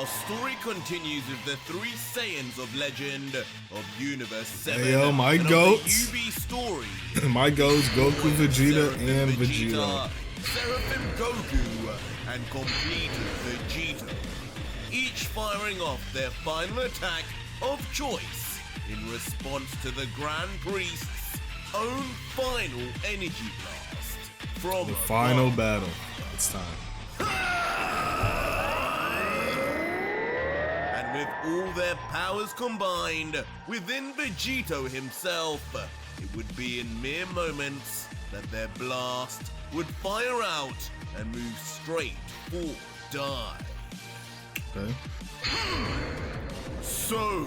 Our story continues with the three Saiyans of Legend of Universe 7. Hey, yo, my and goats. Of the UV story. My goats, Goku, Vegeta, and Vegeta, Vegito. Seraphim Goku, and completed Vegito. Each firing off their final attack of choice in response to the Grand Priest's own final energy blast. From The final battle. It's time. And with all their powers combined within Vegito himself, it would be in mere moments that their blast would fire out and move straight for die. Okay. So,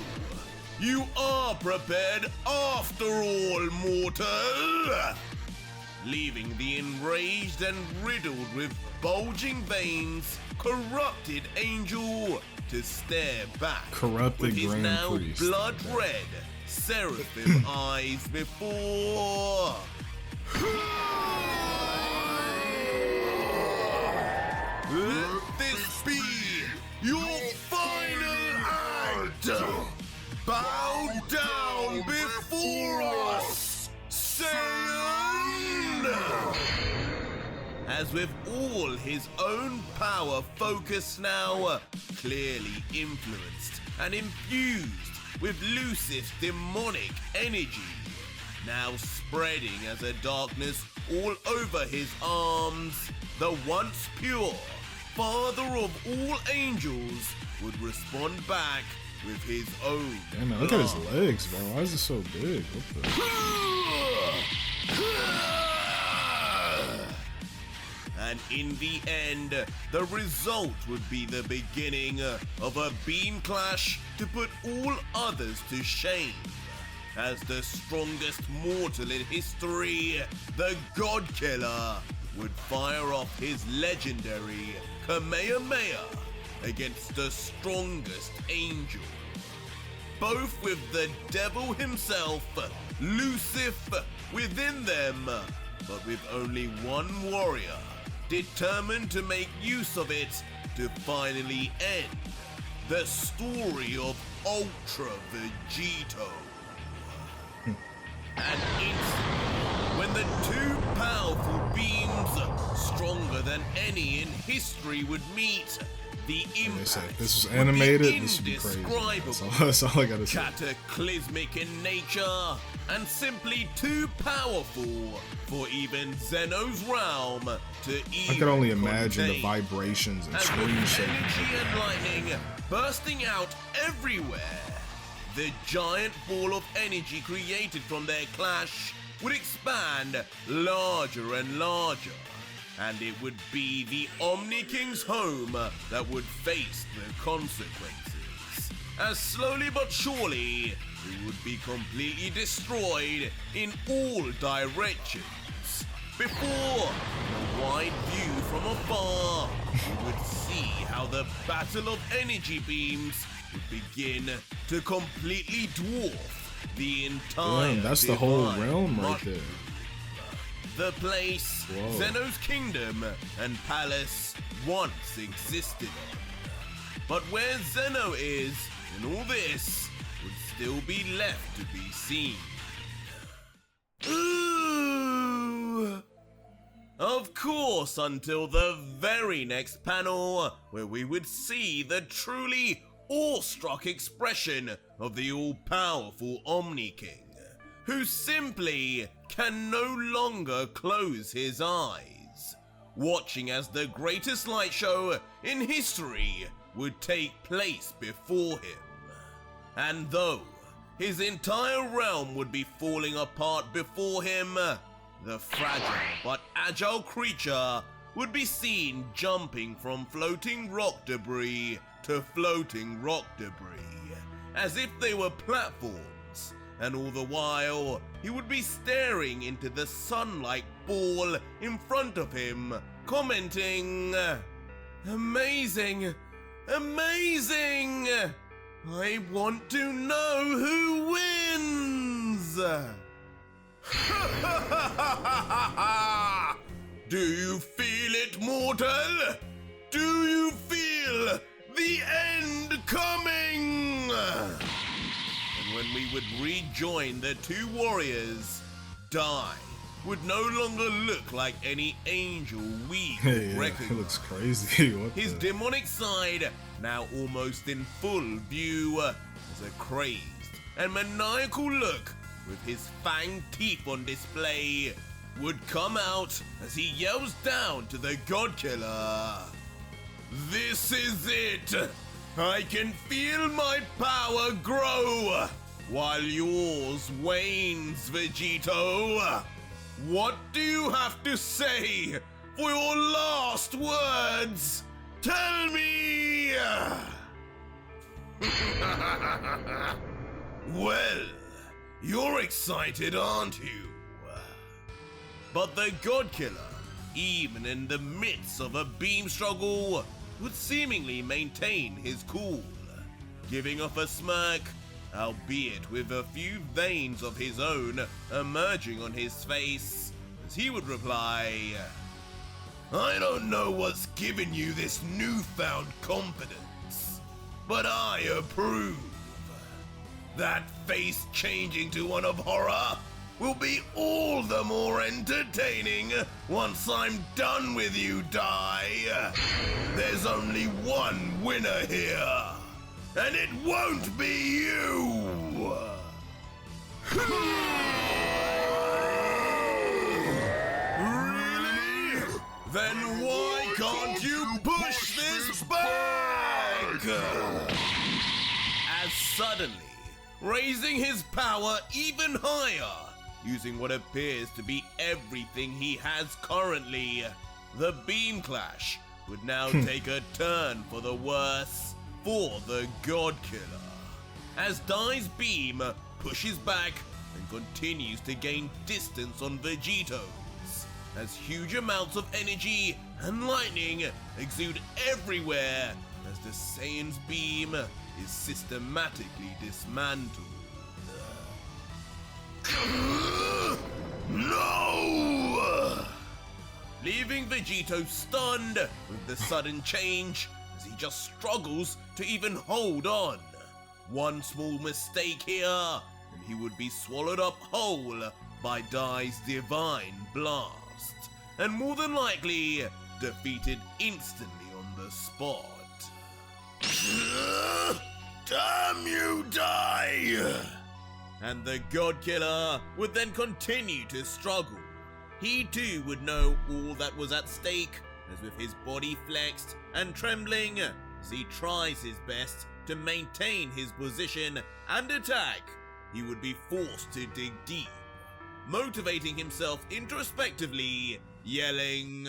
you are prepared after all, mortal? Leaving the enraged and riddled with bulging veins, corrupted angel to stare back Corrupted with his Grand now Priest. blood-red seraphim eyes before... Let this be your final act! Bow down before us, Saiyan! As with all his own power focused now, clearly influenced and infused with Lucifer's demonic energy, now spreading as a darkness all over his arms, the once pure Father of all angels would respond back with his own. Damn, man, look at his legs, bro. Why is it so big? What the? And in the end, the result would be the beginning of a beam clash to put all others to shame. As the strongest mortal in history, the God Killer would fire off his legendary Kamehameha against the strongest angel. Both with the devil himself, Lucifer, within them, but with only one warrior determined to make use of it to finally end the story of Ultra Vegito. And instantly, when the two powerful beams, stronger than any in history, would meet, the impact This was animated. would be This would be crazy. indescribable. That's all I gotta say. Cataclysmic in nature, and simply too powerful for even Zeno's realm to even I could only imagine the contain. vibrations and As with screen shaking. energy and lightning bursting out everywhere, the giant ball of energy created from their clash would expand larger and larger, and it would be the Omni King's home that would face the consequences, as slowly but surely it would be completely destroyed in all directions. Before a wide view from afar, you would see how the battle of energy beams would begin to completely dwarf the entire Damn, that's the whole divine realm right there. The place Whoa. Zeno's kingdom and palace once existed on. But where Zeno is in all this would still be left to be seen. Ooh! Of course, until the very next panel, where we would see the truly awestruck expression of the all-powerful Omni King, who simply can no longer close his eyes, watching as the greatest light show in history would take place before him. And though his entire realm would be falling apart before him, the fragile but agile creature would be seen jumping from floating rock debris to floating rock debris, as if they were platforms, and all the while he would be staring into the sunlight ball in front of him, commenting, "Amazing! Amazing! I want to know who wins!" Do you feel it, mortal? Do you feel the end coming! And when we would rejoin the two warriors, Dai would no longer look like any angel we could Hey, yeah, recognize. it looks crazy. What His the? demonic side, now almost in full view, as a crazed and maniacal look with his fanged teeth on display, would come out as he yells down to the God Killer. This is it! I can feel my power grow, while yours wanes, Vegito. What do you have to say for your last words? Tell me! Well, you're excited, aren't you? But the God Killer, even in the midst of a beam struggle, would seemingly maintain his cool, giving off a smirk, albeit with a few veins of his own emerging on his face, as he would reply, I don't know what's given you this newfound confidence, but I approve. That face changing to one of horror will be all the more entertaining once I'm done with you, Dai. There's only one winner here, and it won't be you! Really? Then why can't you push this back? As suddenly, raising his power even higher, using what appears to be everything he has currently, the beam clash would now take a turn for the worse for the God Killer, as Dai's beam pushes back and continues to gain distance on Vegito's, as huge amounts of energy and lightning exude everywhere as the Saiyan's beam is systematically dismantled. No! Leaving Vegito stunned with the sudden change as he just struggles to even hold on. One small mistake here and he would be swallowed up whole by Dai's divine blast, and more than likely defeated instantly on the spot. Damn you, Dai! And the God Killer would then continue to struggle. He too would know all that was at stake, as with his body flexed and trembling, as he tries his best to maintain his position and attack, he would be forced to dig deep, motivating himself introspectively, yelling,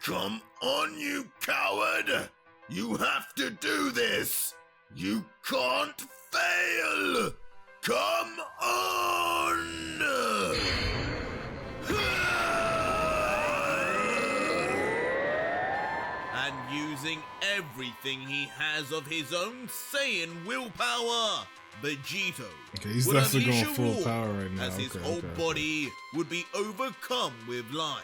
Come on, you coward! You have to do this! You can't fail! Come on! And using everything he has of his own Saiyan willpower, Vegito Okay, he's would definitely unleash going a full roar power right now. as his Okay, whole okay. body would be overcome with light,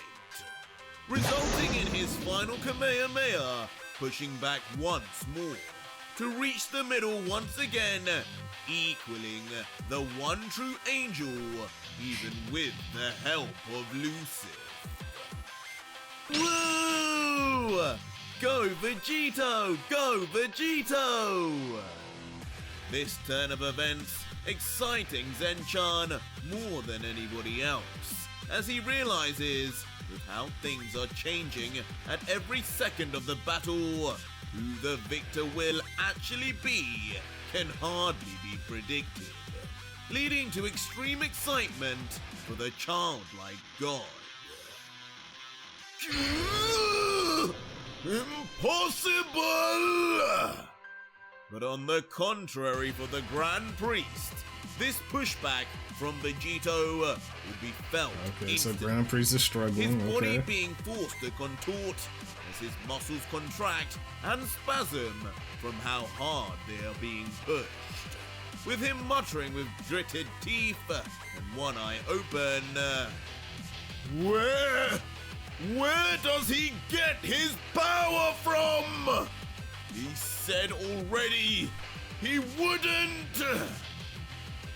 resulting in his final Kamehameha pushing back once more to reach the middle once again, equaling the one true angel, even with the help of Lucifer. Woo! Go Vegito! Go Vegito! This turn of events exciting Zenchan more than anybody else, as he realizes, with how things are changing at every second of the battle, who the victor will actually be can hardly be predicted, leading to extreme excitement for the childlike god. Impossible! But on the contrary for the Grand Priest, this pushback from Vegito would be felt Okay, so instantly. Grand Priest is struggling. His body Okay. being forced to contort as his muscles contract and spasm from how hard they are being pushed, with him muttering with gritted teeth and one eye open, Where does he get his power from? He said already he wouldn't!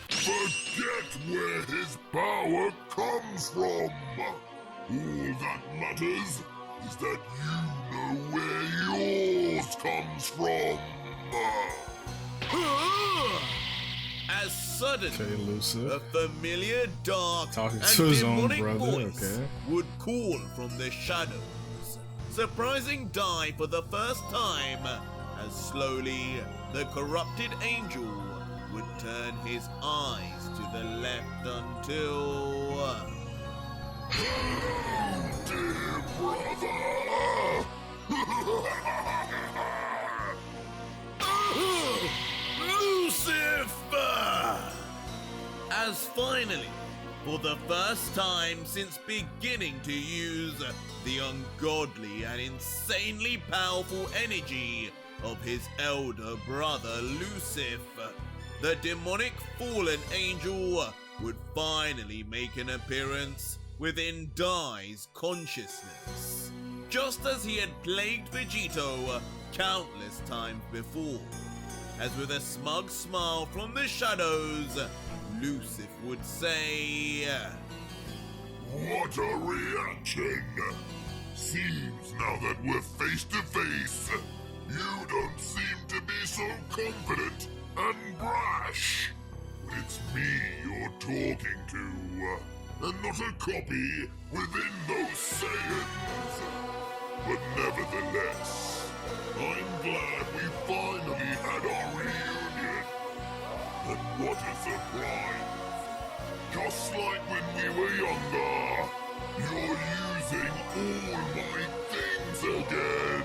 Forget where his power comes from! All that matters is that you know where yours comes from! As suddenly, Okay, Lucifer. a familiar dark Talking and to his own demonic brother, voice okay. would call from the shadows, surprising Dai for the first time, as slowly the corrupted angel would turn his eyes to the left until... Dear brother! Lucifer! As finally, for the first time since beginning to use the ungodly and insanely powerful energy of his elder brother Lucifer, the demonic fallen angel would finally make an appearance within Dai's consciousness, just as he had plagued Vegito countless times before. As with a smug smile from the shadows, Lucifer would say, What a reaction! Seems now that we're face to face, you don't seem to be so confident and brash. But it's me you're talking to, and not a copy within those sayings. But nevertheless, I'm glad we finally had our reunion. And what a surprise! Just like when we were younger, you're using all my things again!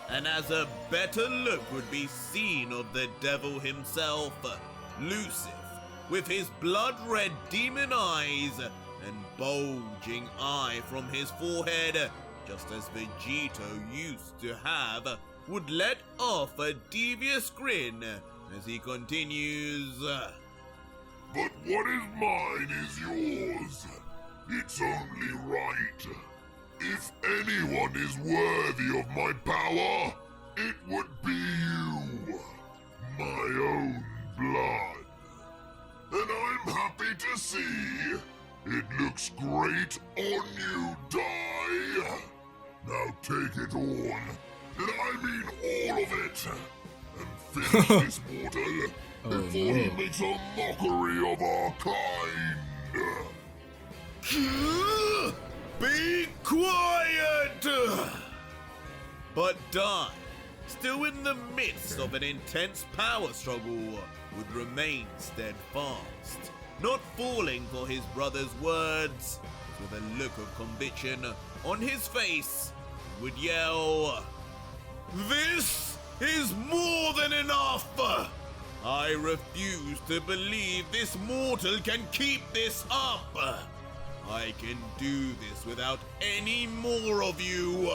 and as a better look would be seen of the devil himself, Lucifer, with his blood-red demon eyes and bulging eye from his forehead, just as Vegito used to have, would let off a devious grin as he continues. But what is mine is yours. It's only right. If anyone is worthy of my power, it would be you. My own blood. And I'm happy to see it looks great on you, Dai. Now take it on, and I mean all of it, and finish this mortal before he makes a mockery of our kind. Be quiet! But Dai, still in the midst of an intense power struggle, would remain steadfast, not falling for his brother's words. With a look of conviction on his face, he would yell, "This is more than enough! I refuse to believe this mortal can keep this up! I can do this without any more of you!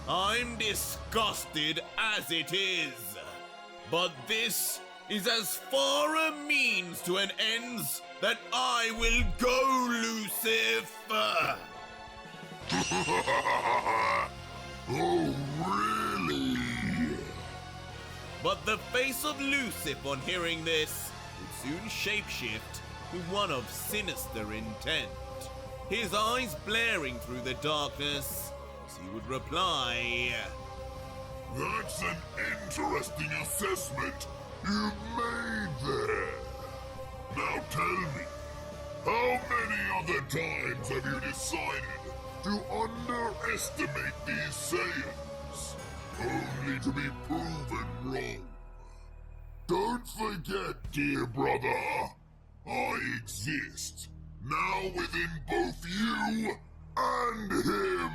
I'm disgusted as it is! But this is as far a means to an ends that I will go, Lucifer!" Oh, really? But the face of Lucifer on hearing this would soon shapeshift to one of sinister intent, his eyes blaring through the darkness as he would reply, That's an interesting assessment you've made there. Now tell me, how many other times have you decided to underestimate these sayings, only to be proven wrong? Don't forget, dear brother, I exist, now within both you and him.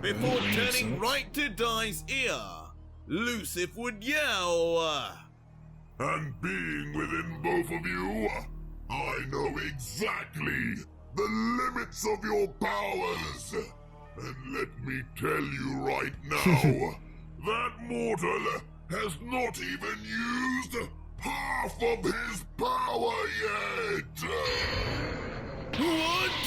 before turning right to Dai's ear, Lucifer would yell, And being within both of you, I know exactly the limits of your powers. And let me tell you right now, that mortal has not even used half of his power yet. "What?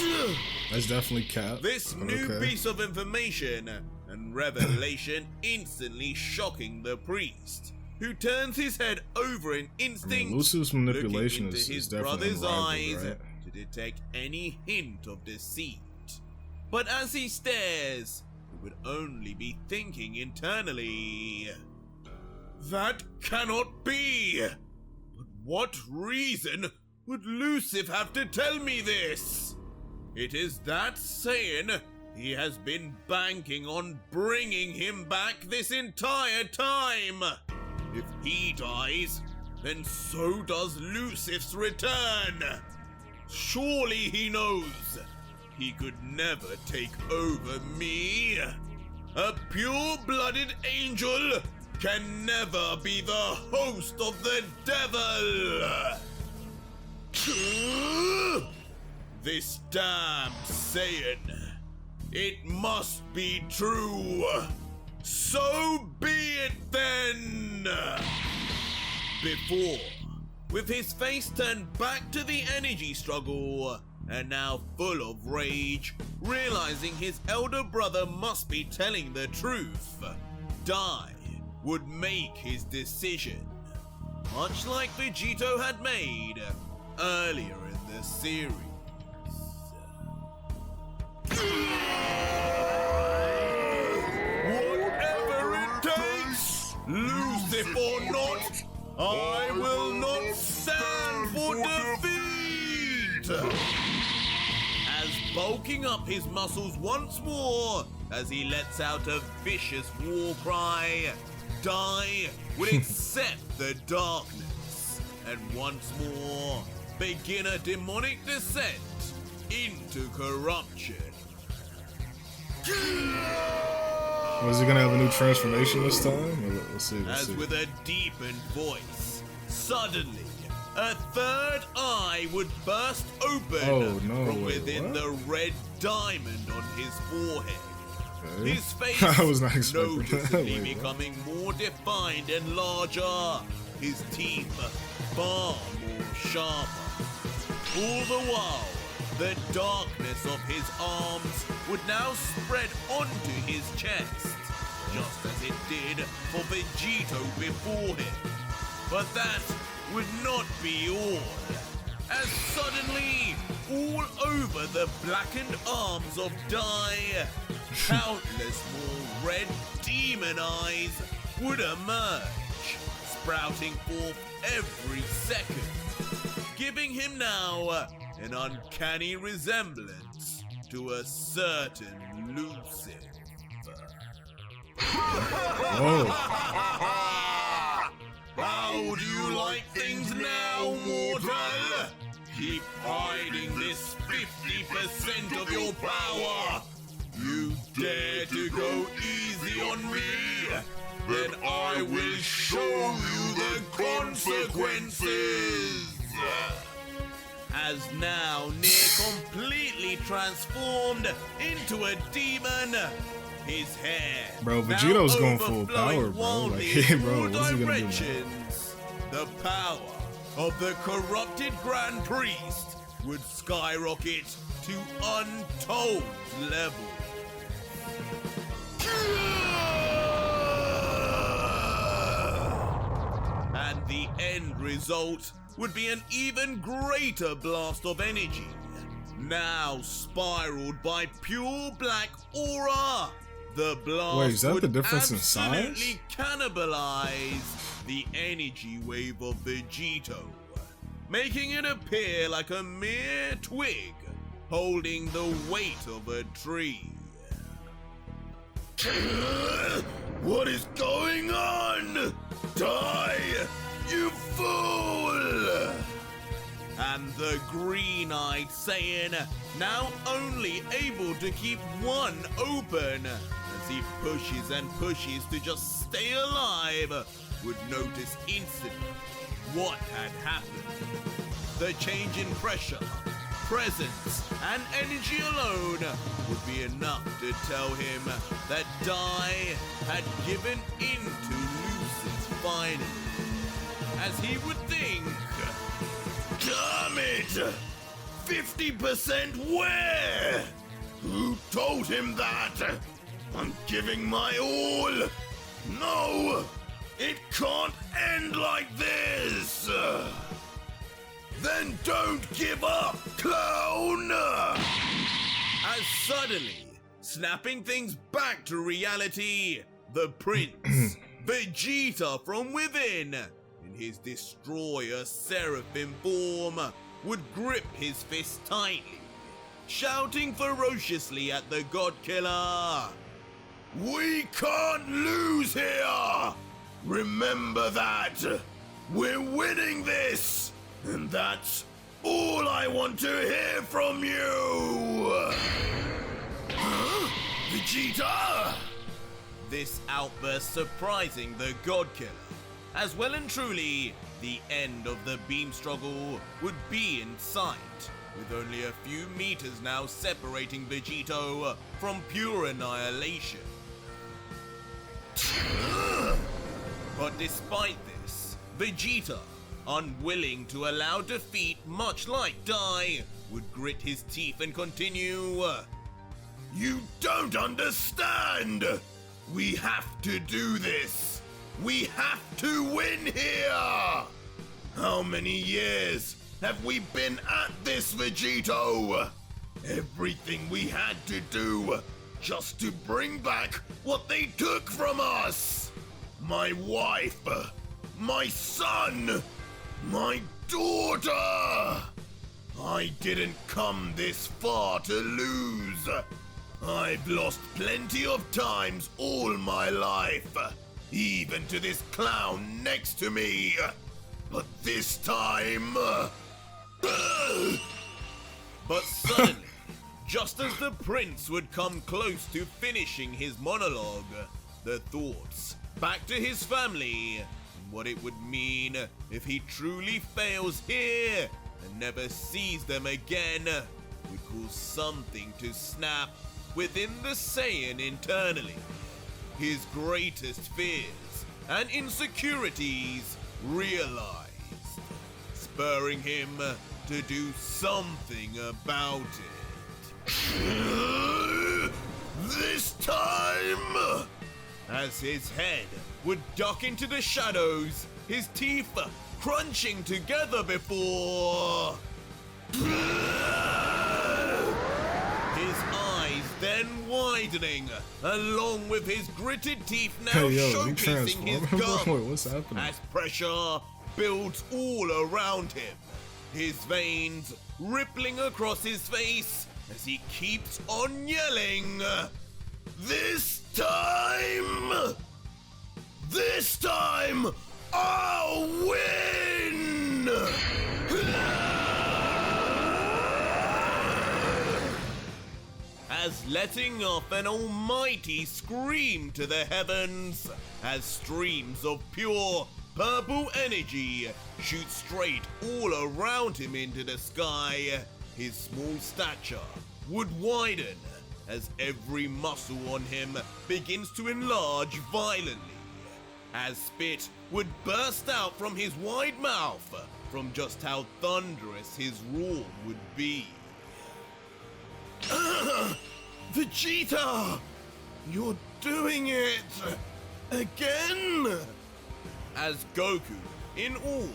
That's definitely cap. This but new okay. piece of information and revelation instantly shocking the priest, who turns his head over in instinct, Lucifer's manipulation looking into is his definitely brother's unrivaled, eyes right? to detect any hint of deceit. But as he stares, he would only be thinking internally, "That cannot be! But what reason would Lucifer have to tell me this? It is that saying he has been banking on bringing him back this entire time. If he dies, then so does Lucifer's return. Surely he knows he could never take over me. A pure-blooded angel can never be the host of the devil. This damned saying, it must be true. So be it then." Before, with his face turned back to the energy struggle, and now full of rage, realizing his elder brother must be telling the truth, Dai would make his decision, much like Vegito had made earlier in the series. Whatever it takes, Lucifer or not, I will not stand for defeat! As bulking up his muscles once more, as he lets out a vicious war cry, Dai will accept the darkness, and once more begin a demonic descent into corruption. Was he gonna have a new transformation this time? Let's see. As with a deepened voice, suddenly a third eye would burst open from within the red diamond on his forehead. Okay. His face I was not expecting that. noticeably Wait, becoming more defined and larger, his teeth far more sharper. All the while, the darkness of his arms would now spread onto his chest, just as it did for Vegito before him. But that would not be all, as suddenly, all over the blackened arms of Dai, countless more red demon eyes would emerge, sprouting forth every second, giving him now an uncanny resemblance to a certain Lucifer. Whoa. How do you like things now, mortal? Keep hiding this 50% of your power. You dare to go easy on me? Then I will show you the consequences. As now near completely transformed into a demon, his hair, Bro, Vegito's now going full power, overflowing bro. wildly Like, in bro, all what's he gonna do now? directions. The power of the corrupted Grand Priest would skyrocket to untold levels. And the end result would be an even greater blast of energy, now spiraled by pure black aura. The blast Wait, is that would the difference in size? absolutely cannibalize the energy wave of Vegito, making it appear like a mere twig holding the weight of a tree. What is going on? Die, you fool! And the green-eyed Saiyan, now only able to keep one open, as he pushes and pushes to just stay alive, would notice instantly what had happened. The change in pressure, presence, and energy alone would be enough to tell him that Dai had given in to Lucifer's finally, as he would think, damn it! 50% where? Who told him that? I'm giving my all. No, it can't end like this. Then don't give up, clown! As suddenly, snapping things back to reality, the prince, Vegeta from within, in his destroyer seraphim form, would grip his fist tightly, shouting ferociously at the God Killer. We can't lose here! Remember that! We're winning this! And that's all I want to hear from you! Huh? Vegeta! This outburst surprising the God Killer, as well and truly, the end of the beam struggle would be in sight, with only a few meters now separating Vegito from pure annihilation. But despite this, Vegeta, unwilling to allow defeat much like die, would grit his teeth and continue. You don't understand! We have to do this! We have to win here! How many years have we been at this, Vegito? Everything we had to do just to bring back what they took from us! My wife, my son, my daughter! I didn't come this far to lose. I've lost plenty of times all my life, even to this clown next to me. But this time... But suddenly, just as the prince would come close to finishing his monologue, the thoughts back to his family and what it would mean if he truly fails here and never sees them again would cause something to snap within the Saiyan internally. His greatest fears and insecurities realized, spurring him to do something about it. This time! As his head would duck into the shadows, his teeth crunching together before... His eyes then widening, along with his gritted teeth now showcasing his gums. Wait, what's happening? As pressure builds all around him, his veins rippling across his face as he keeps on yelling, This time! This time, I'll win! As letting off an almighty scream to the heavens, as streams of pure purple energy shoot straight all around him into the sky, his small stature would widen as every muscle on him begins to enlarge violently, as spit would burst out from his wide mouth from just how thunderous his roar would be. Vegeta! You're doing it! Again! As Goku, in awe,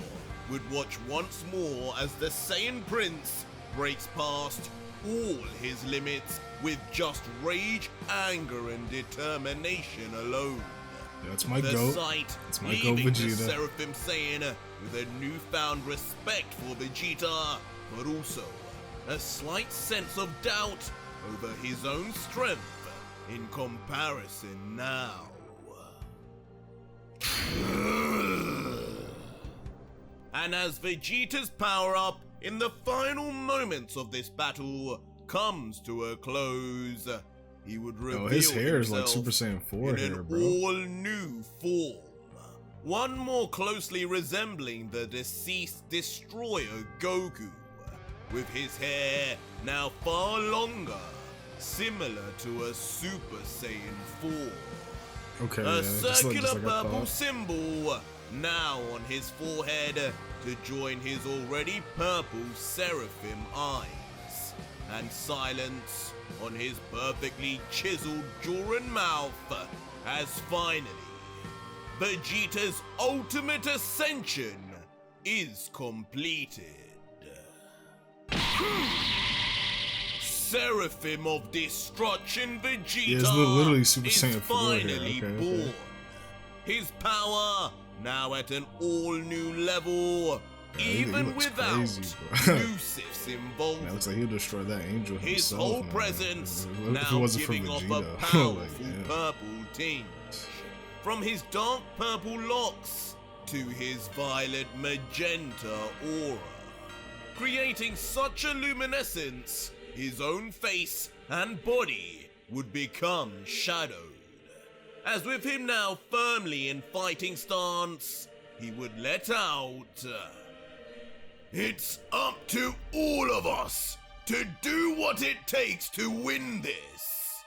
would watch once more as the Saiyan Prince breaks past all his limits with just rage, anger, and determination alone. That's my The goat. sight That's my leaving goat, the Vegeta. Seraphim Saiyan with a newfound respect for Vegeta, but also a slight sense of doubt over his own strength in comparison now. And as Vegeta's power-up in the final moments of this battle comes to a close, he would reveal his hair is like himself Super Saiyan 4 in hair, an bro. all-new form, one more closely resembling the deceased destroyer Goku, with his hair now far longer, similar to a Super Saiyan 4. Okay, A yeah, circular just like I purple thought. symbol now on his forehead to join his already purple seraphim eyes, and silence on his perfectly chiseled jaw and mouth as finally Vegeta's ultimate ascension is completed. Seraphim of Destruction Vegeta it's literally Super is Saiyan 4 here. finally Okay, born. okay. His power now at an all-new level, Yeah, even he looks without crazy, bro. Lucifer's Man, it involvement. looks like he'll destroy that angel himself. His whole man. presence If it now wasn't for giving off a Vegeta. powerful Like, yeah. purple tinge. From his dark purple locks to his violet magenta aura, creating such a luminescence, his own face and body would become shadowed. As with him now firmly in fighting stance, he would let out, "It's up to all of us to do what it takes to win this.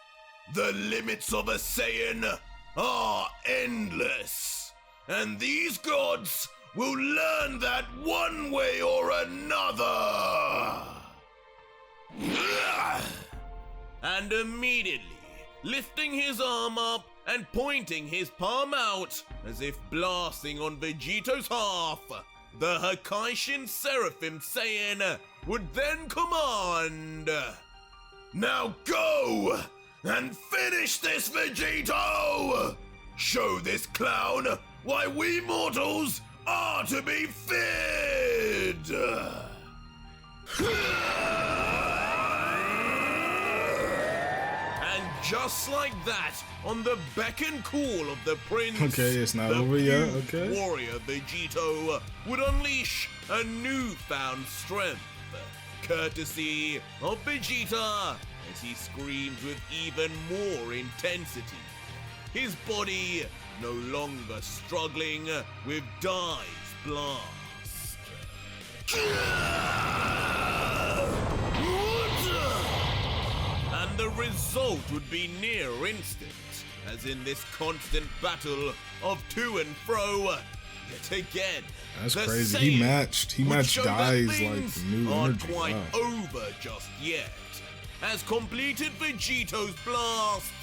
The limits of a Saiyan are endless, and these gods will learn that one way or another." And immediately, lifting his arm up and pointing his palm out as if blasting on Vegito's half, the Hakaishin Seraphim Saiyan would then command, "Now go and finish this, Vegito! Show this clown why we mortals are to be feared!" And just like that, on the beck and call of the prince, Okay, it's not the over yet, huge okay. warrior Vegito would unleash a newfound strength, courtesy of Vegeta, as he screams with even more intensity, his body no longer struggling with Dai's blast. And the result would be near instant, as in this constant battle of to and fro, yet again. That's the crazy. He Saiyans matched would show that Dai's things like new aren't energy. quite Wow. over just yet, as completed Vegito's blast,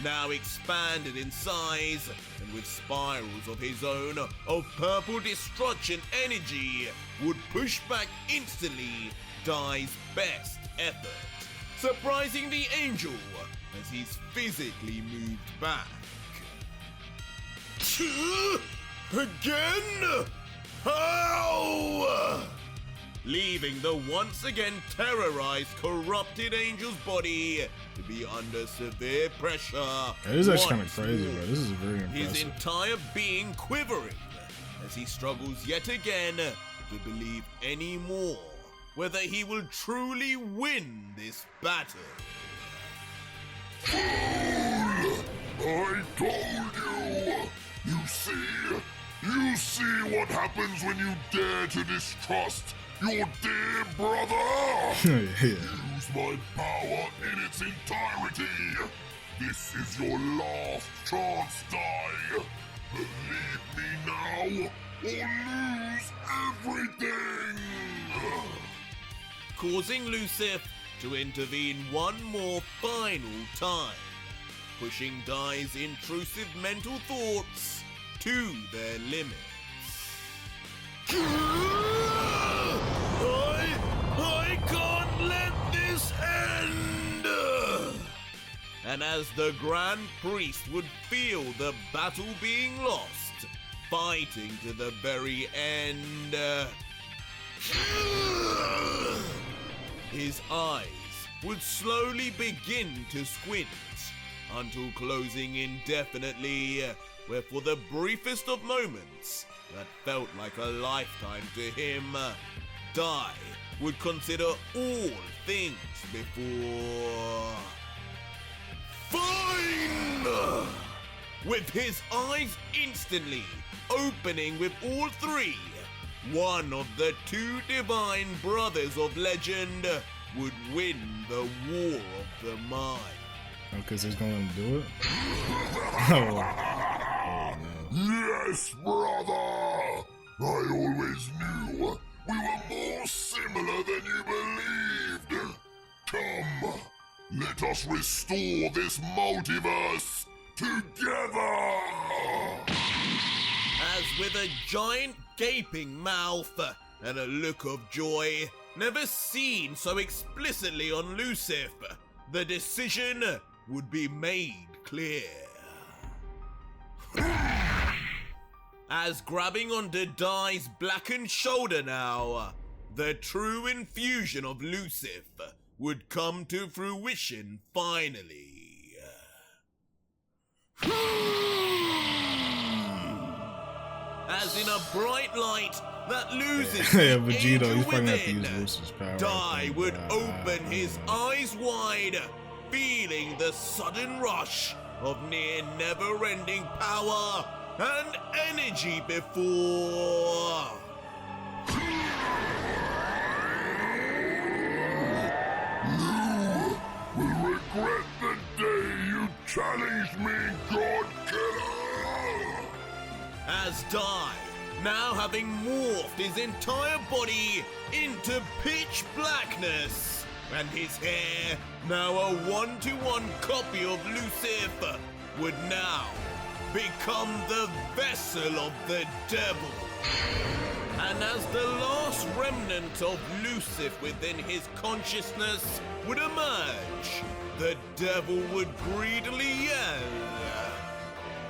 now expanded in size, and with spirals of his own of purple destruction energy, would push back instantly Dai's best effort, surprising the angel as he's physically moved back. Again? How? Leaving the once again terrorized, corrupted angel's body to be under severe pressure. That is actually kind once of crazy, more. bro. This is very His impressive. entire being quivering as he struggles yet again to believe any more whether he will truly win this battle. I told you! You see what happens when you dare to distrust your dear brother! Yeah. Use my power in its entirety! This is your last chance, Dai! Believe me now, or lose everything! Causing Lucifer to intervene one more final time, pushing Dai's intrusive mental thoughts to their limits. I can't let this end! And as the Grand Priest would feel the battle being lost, fighting to the very end, his eyes would slowly begin to squint until closing indefinitely, where for the briefest of moments that felt like a lifetime to him, Dai would consider all things before... Fine! With his eyes instantly opening with all three, one of the two divine brothers of legend would win the war of the mind. Oh, because he's going to do it? Oh, no. Yes, brother! I always knew we were more similar than you believed. Come Let us restore this multiverse together! As with a giant gaping mouth and a look of joy never seen so explicitly on Lucifer, the decision would be made clear. As grabbing onto Dai's blackened shoulder now, the true infusion of Lucifer would come to fruition finally. As in a bright light that loses Yeah, the Vegito, angel he's probably gonna have to within, use Lucifer's power. Dai would open his eyes wide, feeling the sudden rush of near never-ending power and energy before. You will regret the day you challenged me, God Killer! As Dai, now having morphed his entire body into pitch blackness, and his hair, now a one-to-one copy of Lucifer, would now become the vessel of the devil. And as the last remnant of Lucifer within his consciousness would emerge, the devil would greedily yell,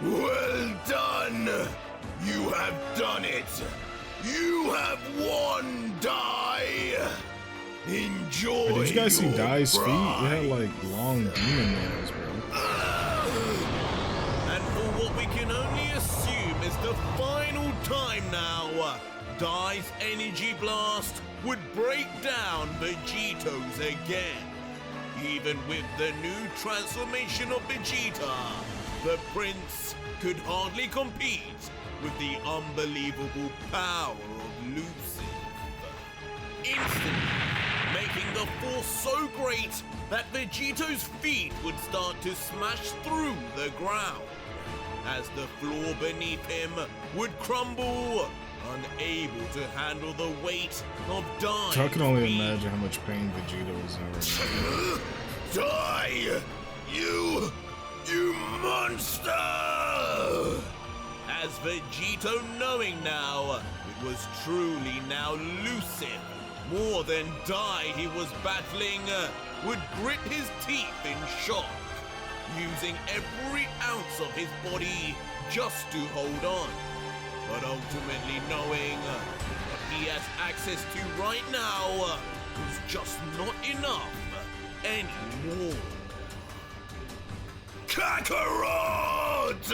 "Well done! You have done it! You have won, Dai! Enjoy. Hey, did you guys see your Dai's feet? It bride." had like long demon nails, bro. And for what we can only assume is the final time now, Dai's energy blast would break down Vegito's again. Even with the new transformation of Vegeta, the prince could hardly compete with the unbelievable power of Lucifer. Instantly, making the force so great that Vegito's feet would start to smash through the ground, as the floor beneath him would crumble, unable to handle the weight of Dai's I can only feet. imagine how much pain Vegito is in right now. Die! You monster! As Vegito, knowing now it was truly now Lucifer, more than Dai he was battling, would grit his teeth in shock, using every ounce of his body just to hold on, but ultimately knowing what he has access to right now was just not enough anymore. Kakarot!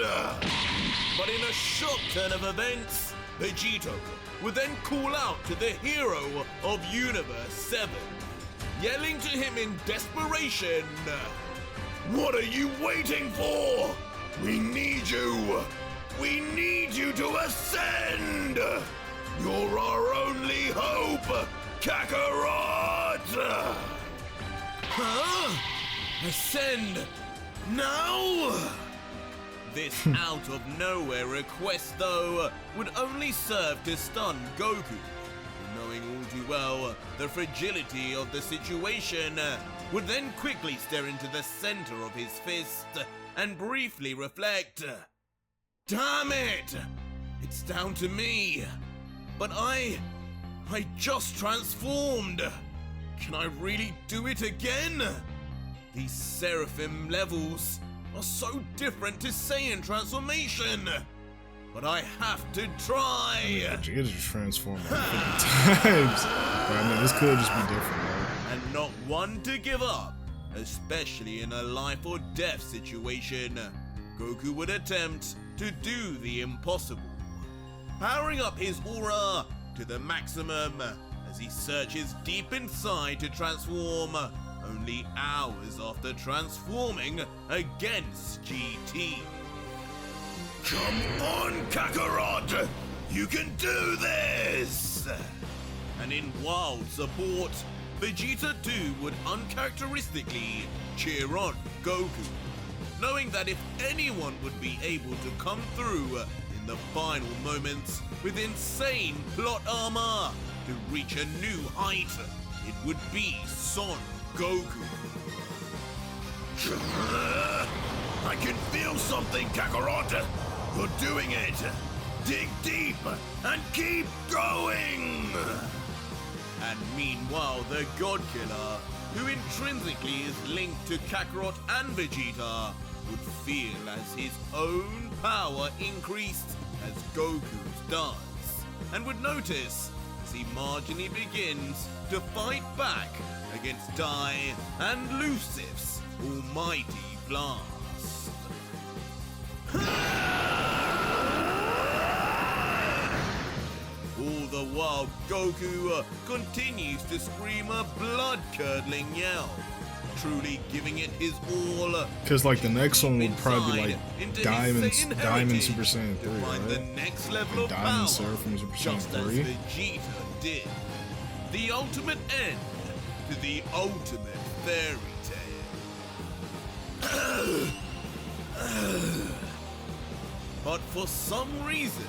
But in a shock turn of events, Vegito would then call out to the hero of Universe 7, yelling to him in desperation, "What are you waiting for? We need you! We need you to ascend! You're our only hope, Kakarot!" Huh? Ascend? Now? This out of nowhere request, though, would only serve to stun Goku. Knowing all too well the fragility of the situation, would then quickly stare into the center of his fist and briefly reflect, "Damn it! It's down to me. But I just transformed. Can I really do it again? These Seraphim levels are so different to Saiyan transformation. But I have to try." Vegeta just transformed like 50 times. But I mean, this could just be different, right? And not one to give up, especially in a life or death situation. Goku would attempt to do the impossible, powering up his aura to the maximum as he searches deep inside to transform, only hours after transforming against GT. "Come on, Kakarot! You can do this!" And in wild support, Vegeta too would uncharacteristically cheer on Goku, knowing that if anyone would be able to come through in the final moments with insane plot armor to reach a new height, it would be Son Goku. I can feel something, Kakarot! You're doing it! Dig deep and keep going! And meanwhile, the God Killer, who intrinsically is linked to Kakarot and Vegeta, would feel as his own power increased as Goku's does, and would notice as he marginally begins to fight back against Dai and Lucifer's almighty blast. All the while, Goku continues to scream a blood-curdling yell, truly giving it his all. Because like the next one would probably be like Diamond Super Saiyan 3, right? The next level of Diamond power, Seraphim Super Saiyan just as 3. Vegeta did. The ultimate end to the ultimate fairy tale. But for some reason,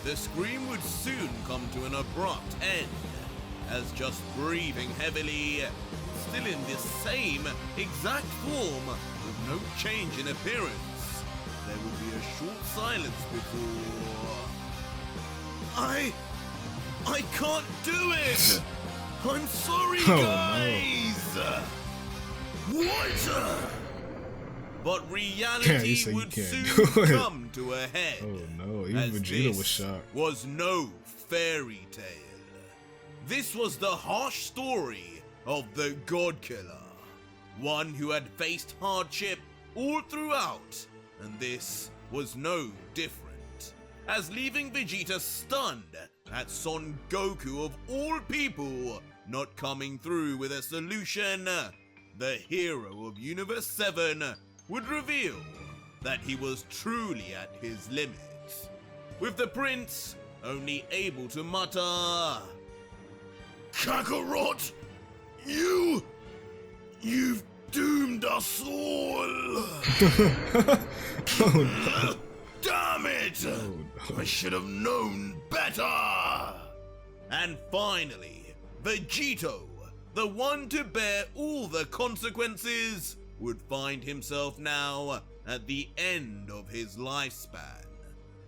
the scream would soon come to an abrupt end, as just breathing heavily, still in the same exact form, with no change in appearance, there would be a short silence before... I can't do it! I'm sorry, guys! No. What? But reality would soon come to a head. Oh no, even Vegeta was shocked. Was no fairy tale. This was the harsh story of the God Killer, one who had faced hardship all throughout, and this was no different, as leaving Vegeta stunned at Son Goku of all people not coming through with a solution. The hero of Universe 7 would reveal that he was truly at his limit, with the prince only able to mutter, "Kakarot, you've doomed us all." Oh, no. Damn it! Oh, no. I should have known better! And finally, Vegito, the one to bear all the consequences, would find himself now at the end of his lifespan,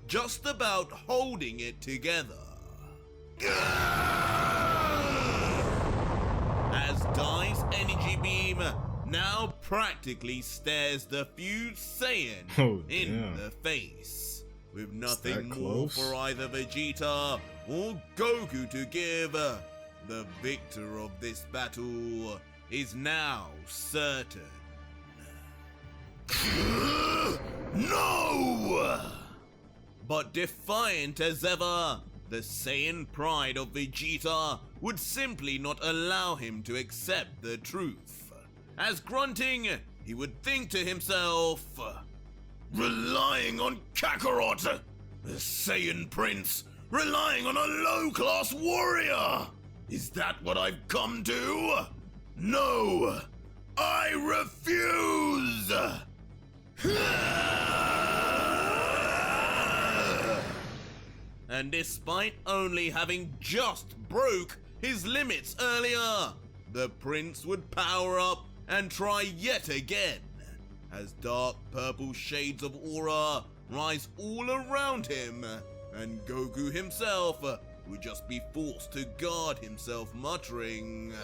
just about holding it together. As Dai's energy beam now practically stares the fused Saiyan in the face, with nothing more for either Vegeta or Goku to give. The victor of this battle is now certain. No! But defiant as ever, the Saiyan pride of Vegeta would simply not allow him to accept the truth. As grunting, he would think to himself, relying on Kakarot, the Saiyan prince, relying on a low-class warrior. Is that what I've come to? No, I refuse! And despite only having just broke his limits earlier, the prince would power up and try yet again, as dark purple shades of aura rise all around him, and Goku himself would just be forced to guard himself, muttering,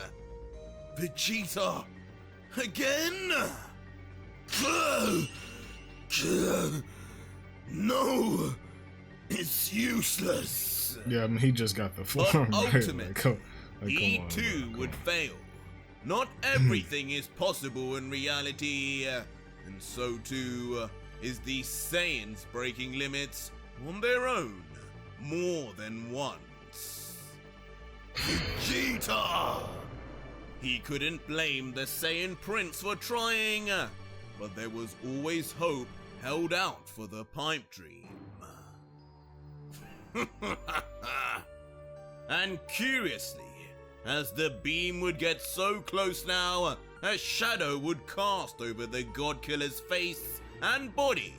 "Vegeta, again? No, it's useless." Yeah, I mean, he just got the form. But right? ultimately, he on, too bro. would fail. Not everything is possible in reality, and so too is the Saiyans breaking limits on their own more than once. Vegeta! He couldn't blame the Saiyan Prince for trying, but there was always hope held out for the pipe dream. And curiously, as the beam would get so close now, a shadow would cast over the God Killer's face and body.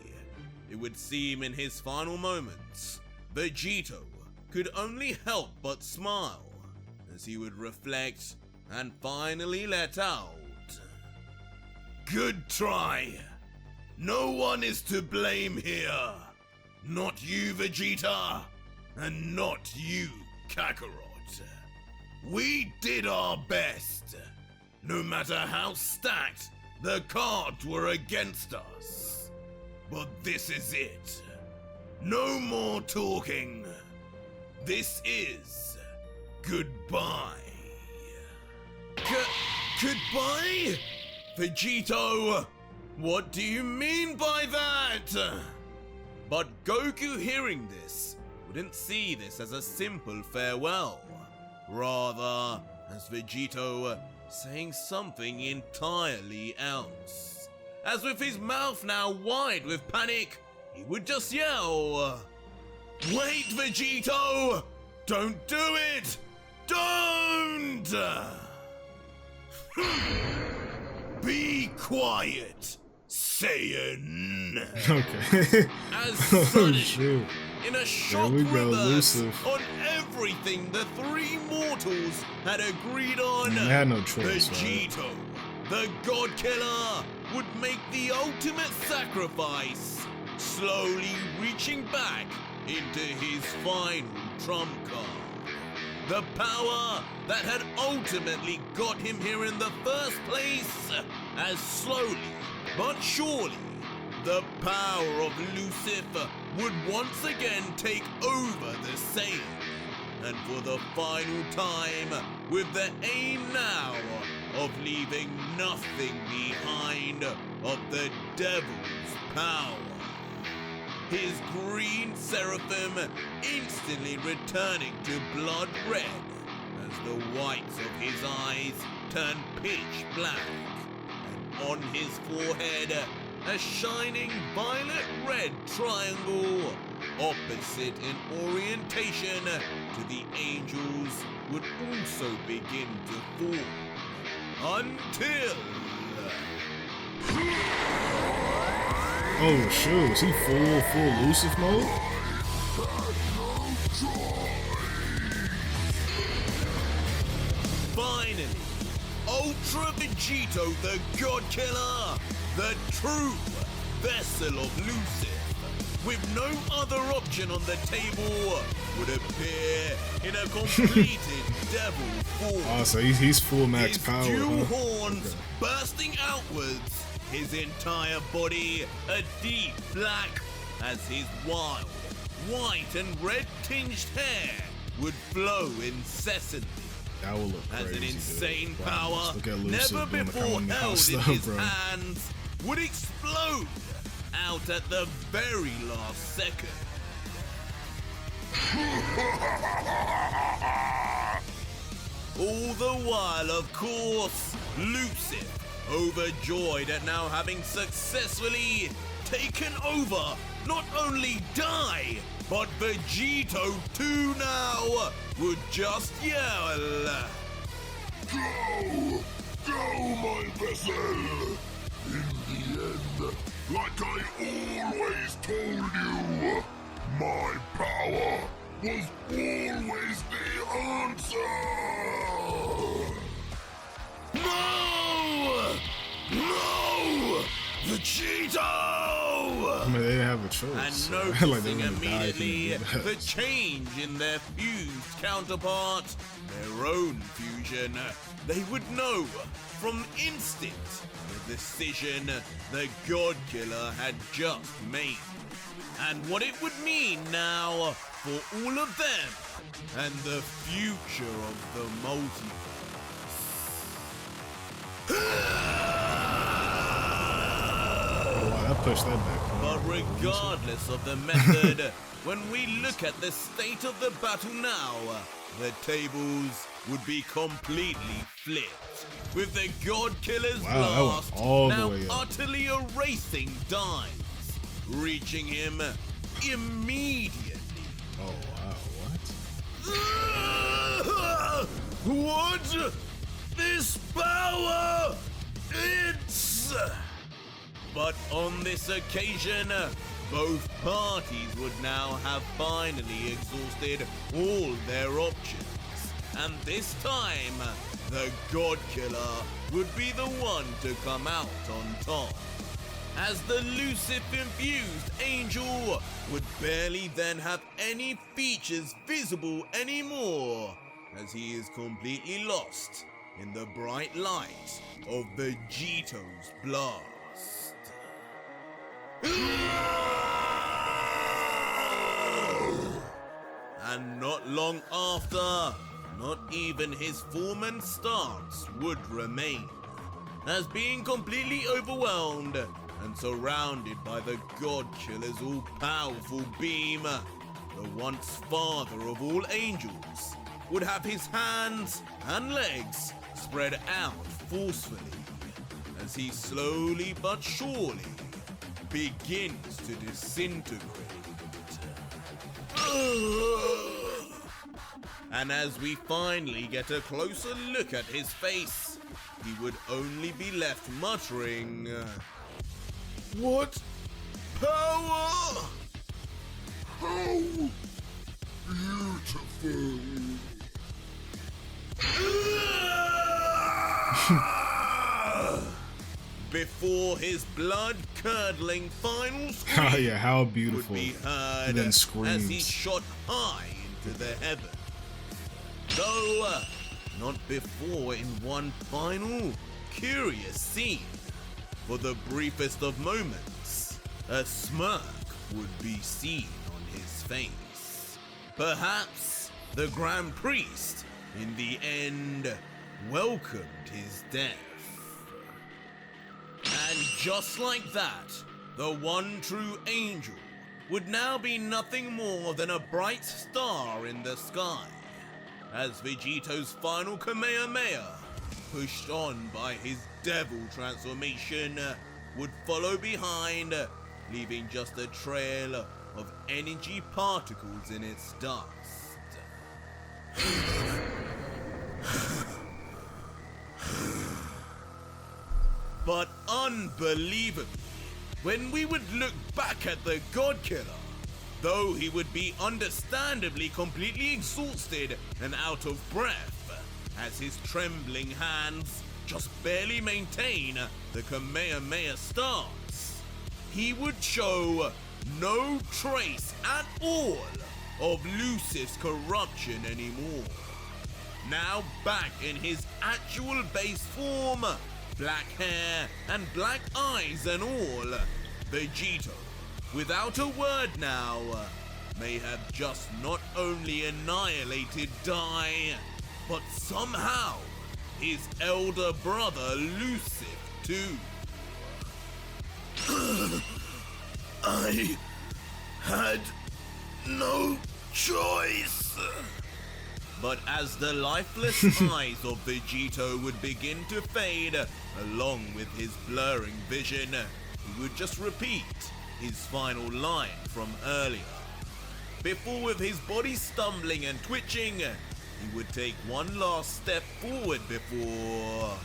It would seem in his final moments, Vegito could only help but smile as he would reflect and finally let out, Good try. No one is to blame here. Not you, Vegeta, and not you, Kakarot. We did our best. No matter how stacked the cards were against us. But this is it. No more talking. This is goodbye. Goodbye? Vegito, what do you mean by that? But Goku, hearing this, wouldn't see this as a simple farewell. Rather, as Vegito saying something entirely else. As with his mouth now wide with panic, he would just yell, "Wait, Vegito! Don't do it! Don't! Be quiet, Saiyan!" Okay. As Oh, sudden, shoot. in a shock we go, reverse Lucifer. on everything the three mortals had agreed on, They had no choice, right? Vegito, the God Killer, would make the ultimate sacrifice, slowly reaching back into his final trump card. The power that had ultimately got him here in the first place, as slowly but surely the power of Lucifer would once again take over the Saiyan, and for the final time, with the aim now of leaving nothing behind of the devil's power. His green seraphim instantly returning to blood red as the whites of his eyes turn pitch black, and on his forehead a shining violet red triangle, opposite in orientation to the angels, would also begin to form, until... Oh shoot, is he full Lucifer mode? Finally, Ultra Vegito, the God Killer, the true vessel of Lucifer, with no other option on the table, would appear in a completed devil form. Oh, so he's full max his power. dual Huh? horns bursting outwards, his entire body a deep black, as his wild, white and red tinged hair would flow incessantly. That will look As crazy, an insane dude. power Wow, just look at Lucifer never doing the before coming out held in stuff, his bro. hands would explode out at the very last second. All the while, of course, Lucifer, overjoyed at now having successfully taken over, not only die, but Vegito too now would just yell, Go! Go, my vessel! In the end, like I always told you, my power was always the answer! "No! No! Vegito!" I mean, they didn't have a choice. And so, noticing like, they wouldn't die if immediately they did that. the change in their fused counterpart, their own fusion, they would know from instant the decision the God Killer had just made, and what it would mean now for all of them and the future of the multiverse. Oh, wow, that pushed that back. But regardless of the method, when we look at the state of the battle now, the tables would be completely flipped, with the God Killer's Wow, that went blast all the now way up. utterly erasing dimes, reaching him immediately. Oh wow, what? What? This power! It's... But on this occasion, both parties would now have finally exhausted all their options. And this time, the God Killer would be the one to come out on top, as the Lucifer-infused angel would barely then have any features visible anymore, as he is completely lost in the bright light of Vegito's blast. And not long after, not even his form and stance would remain, as being completely overwhelmed and surrounded by the God Killer's all-powerful beam, the once father of all angels would have his hands and legs spread out forcefully, as he slowly but surely begins to disintegrate. And as we finally get a closer look at his face, he would only be left muttering, "What power?" How beautiful! Before his blood-curdling final scream Oh yeah, how would beautiful. be heard And then as he screams. shot high into the heavens. Though not before in one final curious scene. For the briefest of moments, a smirk would be seen on his face. Perhaps the Grand Priest, in the end, welcomed his death. And just like that, the one true angel would now be nothing more than a bright star in the sky, as Vegito's final Kamehameha, pushed on by his devil transformation, would follow behind, leaving just a trail of energy particles in its dust. But unbelievably, when we would look back at the God Killer, though he would be understandably completely exhausted and out of breath, as his trembling hands just barely maintain the Kamehameha stance, he would show no trace at all of Lucifer's corruption anymore. Now back in his actual base form, black hair and black eyes and all, Vegito, without a word now, may have just not only annihilated Dai, but somehow his elder brother Lucifer too. I had no choice. But as the lifeless eyes of Vegito would begin to fade, along with his blurring vision, he would just repeat his final line from earlier. Before, with his body stumbling and twitching, he would take one last step forward before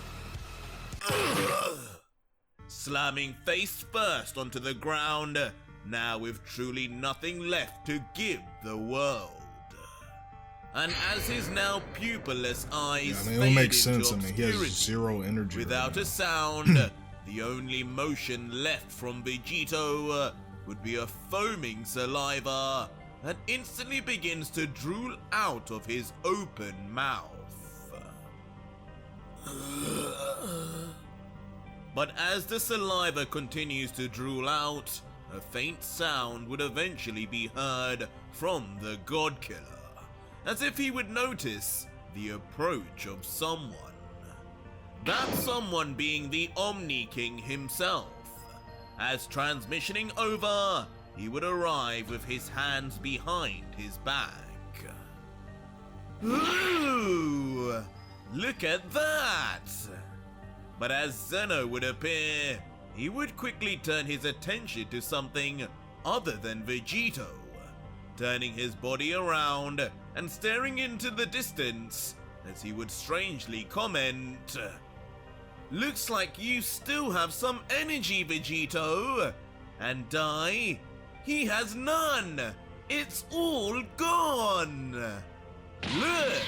slamming face first onto the ground, now with truly nothing left to give the world. And as his now pupilless eyes it don't fade make sense. into I mean, he has obscurity, zero energy. without right a sound, the only motion left from Vegito would be a foaming saliva that instantly begins to drool out of his open mouth. But as the saliva continues to drool out, a faint sound would eventually be heard from the God Killer, as if he would notice the approach of someone. That someone being the Omni King himself. As transmissioning over, he would arrive with his hands behind his back. Ooh! Look at that! But as Zeno would appear, he would quickly turn his attention to something other than Vegito, turning his body around and staring into the distance as he would strangely comment, "Looks like you still have some energy, Vegito, and Dai, he has none. It's all gone. Look!"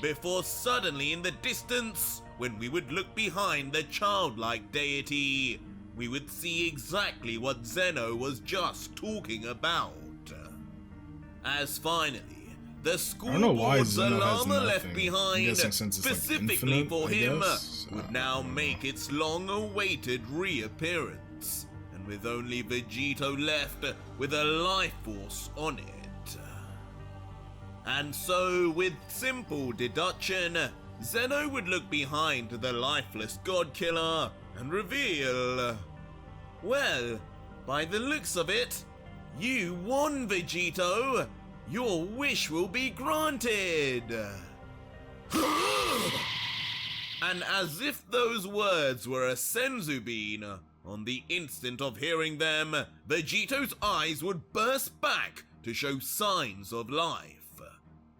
before suddenly in the distance, when we would look behind the childlike deity, we would see exactly what Zeno was just talking about. As finally, the school board's llama left behind specifically for him would now make its long-awaited reappearance, and with only Vegito left with a life force on it. And so, with simple deduction, Zeno would look behind the lifeless god killer and reveal, well, by the looks of it, you won, Vegito! Your wish will be granted! And as if those words were a senzu bean, on the instant of hearing them, Vegito's eyes would burst back to show signs of life.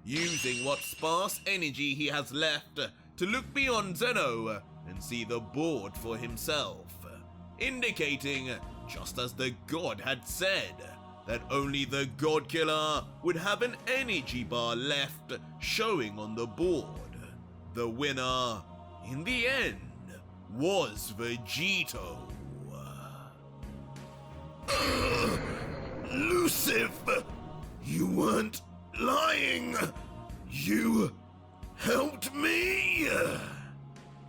Using what sparse energy he has left to look beyond Zeno and see the board for himself, indicating, just as the god had said, that only the god killer would have an energy bar left showing on the board. The winner, in the end, was Vegito. Lucifer, you weren't lying! You helped me!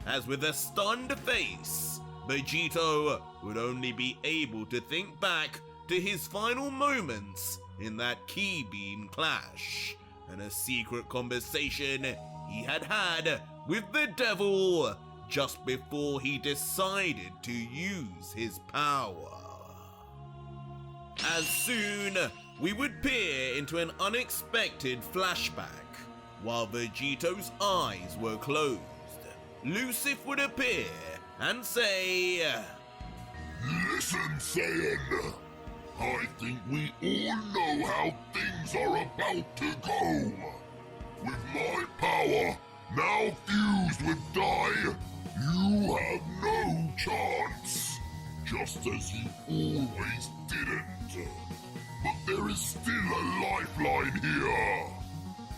As with a stunned face, Vegito would only be able to think back to his final moments in that key beam clash, and a secret conversation he had had with the devil just before he decided to use his power. As soon, we would peer into an unexpected flashback. While Vegito's eyes were closed, Lucifer would appear and say, Listen, Saiyan. I think we all know how things are about to go. With my power now fused with Dai, you have no chance. Just as you always didn't. But there is still a lifeline here.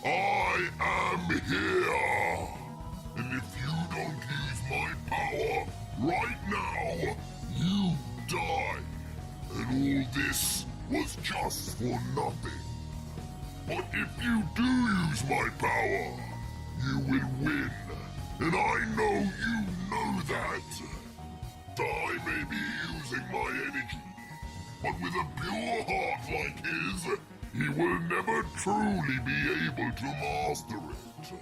I am here. And if you don't use my power right now, you die. And all this was just for nothing. But if you do use my power, you will win. And I know you know that. I may be using my energy, but with a pure heart like his, he will never truly be able to master it.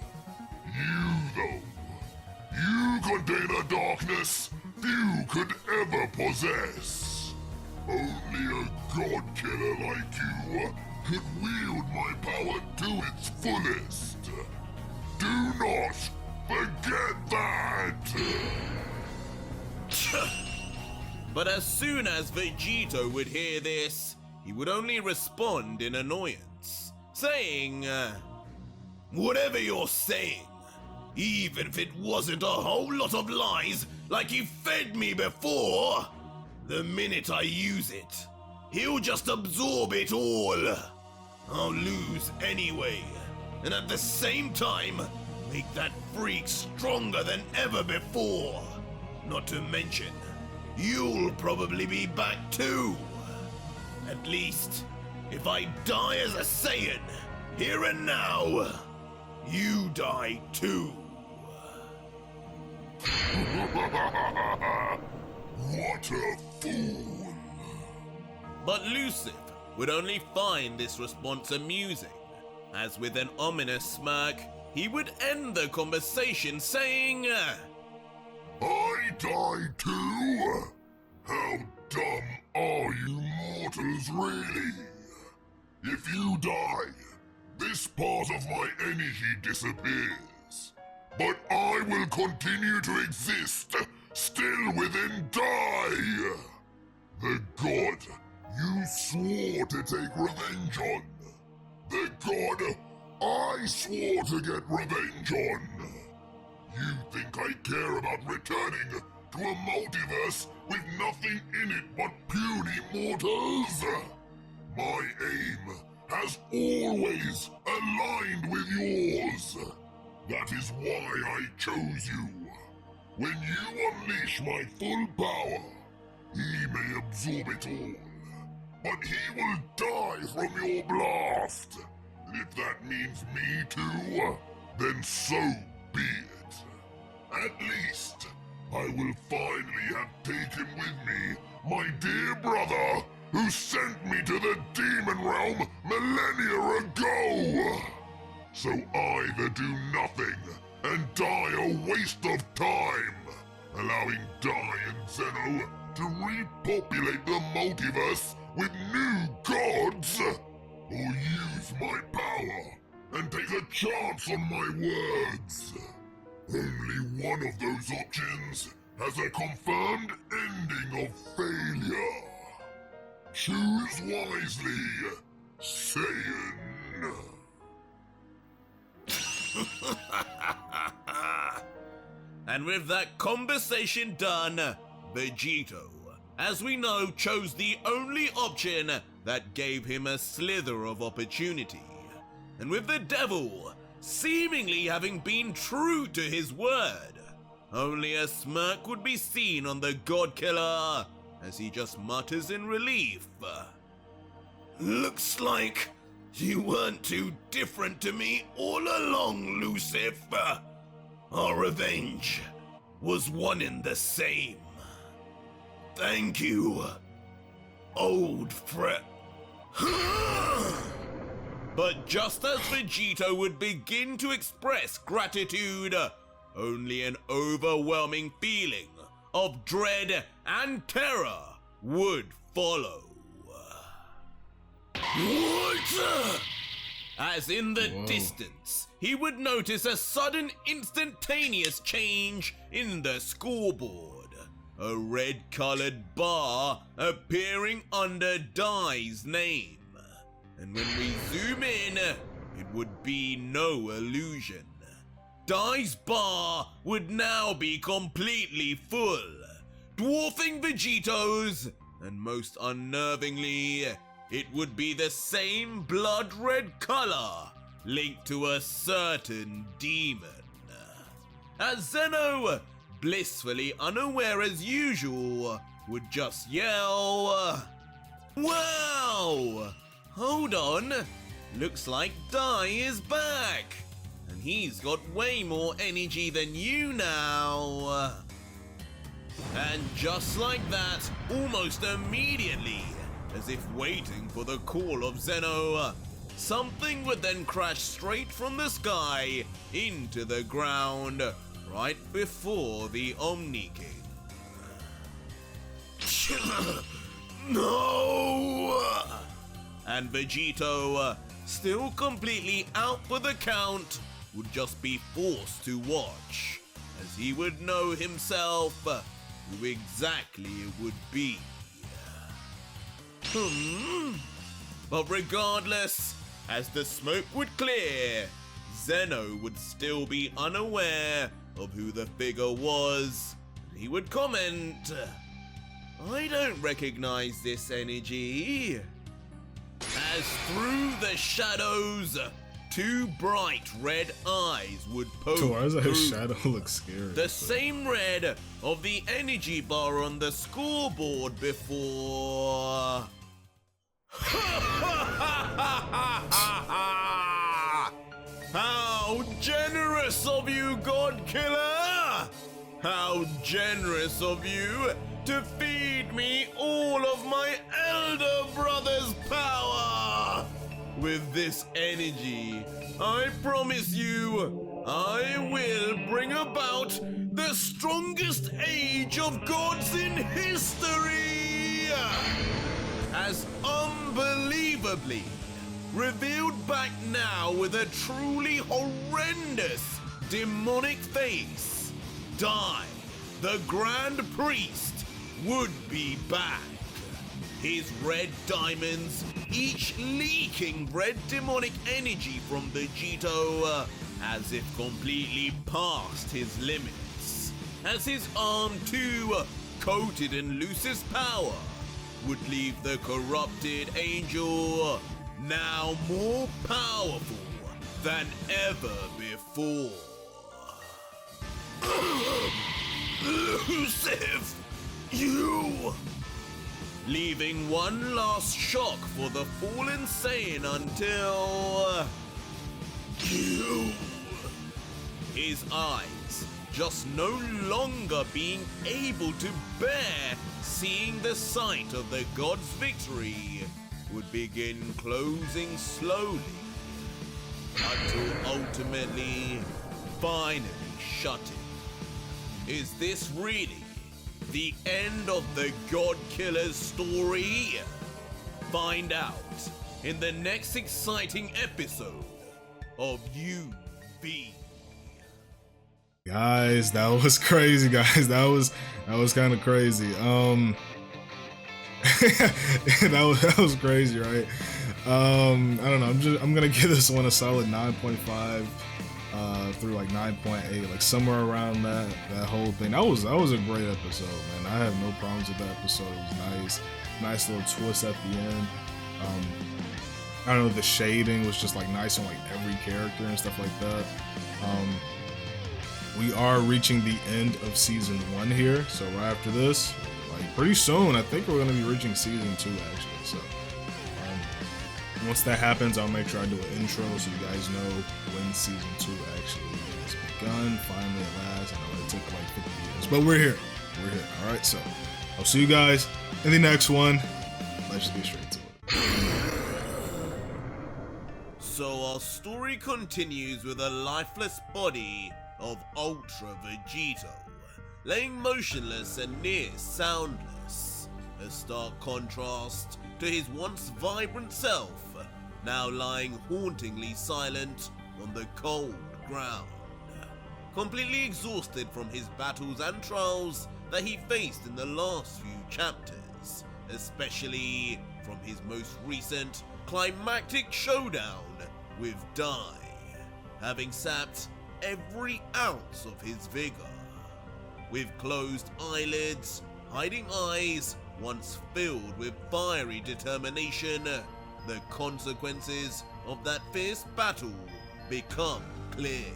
You, though, you contain a darkness few could ever possess. Only a god killer like you could wield my power to its fullest. Do not forget that! But as soon as Vegito would hear this, he would only respond in annoyance, saying, whatever you're saying, even if it wasn't a whole lot of lies like you fed me before, the minute I use it, he'll just absorb it all. I'll lose anyway, and at the same time, make that freak stronger than ever before. Not to mention, you'll probably be back too. At least, if I die as a Saiyan, here and now, you die too. What a fool! But Lucifer would only find this response amusing, as with an ominous smirk, he would end the conversation saying, I die too? How dumb are you mortals really? If you die, this part of my energy disappears. But I will continue to exist, still within Dai! The god you swore to take revenge on. The god I swore to get revenge on. You think I care about returning to a multiverse with nothing in it but puny mortals? My aim has always aligned with yours. That is why I chose you. When you unleash my full power, he may absorb it all, but he will die from your blast. And if that means me too, then so be it. At least, I will finally have taken with me my dear brother who sent me to the demon realm millennia ago. So either do nothing and die a waste of time, allowing Dai and Zeno to repopulate the multiverse with new gods, or use my power and take a chance on my words. Only one of those options has a confirmed ending of failure. Choose wisely, Saiyan. And with that conversation done, Vegito, as we know, chose the only option that gave him a slither of opportunity. And with the devil seemingly having been true to his word, only a smirk would be seen on the God Killer as he just mutters in relief. Looks like you weren't too different to me all along, Lucifer. Our revenge was one and the same. Thank you, old friend. But just as Vegito would begin to express gratitude, only an overwhelming feeling of dread and terror would follow. What? As in the distance, he would notice a sudden instantaneous change in the scoreboard. A red-colored bar appearing under Dai's name. And when we zoom in, it would be no illusion. Dai's bar would now be completely full, dwarfing Vegito's, and most unnervingly, it would be the same blood red color linked to a certain demon. As Zeno, blissfully unaware as usual, would just yell, "Wow! Hold on, looks like Dai is back, and he's got way more energy than you now." And just like that, almost immediately, as if waiting for the call of Zeno, something would then crash straight from the sky into the ground right before the Omni King. No! And Vegito, still completely out for the count, would just be forced to watch, as he would know himself who exactly it would be. But regardless, as the smoke would clear, Zeno would still be unaware of who the figure was. He would comment, "I don't recognize this energy." As through the shadows, two bright red eyes would poke So why does his through. shadow look scary? The same red of the energy bar on the scoreboard before. How generous of you, God Killer! How generous of you to feed me all of my elder brother's power! With this energy, I promise you, I will bring about the strongest age of gods in history! As unbelievably revealed back now with a truly horrendous demonic face, Dai, the Grand Priest, would be back. His red diamonds, each leaking red demonic energy from Vegito, as if completely past his limits. As his arm too, coated in Lucifer's power, would leave the corrupted angel now more powerful than ever before. Lucifer, you! Leaving one last shock for the fallen Saiyan until... you! His eyes just no longer being able to bear seeing the sight of the god's victory would begin closing slowly until ultimately, finally shutting. Is this really the end of the God Killer's story? Find out in the next exciting episode of UV. Guys, that was crazy, guys. That was kind of crazy. that was crazy, right? I don't know. I'm gonna give this one a solid 9.5 through like 9.8, like somewhere around that whole thing. That was a great episode, man. I have no problems with that episode. It was nice little twist at the end. I don't know, the shading was just like nice on like every character and stuff like that. We are reaching the end of season 1 here, so right after this, like pretty soon, I think we're gonna be reaching season 2 actually. So once that happens, I'll make sure I do an intro so you guys know when season 2 actually has begun. Finally, at last. I know it took like 50 years, but we're here. All right, so I'll see you guys in the next one. Let's just get straight to it. So our story continues with a lifeless body of Ultra Vegito, laying motionless and near soundless, a stark contrast to his once vibrant self, now lying hauntingly silent on the cold ground, completely exhausted from his battles and trials that he faced in the last few chapters, especially from his most recent climactic showdown with Dai, having sapped every ounce of his vigor. With closed eyelids, hiding eyes, once filled with fiery determination, the consequences of that fierce battle become clear.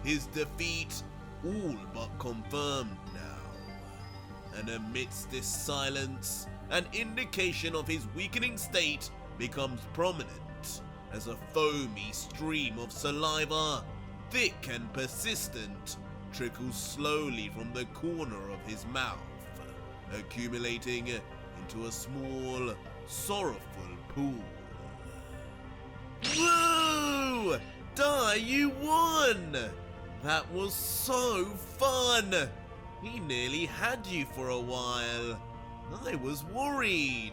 His defeat all but confirmed now. And amidst this silence, an indication of his weakening state becomes prominent as a foamy stream of saliva, thick and persistent, trickles slowly from the corner of his mouth, accumulating into a small, sorrowful pool. Woo! Dai, you won! That was so fun! He nearly had you for a while. I was worried.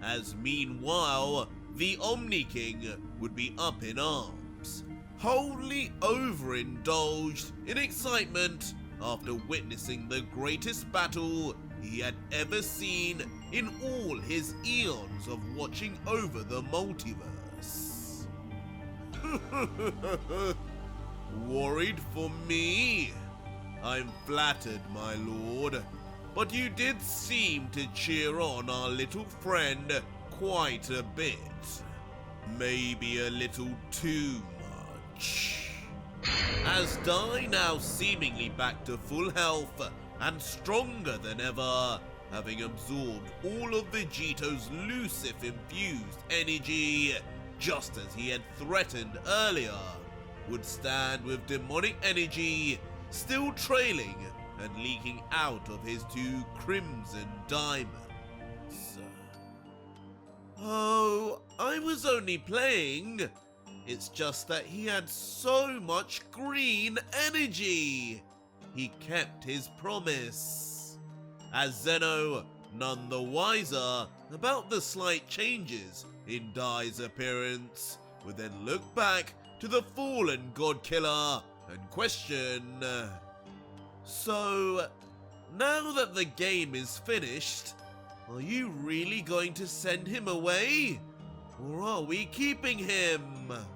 As meanwhile, the Omni King would be up in arms, wholly overindulged in excitement after witnessing the greatest battle he had ever seen in all his eons of watching over the multiverse. Worried for me? I'm flattered, my lord, but you did seem to cheer on our little friend quite a bit. Maybe a little too much. As Dai, now seemingly back to full health and stronger than ever, having absorbed all of Vegito's Lucifer-infused energy, just as he had threatened earlier, would stand with demonic energy still trailing and leaking out of his 2 crimson diamonds. Oh, I was only playing. It's just that he had so much green energy. He kept his promise. As Zeno, none the wiser about the slight changes in Dai's appearance, would then look back to the fallen God Killer and question, so, now that the game is finished, are you really going to send him away? Or are we keeping him? But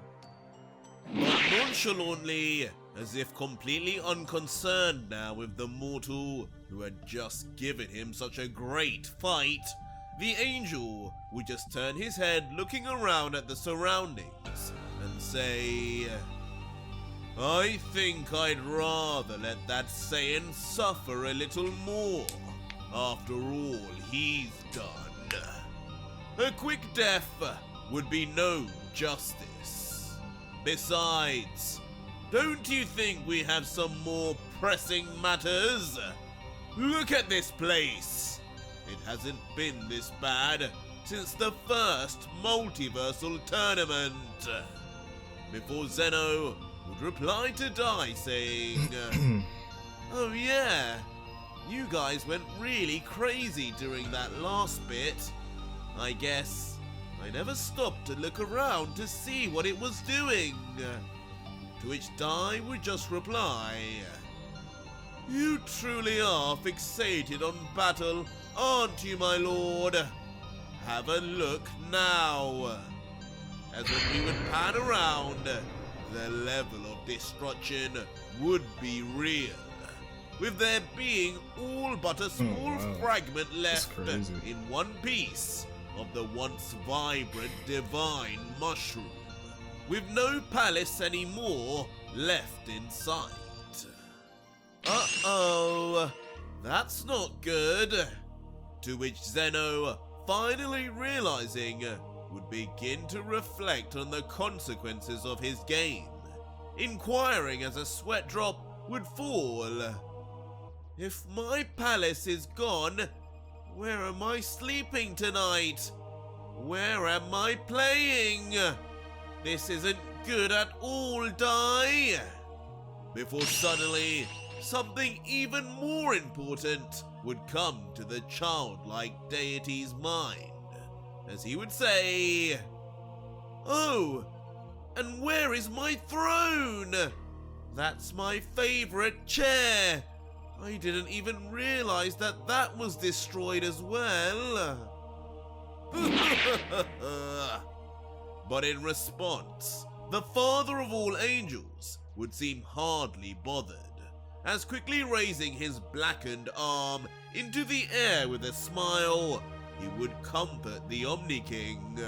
nonchalantly, as if completely unconcerned now with the mortal who had just given him such a great fight, the angel would just turn his head looking around at the surroundings and say, I think I'd rather let that Saiyan suffer a little more after all he's done. A quick death would be no justice. Besides, don't you think we have some more pressing matters? Look at this place. It hasn't been this bad since the first multiversal tournament. Before Zeno would reply to Dai saying, oh yeah, you guys went really crazy during that last bit. I guess I never stopped to look around to see what it was doing. To which Dai would just reply, you truly are fixated on battle, aren't you, my lord? Have a look now. As when we would pan around, the level of destruction would be real, with there being all but a small fragment left in one piece of the once vibrant divine mushroom, with no palace anymore left in sight. Uh-oh, that's not good. To which Zeno, finally realizing, would begin to reflect on the consequences of his game, inquiring as a sweat drop would fall. If my palace is gone, where am I sleeping tonight? Where am I playing? This isn't good at all, Dai. Before suddenly, something even more important would come to the childlike deity's mind, as he would say, oh, and where is my throne? That's my favorite chair. I didn't even realize that that was destroyed as well. But in response, the father of all angels would seem hardly bothered, as quickly raising his blackened arm into the air with a smile, he would comfort the Omni King.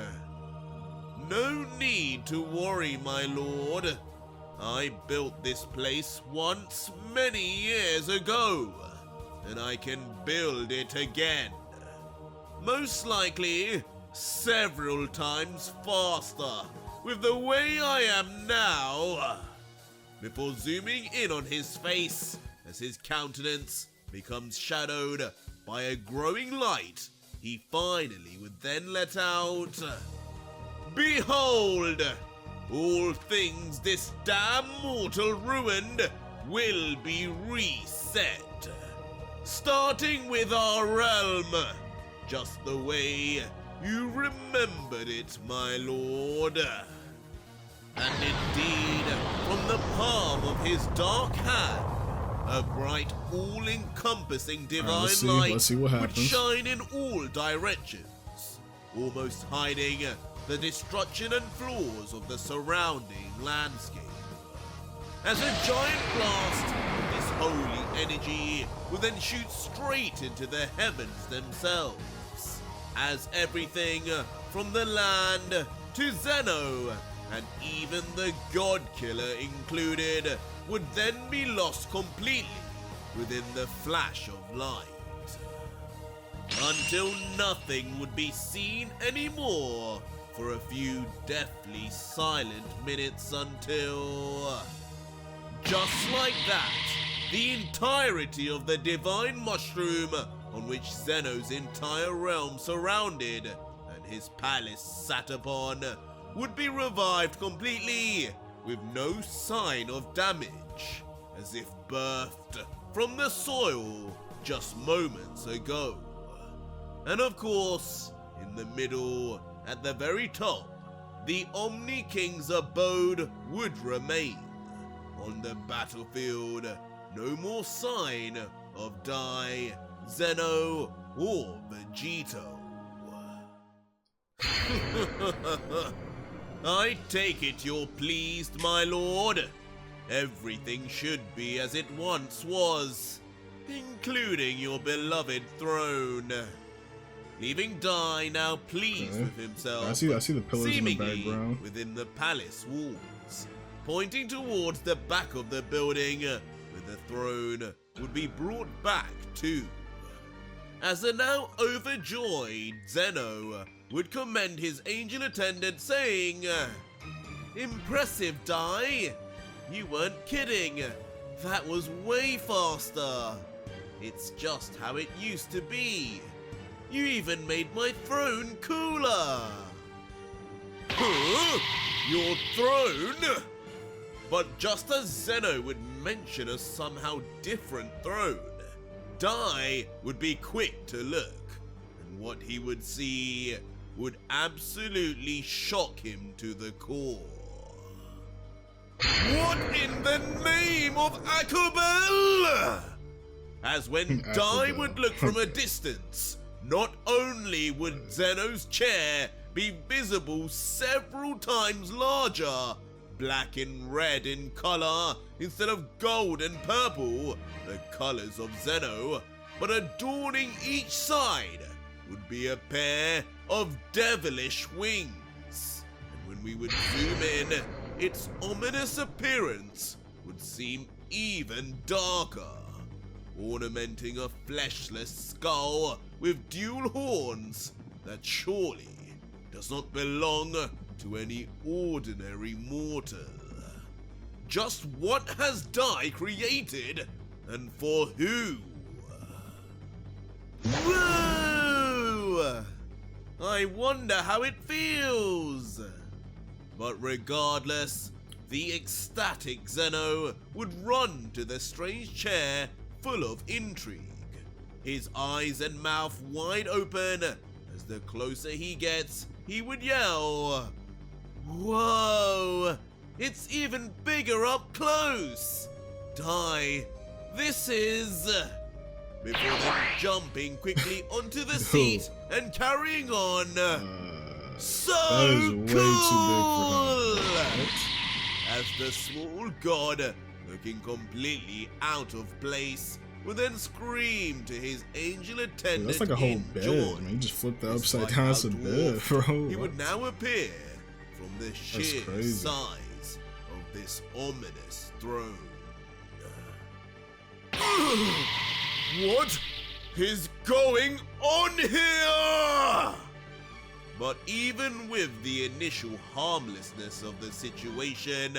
No need to worry, my lord. I built this place once many years ago, and I can build it again. Most likely, several times faster, with the way I am now. Before zooming in on his face, as his countenance becomes shadowed by a growing light, he finally would then let out, behold! All things this damn mortal ruined will be reset. Starting with our realm, just the way you remembered it, my lord. And indeed, from the palm of his dark hand, a bright, all-encompassing divine light would shine in all directions, almost hiding the destruction and flaws of the surrounding landscape. As a giant blast of this holy energy will then shoot straight into the heavens themselves, as everything from the land to Zeno, and even the God Killer included, would then be lost completely within the flash of light. Until nothing would be seen anymore for a few deathly silent minutes until, just like that, the entirety of the divine mushroom on which Zeno's entire realm surrounded and his palace sat upon would be revived completely, with no sign of damage, as if birthed from the soil just moments ago. And of course, in the middle, at the very top, the Omni King's abode would remain. On the battlefield, no more sign of Dai, Zeno, or Vegito. I take it you're pleased, my lord. Everything should be as it once was, including your beloved throne. Leaving Dai now pleased with himself, I see the pillars in the seemingly background. within the palace walls, pointing towards the back of the building, where the throne would be brought back to. As a now overjoyed Zeno would commend his angel attendant, saying, "Impressive, Dai. You weren't kidding. That was way faster. It's just how it used to be. You even made my throne cooler." Huh? Your throne? But just as Zeno would mention a somehow different throne, Dai would be quick to look, and what he would see would absolutely shock him to the core. What in the name of Akubel? As when Dai would look from a distance, not only would Zeno's chair be visible several times larger, black and red in color instead of gold and purple, the colors of Zeno, but adorning each side would be a pair of devilish wings. And when we would zoom in, its ominous appearance would seem even darker, ornamenting a fleshless skull with dual horns that surely does not belong to any ordinary mortal. Just what has Dai created, and for who? Whoa! I wonder how it feels. But regardless, the ecstatic Zeno would run to the strange chair full of intrigue, his eyes and mouth wide open. As the closer he gets, he would yell, "Whoa! It's even bigger up close! Dai, this is..." Before then jumping quickly onto the seat and carrying on. So that is way cool! too big for him. As the small god, looking completely out of place, would then scream to his angel attendant. That's like a whole in bed. joy. Man, you just flipped that upside Despite down. how That's a bed, bro. He would now appear from the sheer crazy. size of this ominous throne. What is going on here? But even with the initial harmlessness of the situation,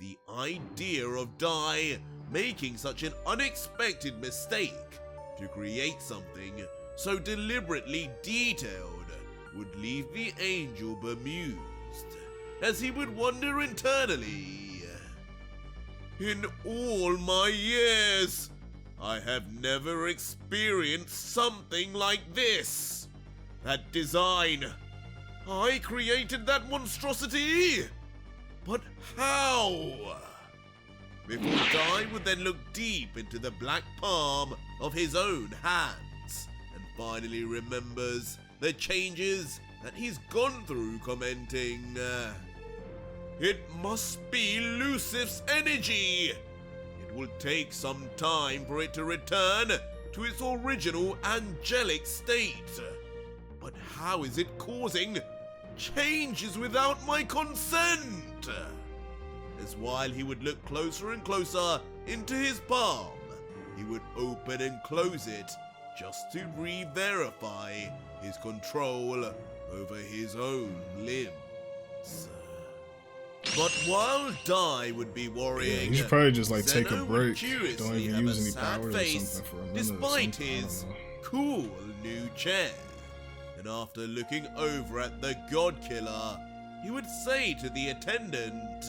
the idea of Dai making such an unexpected mistake to create something so deliberately detailed would leave the angel bemused, as he would wonder internally, "In all my years, I have never experienced something like this. That design, I created that monstrosity? But how?" Before Dai would then look deep into the black palm of his own hands, and finally remembers the changes that he's gone through, commenting, "It must be Lucifer's energy. It will take some time for it to return to its original angelic state. But how is it causing changes without my consent?" As while he would look closer and closer into his palm, he would open and close it just to re-verify his control over his own limbs. But while Dai would be worrying, You should probably just like take a Zeno would break. curiously Don't even have use a any sad powers or face something for a minute. despite or something. I his don't know. cool new chair. And after looking over at the God Killer, he would say to the attendant,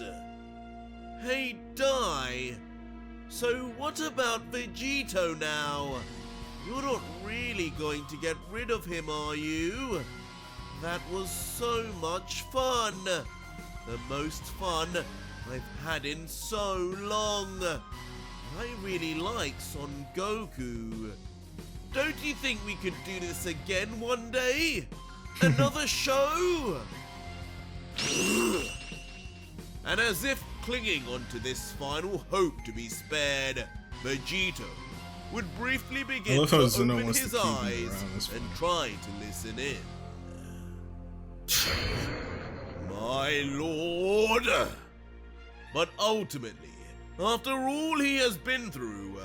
"Hey Dai, so what about Vegito now? You're not really going to get rid of him, are you? That was so much fun. The most fun I've had in so long. I really like Son Goku. Don't you think we could do this again one day? Another show?" And as if clinging onto this final hope to be spared, Vegito would briefly begin love to how Zeno open wants to his keep him eyes around, that's and funny. try to listen in. "My lord, But ultimately, after all he has been through,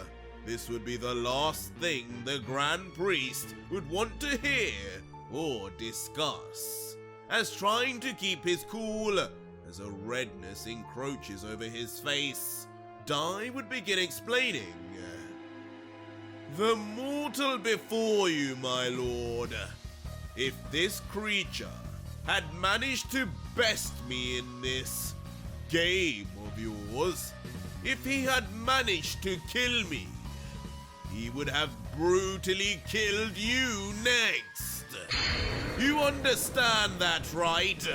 this would be the last thing the Grand Priest would want to hear or discuss, as trying to keep his cool as a redness encroaches over his face, Dai would begin explaining. The mortal before you, my lord, if this creature had managed to best me in this game of yours, if he had managed to kill me, he would have brutally killed you next. You understand that, right?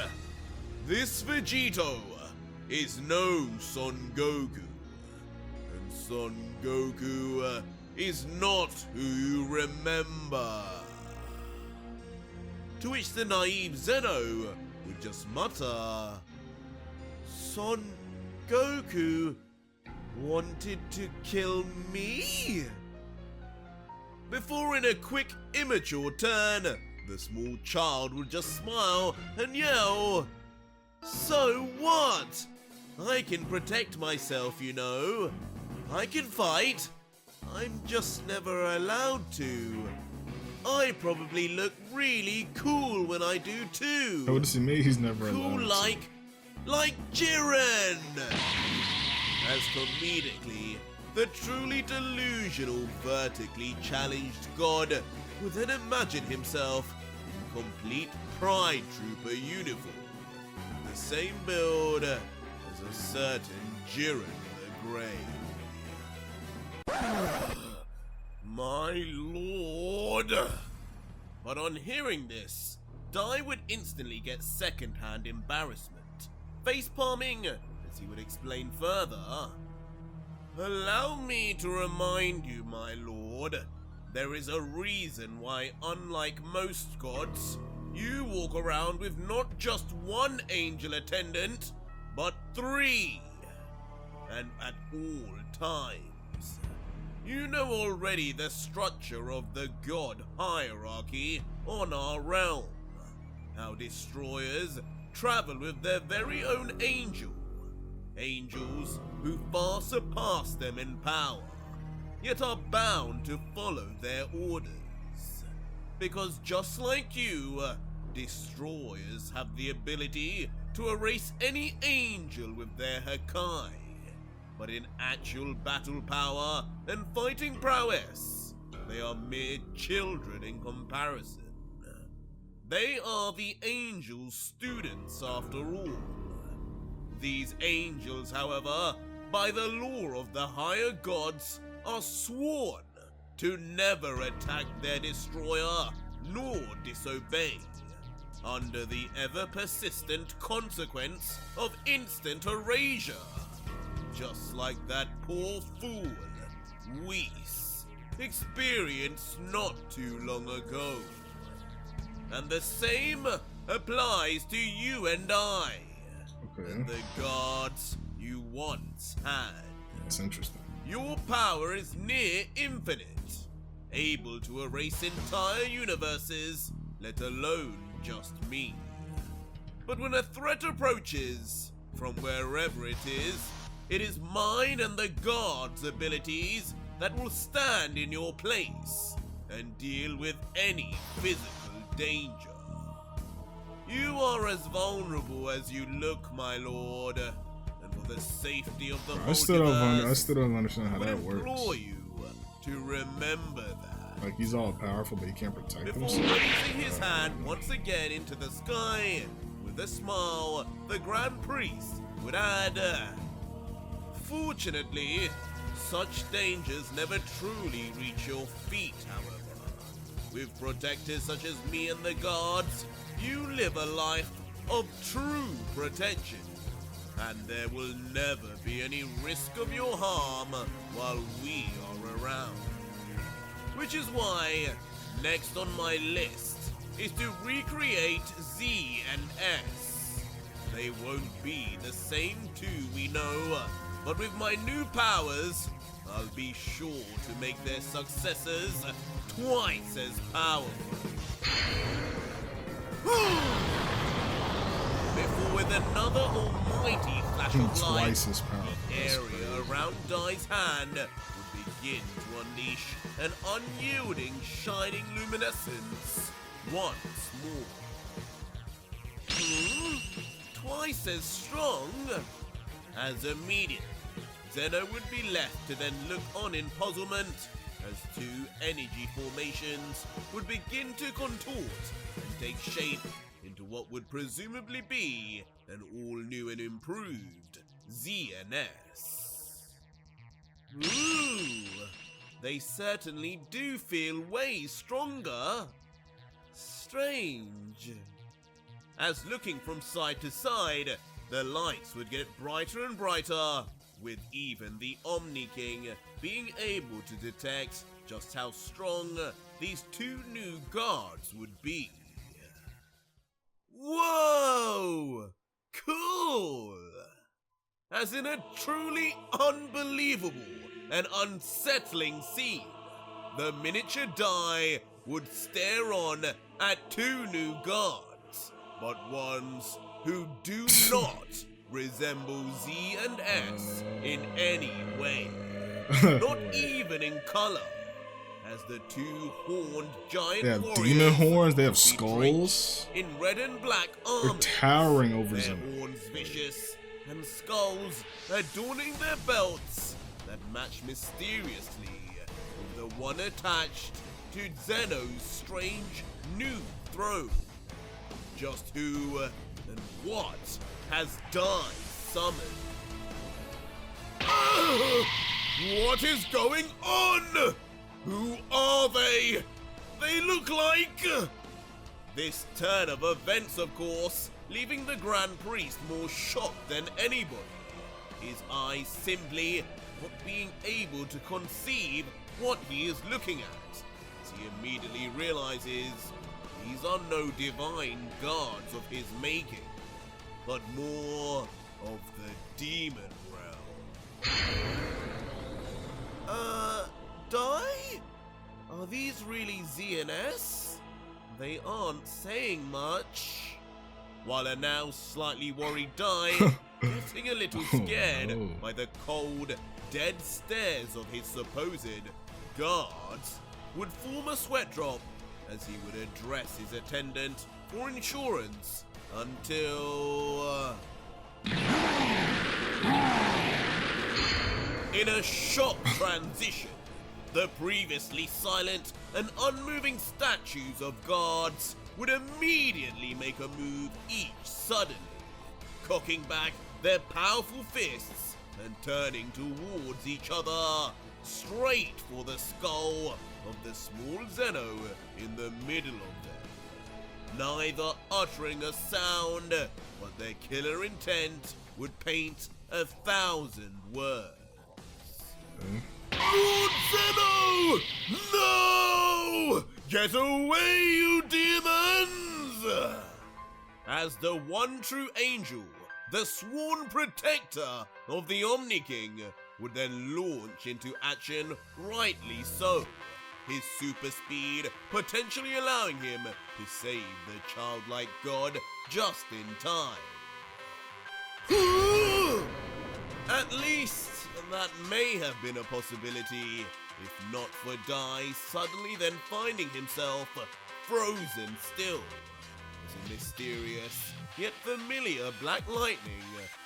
This Vegito is no Son Goku, and Son Goku is not who you remember. To which the naive Zeno would just mutter, Son Goku wanted to kill me? Before in a quick, immature turn, the small child would just smile and yell, So what? I can protect myself, you know. I can fight. I'm just never allowed to. I probably look really cool when I do too. What does he mean he's never allowed Cool to? like Jiren! As comedically, the truly delusional, vertically challenged god would then imagine himself in complete Pride Trooper uniform, the same build as a certain Jiren the Grey. My lord! But on hearing this, Dai would instantly get second-hand embarrassment, face-palming as he would explain further. Allow me to remind you, my lord, there is a reason why, unlike most gods, you walk around with not just one angel attendant, but 3, and at all times. You know already the structure of the god hierarchy on our realm, how destroyers travel with their very own angel, angels who far surpass them in power, yet are bound to follow their orders. Because just like you, destroyers have the ability to erase any angel with their Hakai, but in actual battle power and fighting prowess, they are mere children in comparison. They are the angels' students after all. These angels, however, by the law of the higher gods, are sworn to never attack their destroyer nor disobey, under the ever-persistent consequence of instant erasure. Just like that poor fool, Whis, experienced not too long ago. And the same applies to you and I, and the gods you once had. That's interesting. Your power is near infinite, able to erase entire universes, let alone just me. But when a threat approaches, from wherever it is mine and the gods' abilities that will stand in your place and deal with any physical danger. You are as vulnerable as you look, my lord, and for the safety of the multiverse, I still don't understand how that works. I implore you to remember that. Like, he's all powerful, but he can't protect Before himself. raising his hand once again into the sky, with a smile, the Grand Priest would add, Fortunately, such dangers never truly reach your feet, however. With protectors such as me and the gods, you live a life of true protection, and there will never be any risk of your harm while we are around. Which is why, next on my list is to recreate Z and S. They won't be the same two we know, but with my new powers, I'll be sure to make their successors twice as powerful. Before for with another almighty flash of light, Twice as powerful. the That's area crazy. around Dai's hand would begin to unleash an unyielding, shining luminescence once more. Twice as strong? As immediately, Zeno would be left to then look on in puzzlement as two energy formations would begin to contort and take shape into what would presumably be an all-new and improved ZNS. Ooh, they certainly do feel way stronger. Strange. As looking from side to side, the lights would get brighter and brighter, with even the Omni King being able to detect just how strong these two new guards would be. Whoa! Cool! As in a truly unbelievable and unsettling scene, the miniature Dai would stare on at two new guards, but ones who do not resemble Z and S in any way, not even in color, as the two horned giant They have warriors demon horns, they have would be skulls. draped in red and black They're armor, towering over their Zeno. horns vicious and skulls adorning their belts that match mysteriously with the one attached to Zeno's strange new throne. Just who and what has Dai summoned? What is going on? Who are they? They look like... This turn of events, of course, leaving the Grand Priest more shocked than anybody. His eyes simply not being able to conceive what he is looking at, as he immediately realizes these are no divine gods of his making, but more of the demon realm. Dai? Are these really ZNS? They aren't saying much. While a now slightly worried Dai, getting a little scared no. by the cold, dead stares of his supposed guards, would form a sweat drop as he would address his attendant for insurance until... In a shock transition, the previously silent and unmoving statues of guards would immediately make a move each suddenly, cocking back their powerful fists and turning towards each other, straight for the skull of the small Zeno in the middle of them. Neither uttering a sound, but their killer intent would paint 1,000 words. Lord Zeno! No! Get away, you demons! As the one true angel, the sworn protector of the Omni King, would then launch into action, rightly so. His super speed potentially allowing him to save the childlike god just in time. At least that may have been a possibility, if not for Dai suddenly then finding himself frozen still, as a mysterious yet familiar black lightning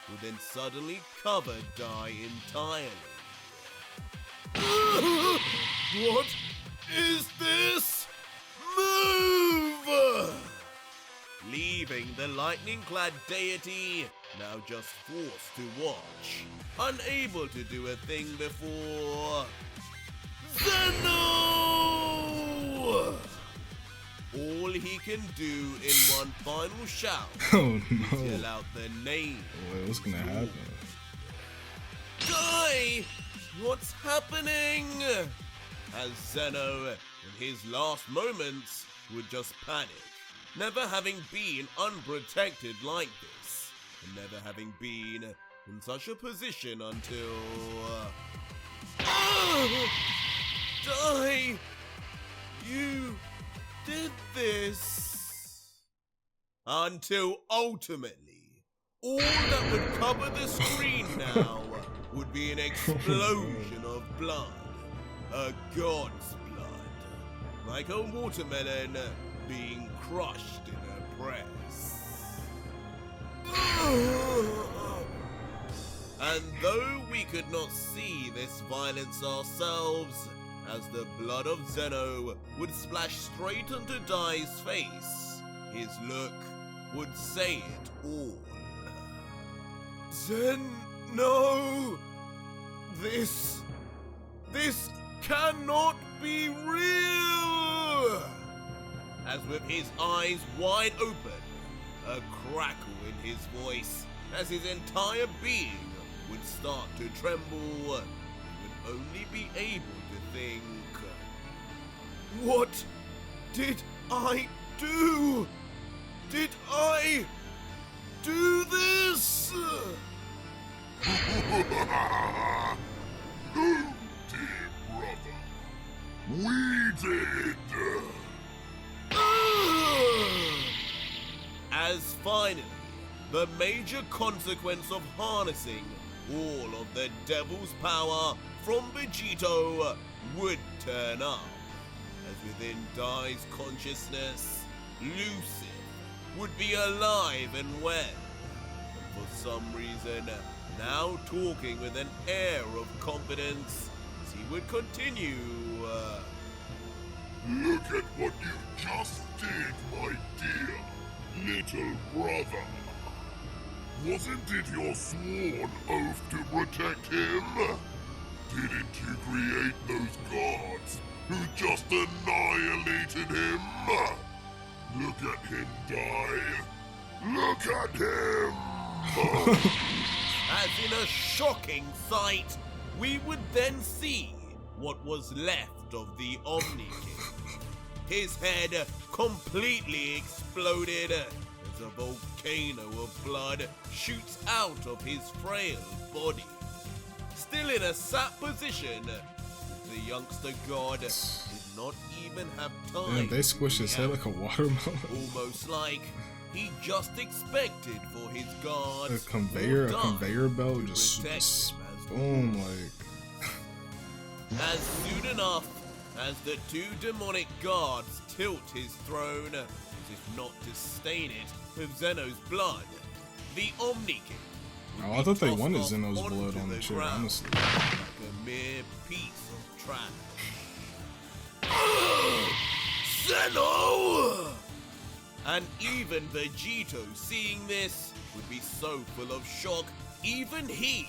would then suddenly cover Dai entirely. What is this? Move! Leaving the lightning-clad deity now just forced to watch, unable to do a thing before... Zeno! All he can do in one final shout Oh is no. yell out the name. Wait, what's gonna happen? Dai! What's happening? As Zeno, in his last moments, would just panic, never having been unprotected like this, and never having been in such a position until... Dai! You did this! Until ultimately, All that would cover the screen now would be an explosion of blood. A god's blood. Like a watermelon being crushed in a press. And though we could not see this violence ourselves, as the blood of Zeno would splash straight onto Dai's face, his look would say it all. Zeno! This cannot be real! As with his eyes wide open, a crackle in his voice, as his entire being would start to tremble, he would only be able to think, what did I do? Did I do this? No, dear brother. We did. As finally, the major consequence of harnessing all of the devil's power from Vegito would turn up. As within Dai's consciousness, Lucifer would be alive and well. And for some reason, now talking with an air of confidence, as he would continue. Look at what you just did, my dear little brother. Wasn't it your sworn oath to protect him? Didn't you create those gods who just annihilated him? Look at him die. Look at him! As in a shocking sight, we would then see what was left of the Omni King. His head completely exploded as a volcano of blood shoots out of his frail body. Still in a sat position, the youngster god did not even have time. Man, they squish his head like a watermelon. Almost like he just expected for his guards. A conveyor belt just boom, like. As soon enough as the two demonic guards tilt his throne, as if not to stain it with Zeno's blood, the Omni King would Oh, I be thought they tossed wanted off Zeno's onto blood on the chair, ground honestly. like a mere piece of trash. Zeno! And even Vegito, seeing this, would be so full of shock, even he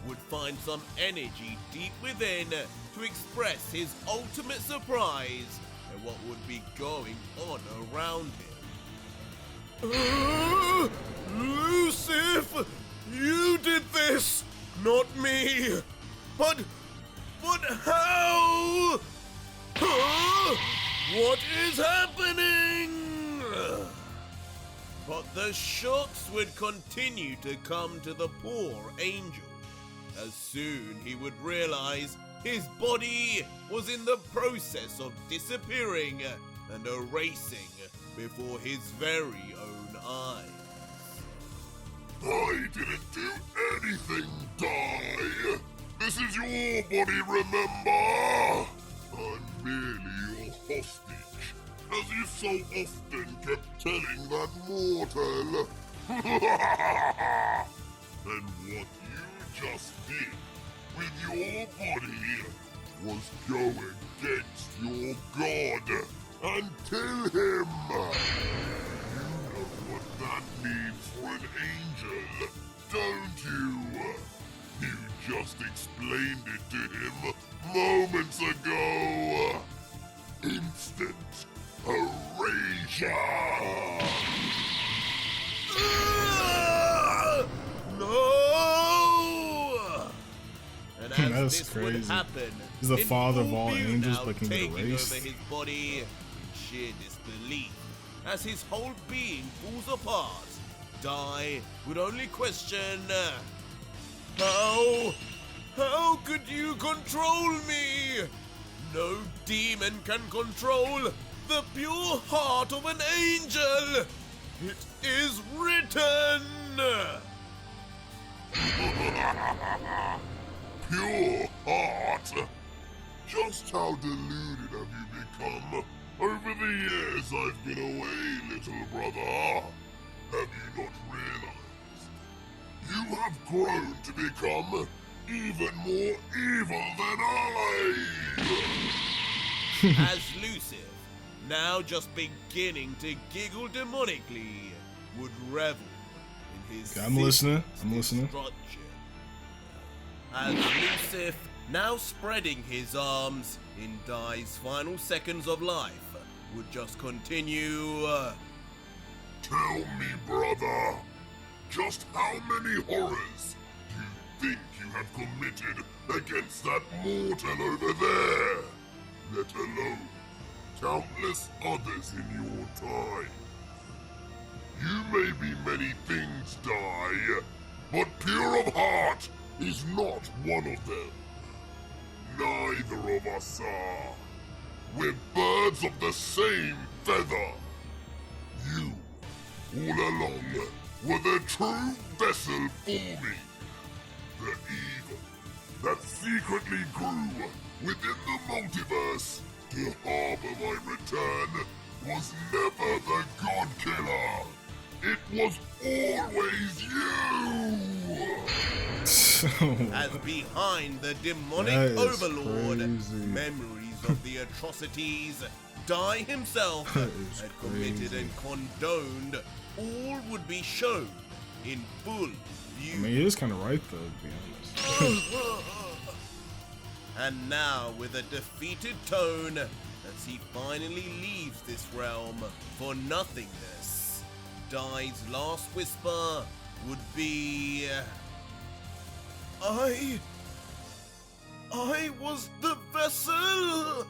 would find some energy deep within to express his ultimate surprise at what would be going on around him. Lucifer, you did this, not me. But how? Huh? What is happening? But the shocks would continue to come to the poor angel, as soon he would realize his body was in the process of disappearing and erasing before his very own eyes. I didn't do anything, Dai. This is your body, remember? I'm merely your hostage, as you so often kept telling that mortal. And what you just did with your body was go against your god and kill him. You know what that means for an angel, don't you? You just explained it to him moments ago. Instant erasure. No! And as That's this crazy. would happen, He's the in father of full all view angels, now but can get taking erased. over his body in sheer disbelief, as his whole being falls apart, Dai would only question, how could you control me? No demon can control the pure heart of an angel. It is written. Pure heart! Just how deluded have you become over the years I've been away, little brother? Have you not realized? You have grown to become even more evil than I! As Lucifer, now just beginning to giggle demonically, would revel in his I'm listening. I'm listening. destruction. As Lucifer, now spreading his arms in Dai's final seconds of life, would just continue. Tell me, brother, just how many horrors do you think you have committed against that mortal over there? Let alone countless others in your time. You may be many things, Dai, but pure of heart is not one of them. Neither of us are. We're birds of the same feather. You, all along, were the true vessel for me. The evil that secretly grew within the multiverse to harbor my return was never the God Killer. It was always you! As behind the demonic That is overlord, crazy. memories of the atrocities Dai himself That had is committed crazy. and condoned, all would be shown in full view. I mean, he is kind of right, though, to be honest. And now, with a defeated tone, as he finally leaves this realm for nothingness, Dai's last whisper would be, I was the vessel!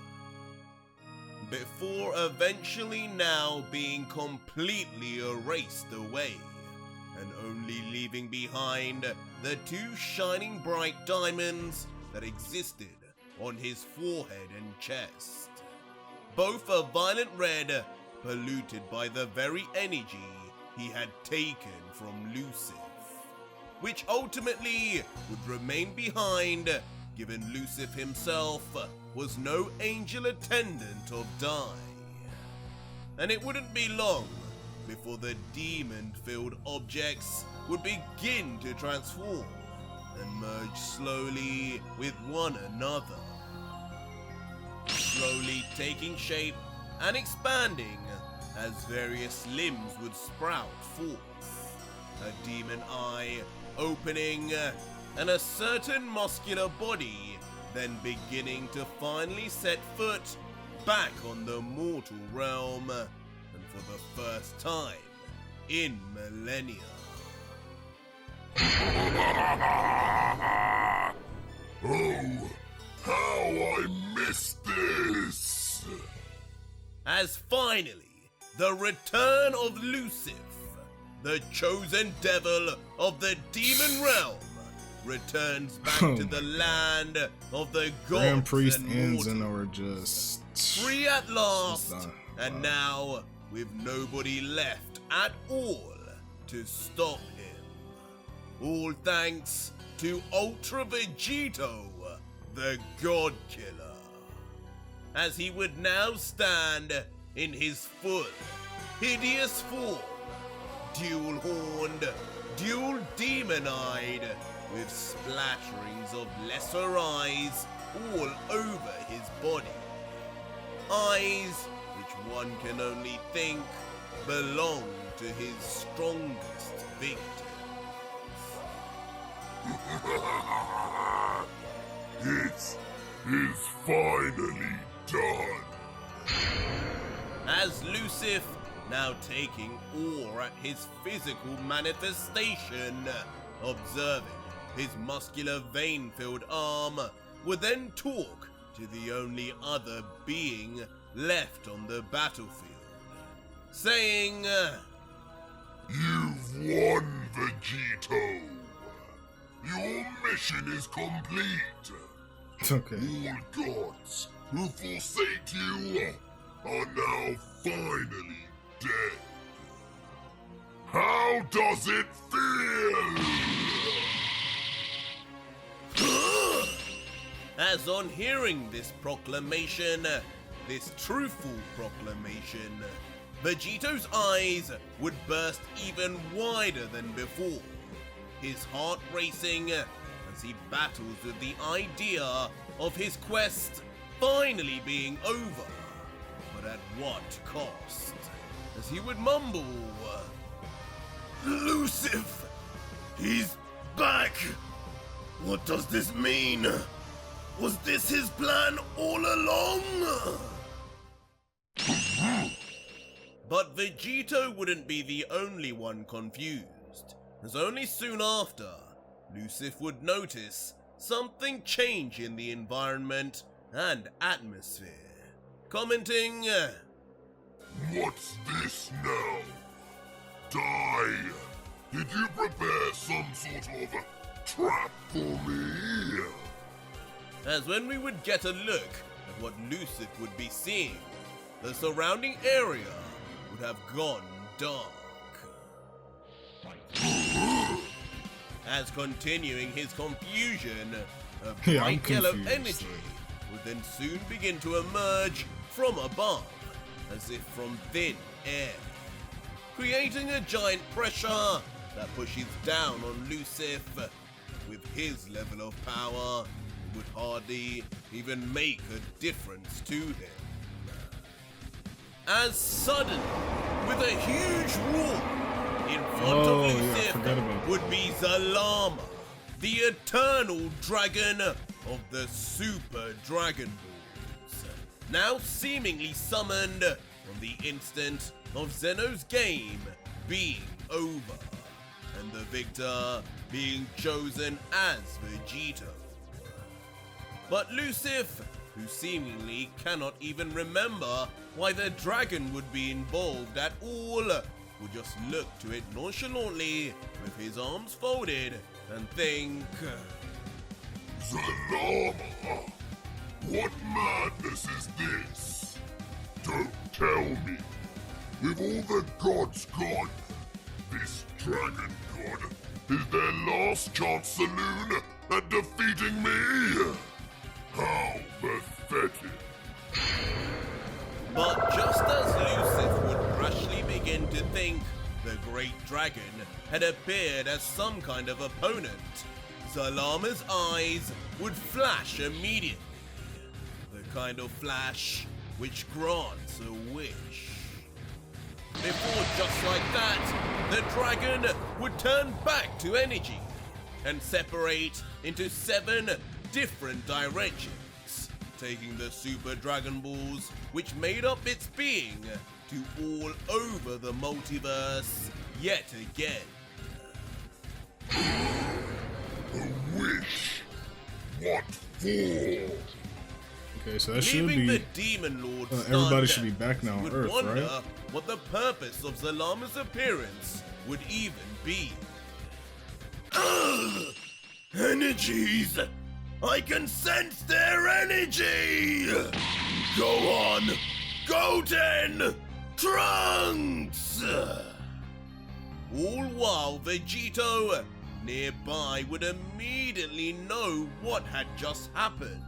Before eventually now being completely erased away, and only leaving behind the two shining bright diamonds that existed on his forehead and chest. Both a violent red, polluted by the very energy he had taken from Lucifer, which ultimately would remain behind, given Lucifer himself was no angel attendant of Dai. And it wouldn't be long before the demon-filled objects would begin to transform and merge slowly with one another, slowly taking shape and expanding as various limbs would sprout forth, a demon eye opening, and a certain muscular body then beginning to finally set foot back on the mortal realm, and for the first time in millennia. Oh, how I missed this! As finally, the return of Lucifer, the chosen devil of the demon realm, returns back to the land of the gods Grand Priest and and mortals, Zeno are just free at last, done. and Wow. now with nobody left at all to stop him. All thanks to Ultra Vegito, the God Killer, as he would now stand in his full, hideous form, dual-horned, dual-demon-eyed, with splatterings of lesser eyes all over his body. Eyes which one can only think belong to his strongest victims. It is finally done. As Lucifer, now taking awe at his physical manifestation, observing his muscular vein-filled arm, would then talk to the only other being left on the battlefield, saying, You've won, Vegito. Your mission is complete. Okay. All gods who forsake you are now finally dead. How does it feel? as on hearing this proclamation, this truthful proclamation, Vegito's eyes would burst even wider than before, his heart racing as he battles with the idea of his quest finally being over, but at what cost? As he would mumble, "Lucifer, he's back! What does this mean? Was this his plan all along?" But Vegito wouldn't be the only one confused, as only soon after, Lucifer would notice something change in the environment and atmosphere, commenting, What's this now? Die! Did you prepare some sort of trap for me? as when we would get a look at what Lucifer would be seeing, the surrounding area would have gone dark. As continuing his confusion, a bright yellow energy would then soon begin to emerge from above, as if from thin air, creating a giant pressure that pushes down on Lucifer. With his level of power, it would hardly even make a difference to him. As suddenly, with a huge roar, in front of Lucifer would be Zalama, the eternal dragon of the Super Dragon Balls, now seemingly summoned on the instant of Zeno's game being over, and the victor being chosen as Vegito. But Lucifer, who seemingly cannot even remember why the dragon would be involved at all, would just look to it nonchalantly with his arms folded and think, Zalama! What madness is this? Don't tell me. With all the gods gone, this dragon god is their last chance saloon at defeating me? How pathetic. But just as Lucifer would rashly begin to think the great dragon had appeared as some kind of opponent, Zalama's eyes would flash immediately. The kind of flash which grants a wish. Before just like that, the dragon would turn back to energy and separate into 7 different directions, taking the Super Dragon Balls which made up its being to all over the multiverse yet again. A wish? What for? Okay, so that should Leaving the be... Demon Lord everybody stunned, should be back now on would Earth, wonder right? what the purpose of Zalama's appearance would even be. Ugh! Energies! I can sense their energy! Go on! Goten! Trunks! All while Vegito nearby would immediately know what had just happened,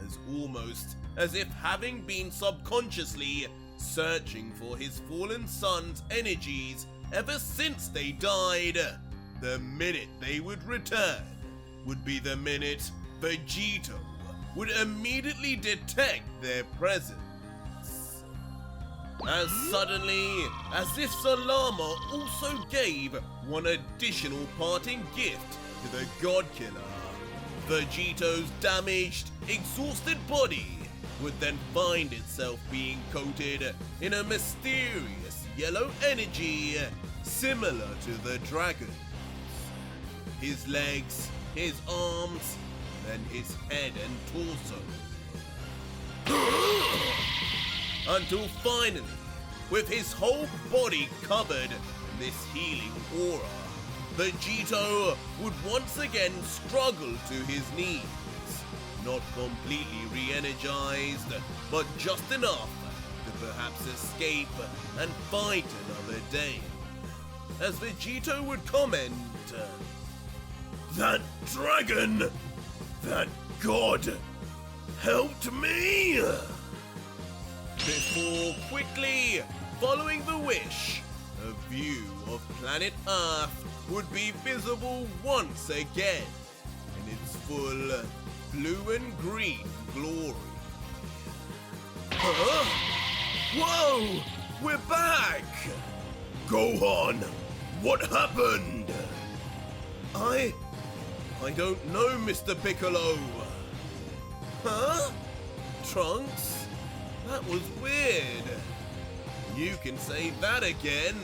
as almost as if having been subconsciously searching for his fallen son's energies ever since they died, the minute they would return would be the minute Vegito would immediately detect their presence. As suddenly as if Zalama also gave one additional parting gift to the God Killer, Vegito's damaged, exhausted body would then find itself being coated in a mysterious yellow energy similar to the dragon's. His legs, his arms, then his head and torso. Until finally, with his whole body covered in this healing aura, Vegito would once again struggle to his knees, not completely re-energized, but just enough to perhaps escape and fight another day. As Vegito would comment, "That dragon! That God helped me! Before quickly following the wish, a view of planet Earth would be visible once again in its full blue and green glory. Huh? Whoa! We're back! Gohan, what happened? I don't know, Mr. Piccolo. Huh? Trunks? That was weird. You can say that again.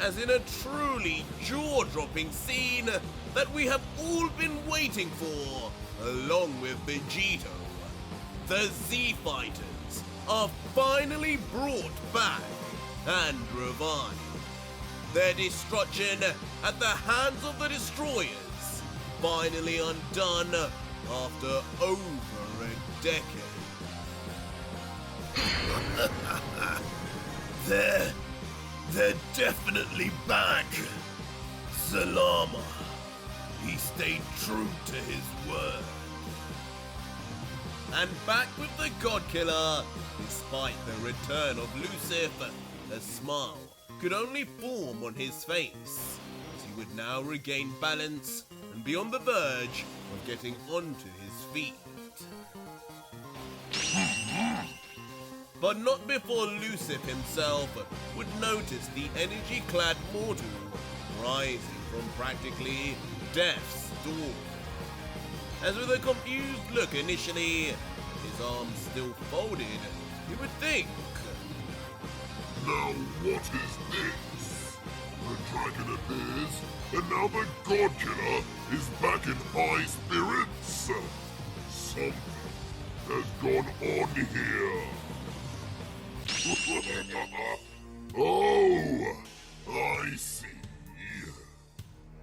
As in a truly jaw-dropping scene that we have all been waiting for, along with Vegito. The Z-Fighters are finally brought back and revived. Their destruction at the hands of the destroyers finally undone after over a decade. They're definitely back. Salama. He stayed true to his word. And back with the God Killer, despite the return of Lucifer, a smile could only form on his face, as he would now regain balance and be on the verge of getting onto his feet. But not before Lucifer himself would notice the energy-clad mortal rising from practically death's door. As with a confused look initially, his arms still folded, you would think. Now what is this? The dragon appears, and now the God Killer is back in high spirits. Something has gone on here. Oh, I see.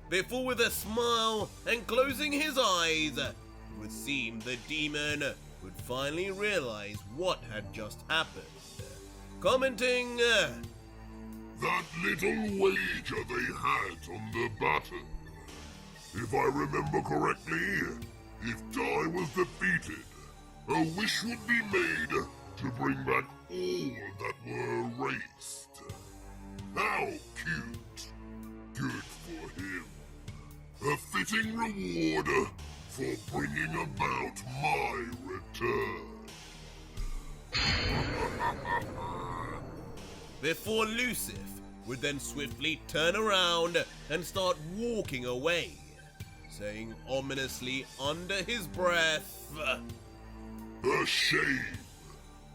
Before with a smile and closing his eyes, it would seem the demon would finally realize what had just happened. Commenting, That little wager they had on the battle. If I remember correctly, if Dai was defeated, a wish would be made to bring back all that were erased. How cute. Good for him. A fitting reward for bringing about my return. before Lucifer would then swiftly turn around and start walking away, saying ominously under his breath, A shame.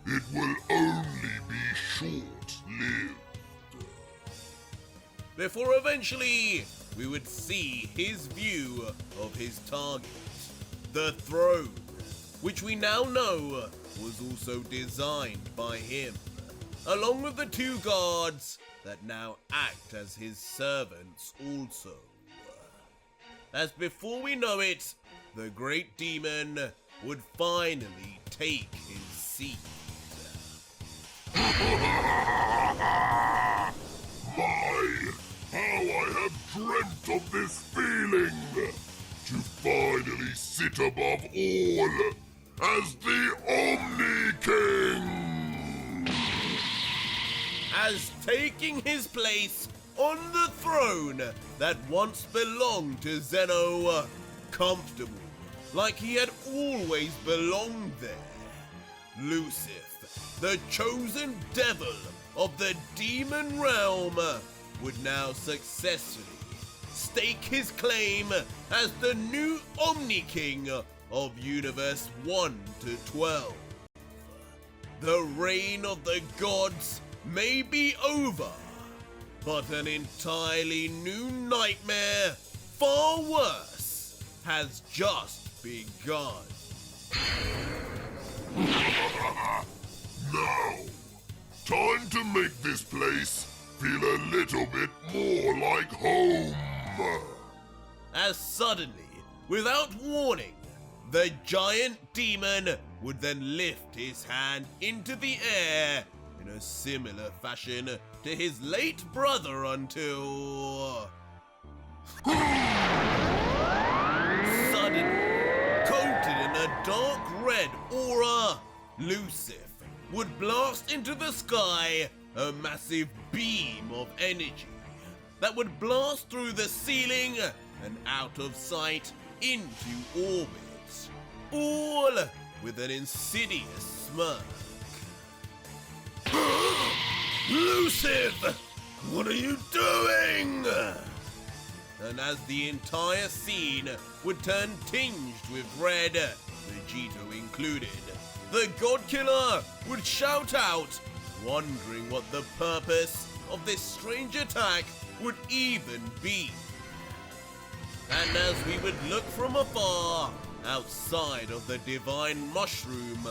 It will only be short-lived. before eventually we would see his view of his target, the throne, which we now know was also designed by him, along with the two guards that now act as his servants also. As before we know it, the great demon would finally take his seat. How I have dreamt of this feeling! To finally sit above all as the Omni King! As taking his place on the throne that once belonged to Zeno, comfortable, like he had always belonged there. Lucifer, the chosen devil of the demon realm, would now successfully stake his claim as the new Omni King of Universe 1 to 12. The reign of the gods may be over, but an entirely new nightmare, far worse, has just begun. Now, time to make this place feel a little bit more like home. As suddenly, without warning, the giant demon would then lift his hand into the air in a similar fashion to his late brother until... Suddenly, coated dark red aura, Lucifer would blast into the sky a massive beam of energy that would blast through the ceiling and out of sight into orbit, all with an insidious smirk. Lucifer, what are you doing? And as the entire scene would turn tinged with red, Vegito included, the God Killer would shout out, wondering what the purpose of this strange attack would even be. And as we would look from afar, outside of the divine mushroom,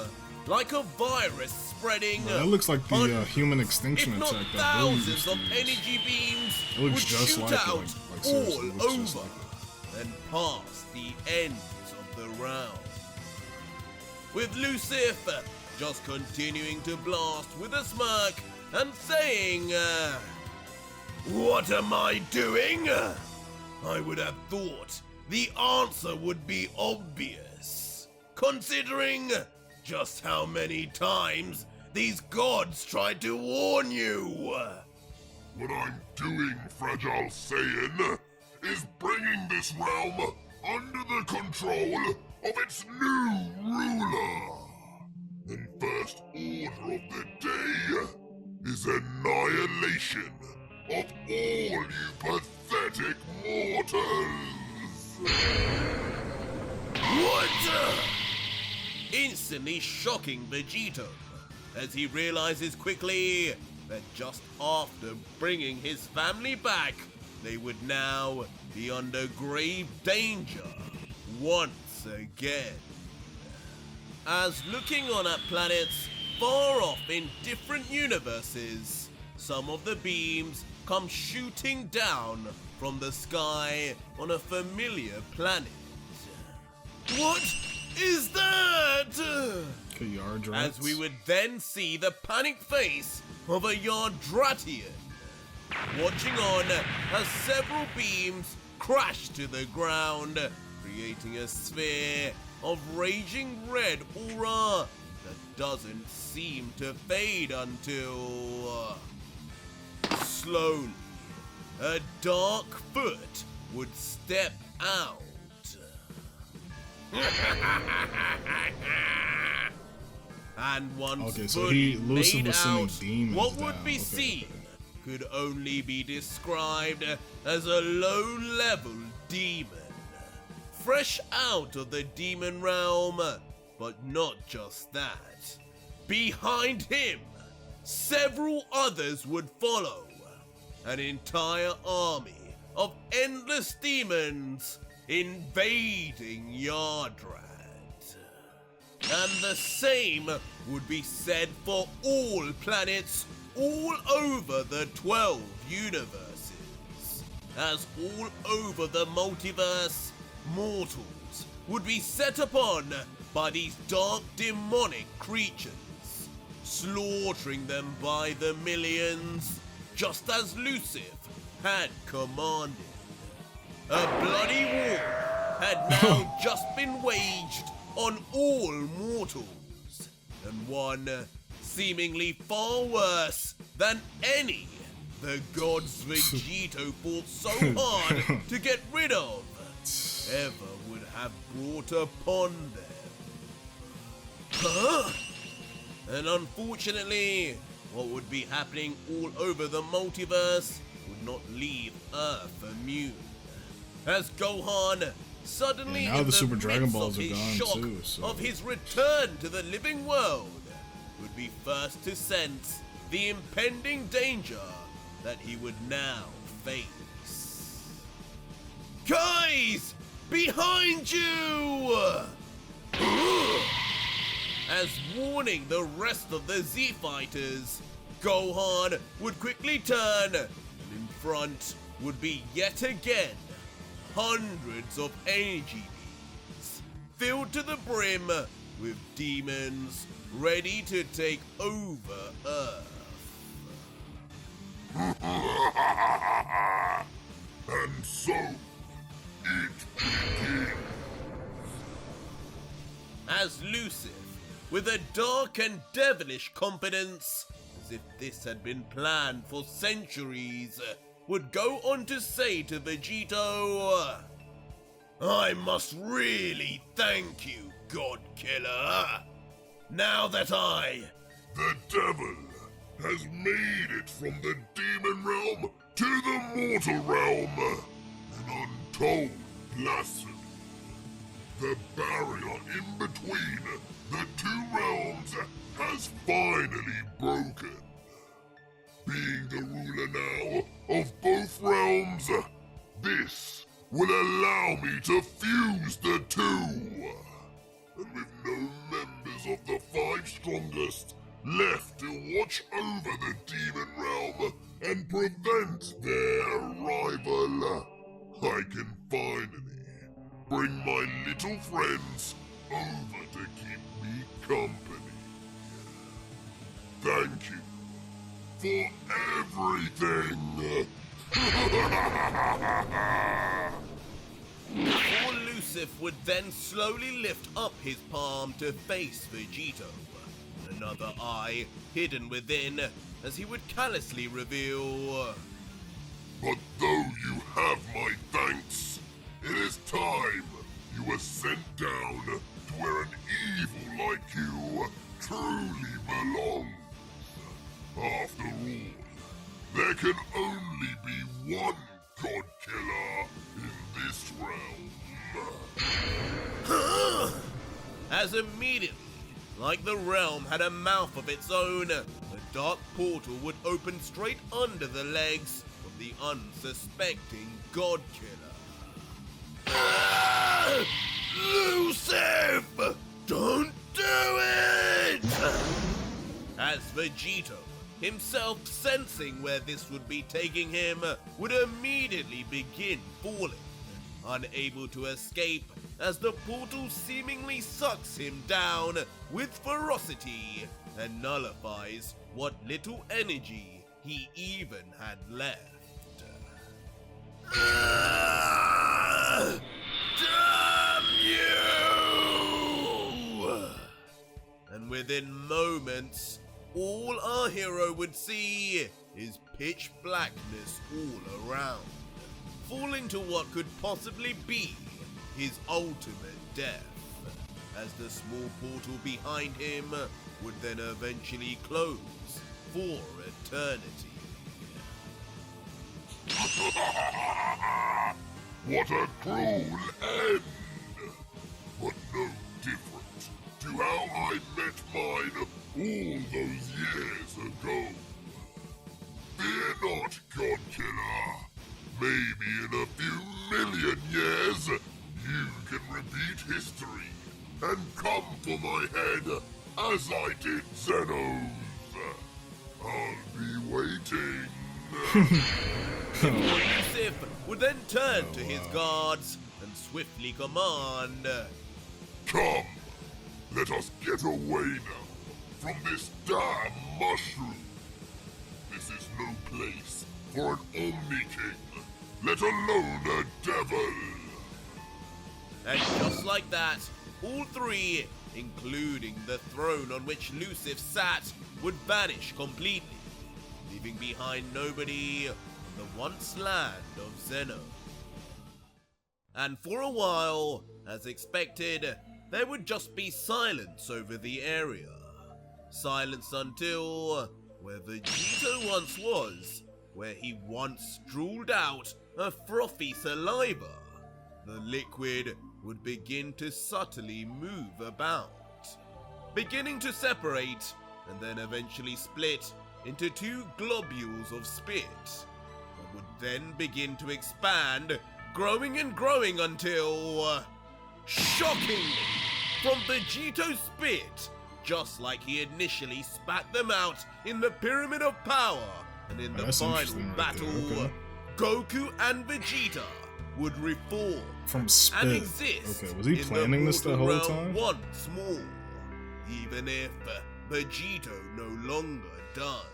like a virus spreading, that looks like the human if extinction not attack that thousands of Billy used to use. energy beams It looks would just shoot like it, out like seriously, all it looks just over like and past the ends of the round. With Lucifer just continuing to blast with a smirk and saying, "What am I doing?" I would have thought the answer would be obvious, considering just how many times these gods tried to warn you. What I'm doing, Fragile Saiyan, is bringing this realm under the control of its new ruler. The first order of the day is annihilation of all you pathetic mortals. What? Instantly shocking Vegito as he realizes quickly that just after bringing his family back, they would now be under grave danger once again. As looking on at planets far off in different universes, some of the beams come shooting down from the sky on a familiar planet. What is that? As we would then see the panic face of a Yardratian, watching on as several beams crash to the ground, creating a sphere of raging red aura that doesn't seem to fade until... slowly, a dark foot would step out. And once fully made out, what would be seen could only be described as a low-level demon. Fresh out of the demon realm, but not just that. Behind him, several others would follow. An entire army of endless demons invading Yardrad. And the same would be said for all planets all over the 12 universes. As all over the multiverse, mortals would be set upon by these dark demonic creatures, slaughtering them by the millions, just as Lucifer had commanded. A bloody war had now just been waged on all mortals, and one seemingly far worse than any the gods Vegito fought so hard to get rid of ever would have brought upon them. Huh? And unfortunately, what would be happening all over the multiverse would not leave Earth immune. As Gohan suddenly now in the Super Dragon midst Balls of are his gone shock too, so- of his return to the living world, would be first to sense the impending danger that he would now face. Guys! Behind you! As warning the rest of the Z Fighters, Gohan would quickly turn, and in front would be yet again hundreds of energy beams, filled to the brim with demons ready to take over Earth. And so, it begins. elusive, with a dark and devilish confidence, as if this had been planned for centuries, would go on to say to Vegito, "I must really thank you, God Killer. Now that The devil has made it from the demon realm to the mortal realm. An untold blasphemy. The barrier in between the two realms has finally broken. Being the ruler now of both realms, this will allow me to fuse the two. And with no members of the five strongest left to watch over the demon realm and prevent their arrival, I can finally bring my little friends over to keep me company. Thank you for everything. Before Lucifer would then slowly lift up his palm to face Vegito, another eye hidden within, as he would callously reveal, But though you have my thanks, it is time you were sent down to where an evil like you truly belongs. After all, there can only be one God Killer in this realm. as immediately, like the realm had a mouth of its own, a dark portal would open straight under the legs of the unsuspecting God Killer. Lucifer! Don't do it! As Vegito, himself sensing where this would be taking him, would immediately begin falling, unable to escape as the portal seemingly sucks him down with ferocity and nullifies what little energy he even had left. Damn you! And within moments, all our hero would see is pitch blackness all around, falling to what could possibly be his ultimate death, as the small portal behind him would then eventually close for eternity. What a cruel end! But no different to how I met mine all those years ago. Fear not, God Killer. Maybe in a few million years, you can repeat history and come for my head as I did Zeno's. I'll be waiting. Lucifer would then turn to his guards and swiftly command, Come, let us get away now from this damn mushroom. This is no place for an Omni King, let alone a devil. And just like that, all three, including the throne on which Lucifer sat, would vanish completely, leaving behind nobody on the once land of Zeno. And for a while, as expected, there would just be silence over the area. Silence until where Vegito once was, where he once drooled out a frothy saliva, the liquid would begin to subtly move about, beginning to separate and then eventually split into two globules of spit that would then begin to expand, growing and growing until, shockingly, from Vegito's spit, just like he initially spat them out in the Pyramid of Power, and in the final battle, okay. Goku and Vegeta would reform From spit. and exist Okay, was he in planning the this the mortal whole realm time? once more, even if Vegito no longer does.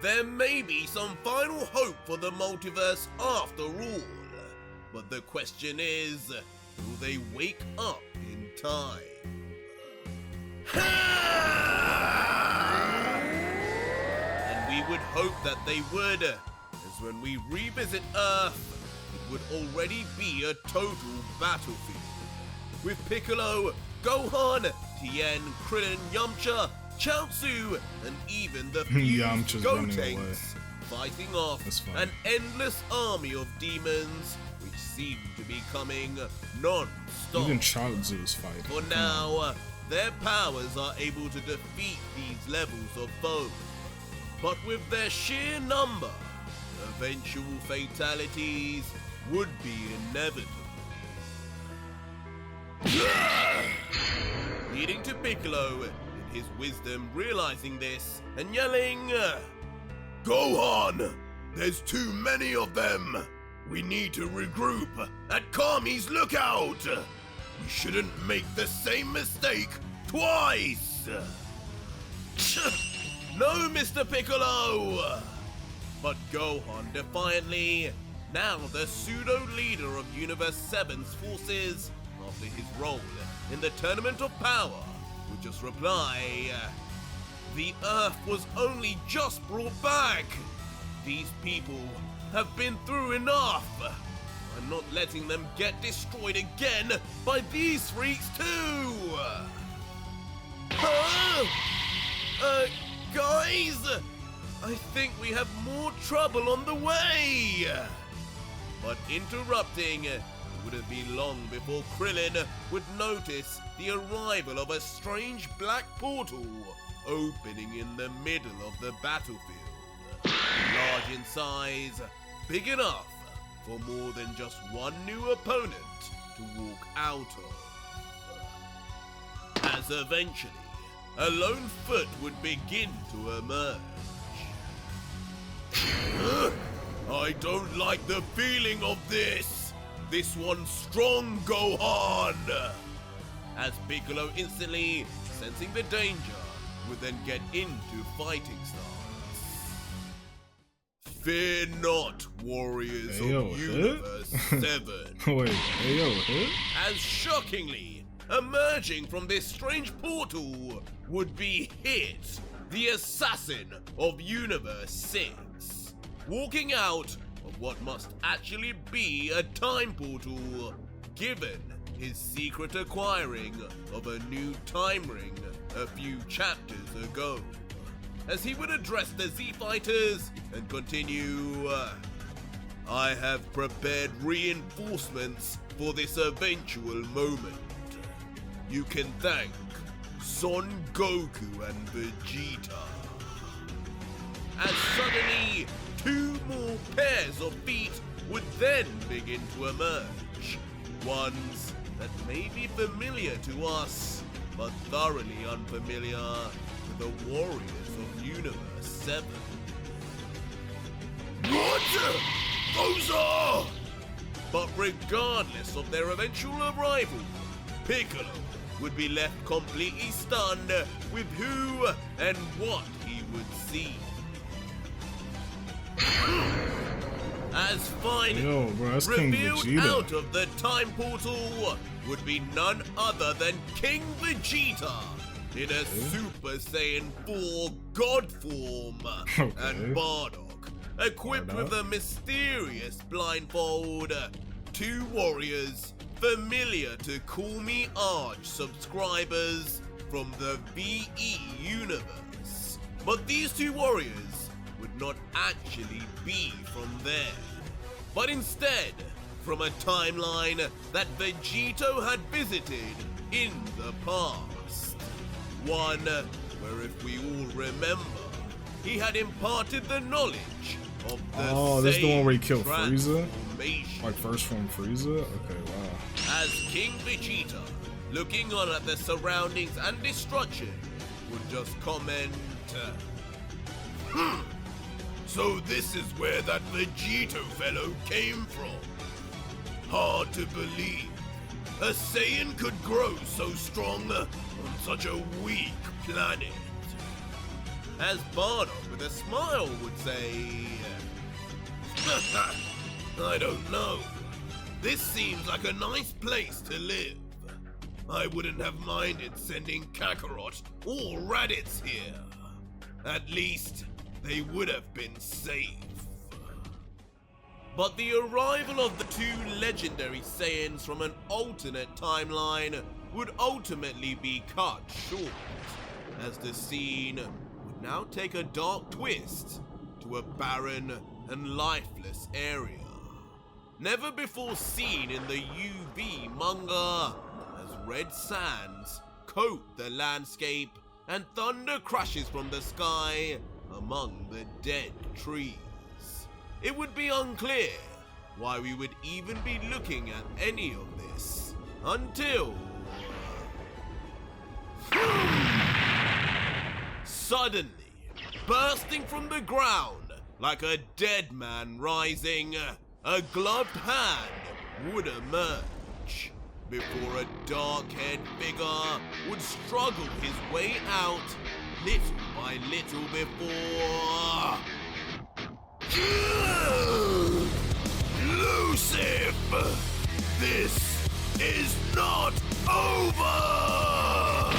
There may be some final hope for the multiverse after all, but the question is, will they wake up in time? And we would hope that they would, as when we revisit Earth, it would already be a total battlefield. With Piccolo, Gohan, Tien, Krillin, Yamcha, Chaozu, and even the few Yamcha's running away. Gotenks fighting off an endless army of demons which seem to be coming non-stop. Even Chaozu is fighting. For now, their powers are able to defeat these levels of foe. But with their sheer number, eventual fatalities would be inevitable. Leading to Piccolo, in his wisdom realizing this, and yelling, Gohan! There's too many of them! We need to regroup at Kami's lookout! We shouldn't make the same mistake twice! No, Mr. Piccolo! But Gohan defiantly, now the pseudo-leader of Universe 7's forces, after his role in the Tournament of Power, would just reply, the Earth was only just brought back. These people have been through enough. I'm not letting them get destroyed again by these freaks too. Guys, I think we have more trouble on the way. But interrupting, it wouldn't be long before Krillin would notice the arrival of a strange black portal opening in the middle of the battlefield. Large in size, big enough for more than just one new opponent to walk out of. As eventually, a lone foot would begin to emerge. I don't like the feeling of this. This one's strong, Gohan. As Piccolo instantly, sensing the danger, would then get into fighting stance. Fear not, warriors of Universe 7. Wait, hit? As shockingly, emerging from this strange portal would be Hit, the assassin of Universe 6. Walking out of what must actually be a time portal, given his secret acquiring of a new time ring a few chapters ago. As he would address the Z-Fighters and continue, I have prepared reinforcements for this eventual moment. You can thank Son Goku and Vegeta. As suddenly, two more pairs of feet would then begin to emerge. Ones that may be familiar to us, but thoroughly unfamiliar to the warriors of Universe 7. What? Those are... But regardless of their eventual arrival, Piccolo would be left completely stunned with who and what he would see. As finally revealed out of the time portal would be none other than King Vegeta in a Super Saiyan 4 God form, and Bardock equipped with a mysterious blindfold. Two warriors familiar to Call Me Arch subscribers from the VE universe. But these two warriors would not actually be from there, but instead from a timeline that Vegito had visited in the past. One where, if we all remember, he had imparted the knowledge of the this is the one where he killed Frieza? transformation. Like first form Frieza? Okay, wow. As King Vegeta, looking on at the surroundings and destruction, would just comment, So this is where that Vegito fellow came from. Hard to believe. A Saiyan could grow so strong on such a weak planet. As Bardock with a smile would say, I don't know. This seems like a nice place to live. I wouldn't have minded sending Kakarot or Raditz here. At least, they would have been safe. But the arrival of the two legendary Saiyans from an alternate timeline would ultimately be cut short, as the scene would now take a dark twist to a barren and lifeless area. Never before seen in the UV manga, as red sands coat the landscape and thunder crashes from the sky among the dead trees. It would be unclear why we would even be looking at any of this until... Suddenly, bursting from the ground like a dead man rising, a gloved hand would emerge before a dark-haired figure would struggle his way out little by little before... Lucifer! This is not over!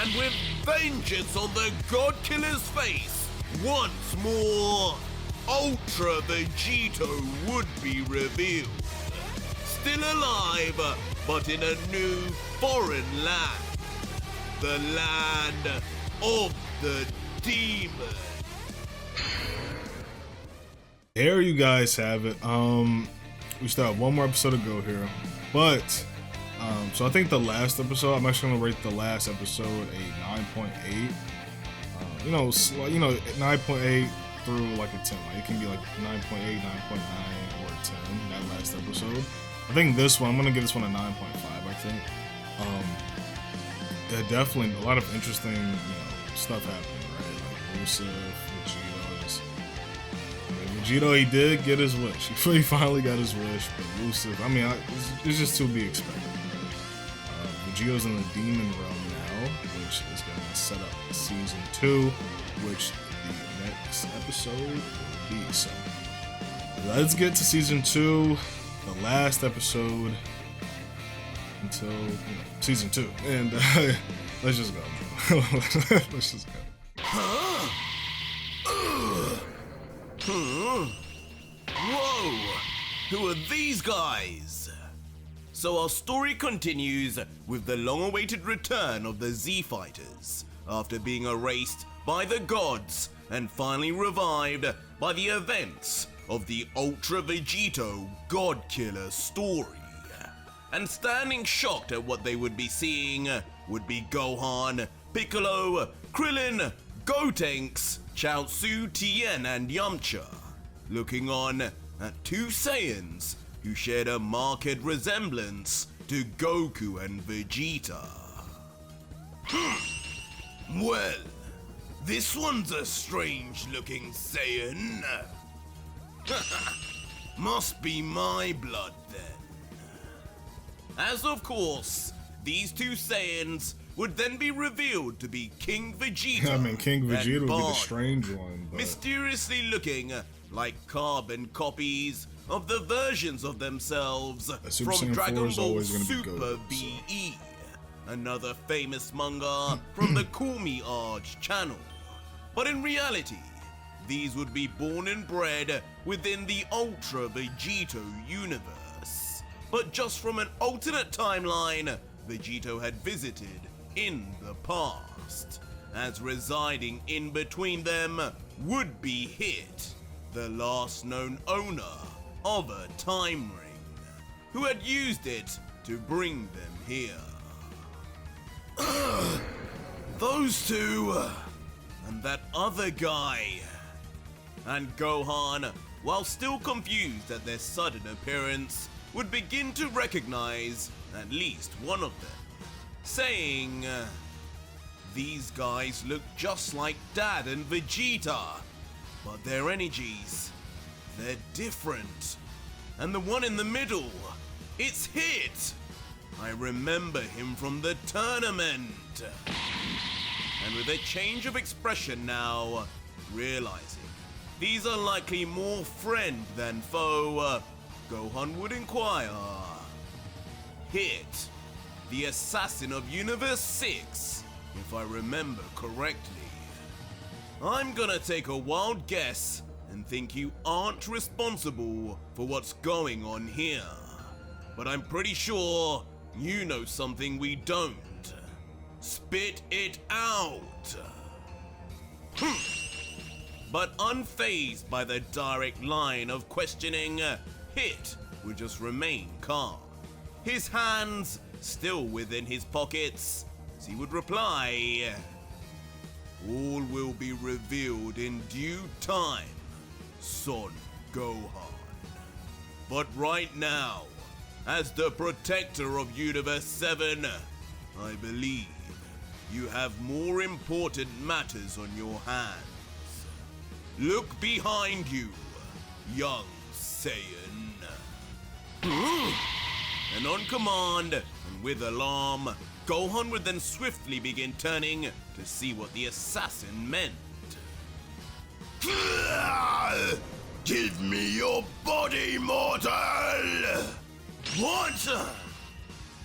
And with vengeance on the God Killer's face, once more, Ultra Vegito would be revealed. Still alive, but in a new foreign land. The land of the demon. There you guys have it. We still have one more episode to go here, but so I think the last episode, I'm actually gonna rate the last episode a 9.8. 9.8 through like a 10. Like it can be like 9.8, 9.9, or a 10. That last episode. I think this one, I'm gonna give this one a 9.5. I think. Yeah, definitely a lot of interesting, stuff happening, right? Like Lucifer, Vegito, he did get his wish. He finally got his wish, but Lucifer, it's just to be expected. Vegito's in the demon realm now, which is going to set up season 2, which the next episode will be. So let's get to season 2, the last episode until season 2, and let's just go. Let's just go. Whoa! Who are these guys? So our story continues with the long-awaited return of the Z-Fighters after being erased by the gods and finally revived by the events of the Ultra Vegito God Killer story. And standing shocked at what they would be seeing would be Gohan, Piccolo, Krillin, Gotenks, Chaozu, Tien, and Yamcha, looking on at two Saiyans who shared a marked resemblance to Goku and Vegeta. Well, this one's a strange-looking Saiyan. Must be my blood then. As of course, these two Saiyans would then be revealed to be King Vegeta. King Vegeta would be the Bardock, strange one. But... mysteriously looking like carbon copies of the versions of themselves Super from Saiyan 4 Dragon is Ball always gonna be Super good, BE, another famous manga from the Call Me Arch channel. But in reality, these would be born and bred within the Ultra Vegito universe, but just from an alternate timeline Vegito had visited in the past, as residing in between them would be Hit, the last known owner of a time ring, who had used it to bring them here. Those two, and that other guy. And Gohan, while still confused at their sudden appearance, would begin to recognize at least one of them, saying, these guys look just like Dad and Vegeta, but their energies, they're different. And the one in the middle, it's Hit. I remember him from the tournament. And with a change of expression now, realizing these are likely more friend than foe, Gohan would inquire, Hit, the assassin of Universe 6, if I remember correctly. I'm gonna take a wild guess and think you aren't responsible for what's going on here. But I'm pretty sure you know something we don't. Spit it out! But unfazed by the direct line of questioning, Hit would just remain calm, his hands still within his pockets, as he would reply, "All will be revealed in due time, Son Gohan. But right now, as the protector of Universe 7, I believe you have more important matters on your hands. Look behind you, young Saiyan." And on command, and with alarm, Gohan would then swiftly begin turning to see what the assassin meant. "Give me your body, mortal!" What?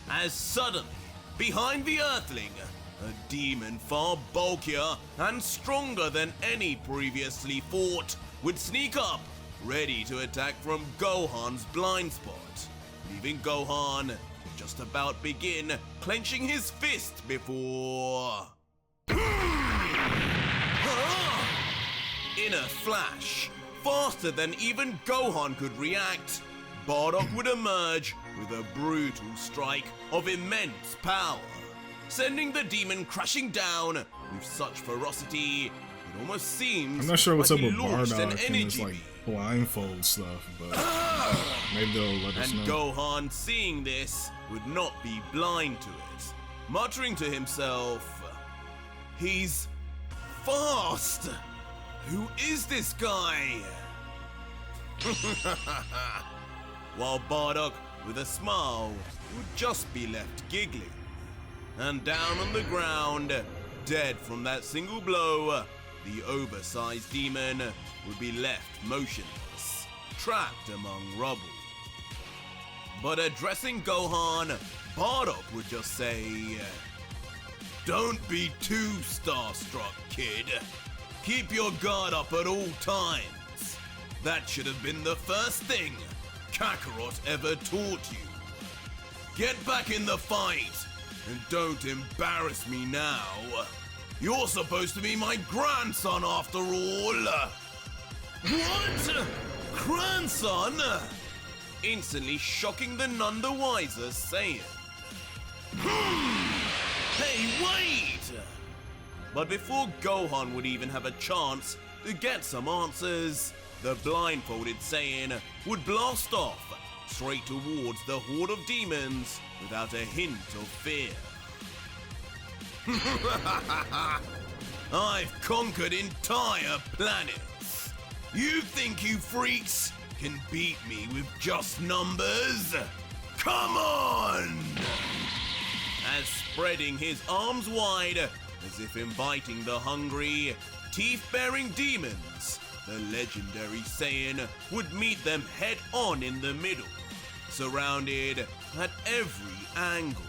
As suddenly, behind the Earthling, a demon far bulkier and stronger than any previously fought would sneak up, ready to attack from Gohan's blind spot, leaving Gohan to just about begin clenching his fist before... In a flash, faster than even Gohan could react, Bardock would emerge with a brutal strike of immense power, sending the demon crashing down with such ferocity it almost seems I'm not sure what's like up he with launched an Bardock and energy this like beam. blindfold stuff, but maybe they'll let us And know. Gohan, seeing this, would not be blind to it, muttering to himself, "He's fast! Who is this guy?" While Bardock, with a smile, would just be left giggling. And down on the ground, dead from that single blow, the oversized demon would be left motionless, trapped among rubble. But addressing Gohan, Bardock would just say, "Don't be too starstruck, kid. Keep your guard up at all times. That should have been the first thing Kakarot ever taught you. Get back in the fight, and don't embarrass me now. You're supposed to be my grandson after all." What? Grandson? Instantly shocking the none the wiser Saiyan. Hey, wait! But before Gohan would even have a chance to get some answers, the blindfolded Saiyan would blast off straight towards the horde of demons without a hint of fear. "I've conquered entire planets. You think you freaks can beat me with just numbers? Come on!" As spreading his arms wide, as if inviting the hungry, teeth-bearing demons, the legendary Saiyan would meet them head-on in the middle, surrounded at every angle.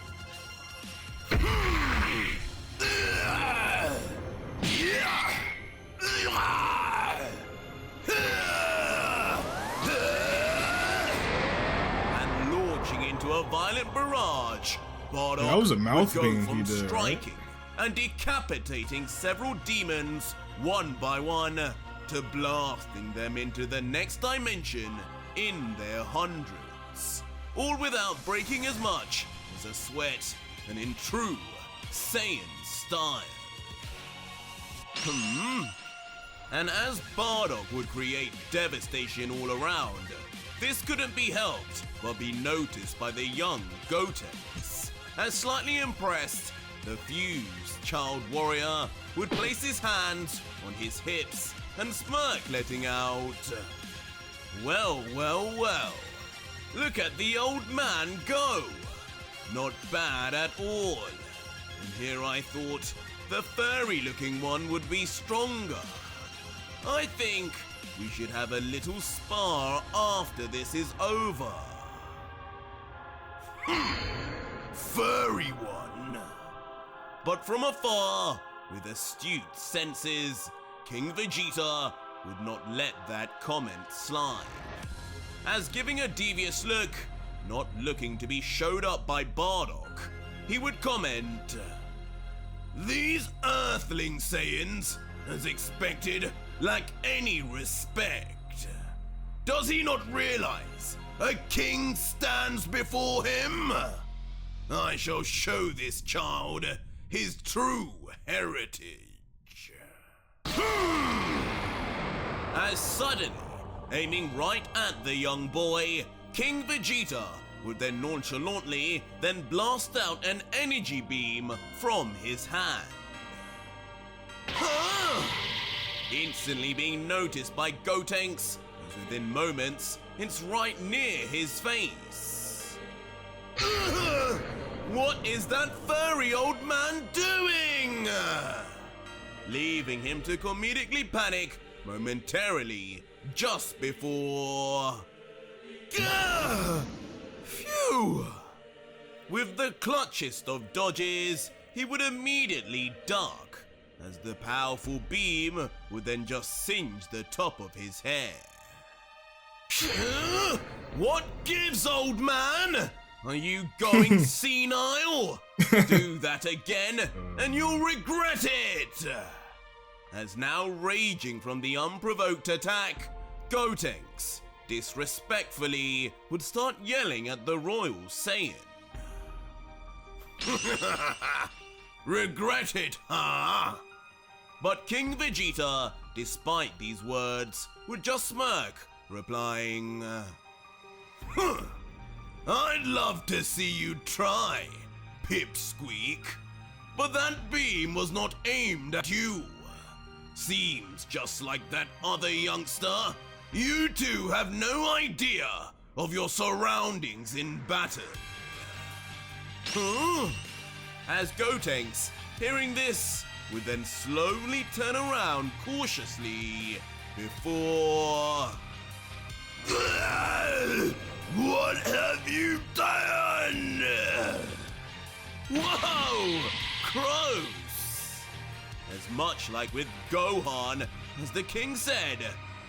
And launching into a violent barrage, Bardock That was a mouth would go beam from he did, right? striking and decapitating several demons one by one to blasting them into the next dimension in their hundreds, all without breaking as much as a sweat and in true Saiyan style. And as Bardock would create devastation all around, this couldn't be helped but be noticed by the young Gotenks. As slightly impressed, the fused child warrior would place his hands on his hips and smirk, letting out, "Well, well, well, look at the old man go. Not bad at all. And here I thought the furry-looking one would be stronger. I think we should have a little spar after this is over." furry one. But from afar, with astute senses, King Vegeta would not let that comment slide. As giving a devious look, not looking to be showed up by Bardock, he would comment, "These Earthling Saiyans, as expected, lack any respect. Does he not realize a king stands before him? I shall show this child his true heritage." As suddenly, aiming right at the young boy, King Vegeta would then nonchalantly then blast out an energy beam from his hand. Instantly being noticed by Gotenks, as within moments, it's right near his face. What is that furry old man doing? Leaving him to comedically panic momentarily just before... Phew! With the clutchest of dodges, he would immediately duck, as the powerful beam would then just singe the top of his hair. What gives, old man? Are you going senile? Do that again, and you'll regret it! As now raging from the unprovoked attack, Gotenks disrespectfully would start yelling at the Royal Saiyan. Regret it, huh? But King Vegeta, despite these words, would just smirk, replying, I'd love to see you try, Pipsqueak, but that beam was not aimed at you. Seems just like that other youngster, you two have no idea of your surroundings in battle. As Gotenks, hearing this, would then slowly turn around cautiously before... What have you done? Whoa! Crows! As much like with Gohan, as the king said,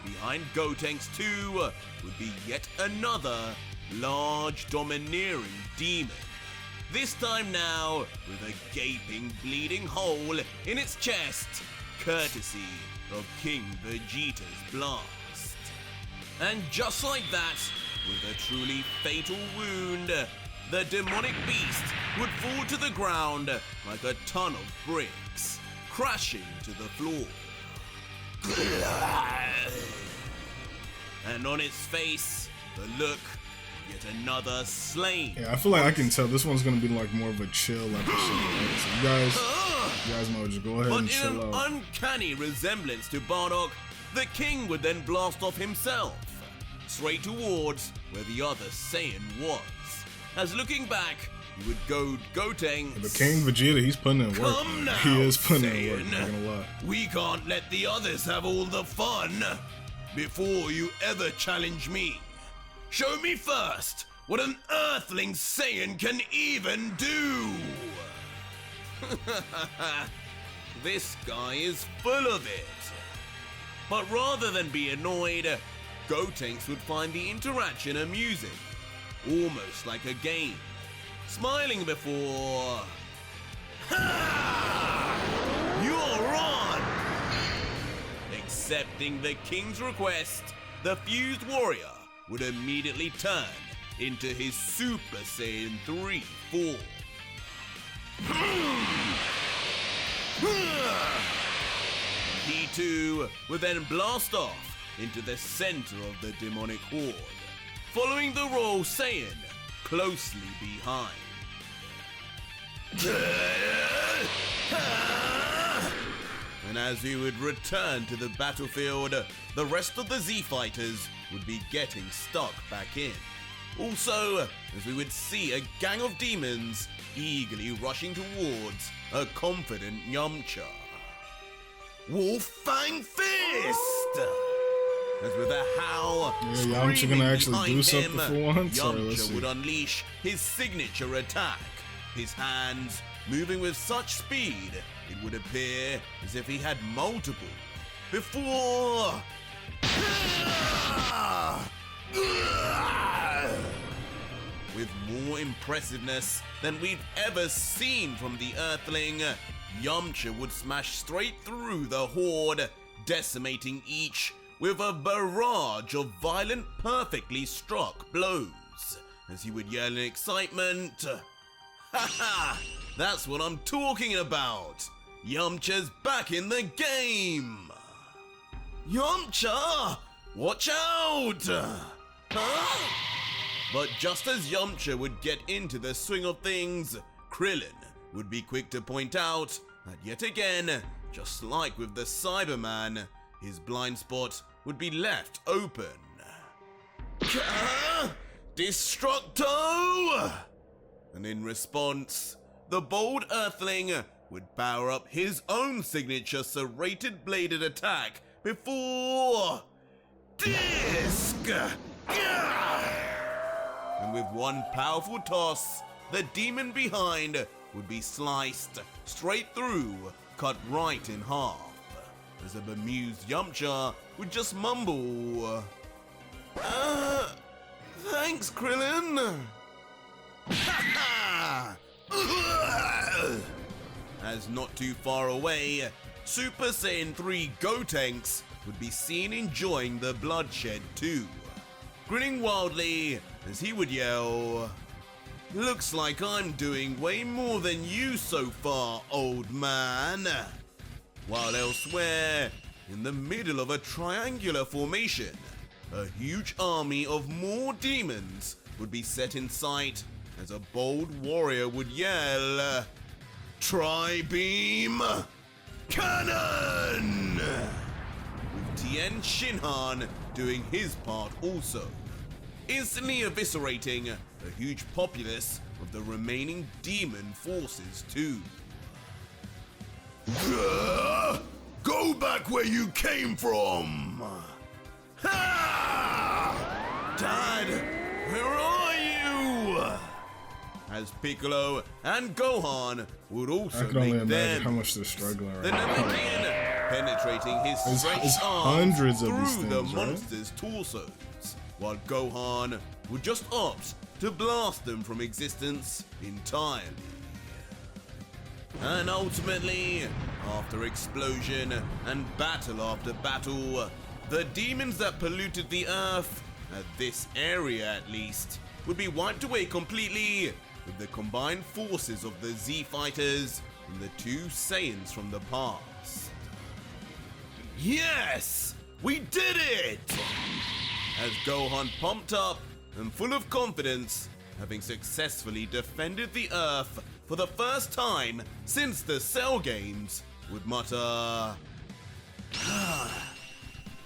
behind Gotenks too would be yet another large domineering demon. This time now with a gaping bleeding hole in its chest, courtesy of King Vegeta's blast. And just like that, with a truly fatal wound, the demonic beast would fall to the ground like a ton of bricks, crashing to the floor. And on its face, the look of yet another slain. Yeah, I feel like I can tell this one's gonna be like more of a chill episode, right? So you guys know, just go ahead and chill out. But in an uncanny resemblance to Bardock, the king would then blast off himself, straight towards where the other Saiyan was. As looking back, he would goad Gotenks. Yeah, but King Vegeta, he's putting in work. Come now, he is putting in work, Saiyan. not gonna lie. We can't let the others have all the fun before you ever challenge me. Show me first what an Earthling Saiyan can even do! This guy is full of it. But rather than be annoyed, Gotenks would find the interaction amusing, almost like a game, smiling before... Ha! You're on! Accepting the king's request, the fused warrior would immediately turn into his Super Saiyan 3 form. He too would then blast off into the center of the demonic horde, following the Royal Saiyan closely behind. And as he would return to the battlefield, the rest of the Z-Fighters would be getting stuck back in. Also, as we would see a gang of demons eagerly rushing towards a confident Yamcha. Wolf Fang Fist! As with a howl, Yamcha gonna actually do something him, for once? Yamcha would unleash his signature attack, his hands, moving with such speed it would appear as if he had multiple. Before... With more impressiveness than we've ever seen from the Earthling, Yamcha would smash straight through the horde, decimating each with a barrage of violent, perfectly struck blows, as he would yell in excitement, "Ha ha! That's what I'm talking about! Yamcha's back in the game! Yamcha! Watch out! Huh?" But just as Yamcha would get into the swing of things, Krillin would be quick to point out that yet again, just like with the Cyberman, his blind spot would be left open. Destructo! And in response, the bold Earthling would power up his own signature serrated bladed attack before... Disc! And with one powerful toss, the demon behind would be sliced straight through, cut right in half, as a bemused Yamcha would just mumble, thanks, Krillin! As not too far away, Super Saiyan 3 Gotenks would be seen enjoying the bloodshed too, grinning wildly as he would yell, "Looks like I'm doing way more than you so far, old man." While elsewhere, in the middle of a triangular formation, a huge army of more demons would be set in sight as a bold warrior would yell, "Tri-beam cannon!" With Tien Shinhan doing his part also, instantly eviscerating a huge populace of the remaining demon forces too. Go back where you came from! Ha! Dad, where are you? As Piccolo and Gohan would also I can only make imagine them how much they're struggling right the now. Namekian penetrating his There's stretched arms hundreds of through these the things, right? monster's torsos, while Gohan would just opt to blast them from existence entirely. And ultimately, after explosion and battle after battle, the demons that polluted the Earth, at this area at least, would be wiped away completely with the combined forces of the Z-Fighters and the two Saiyans from the past. Yes! We did it! As Gohan pumped up and full of confidence, having successfully defended the Earth for the first time since the Cell Games, would mutter,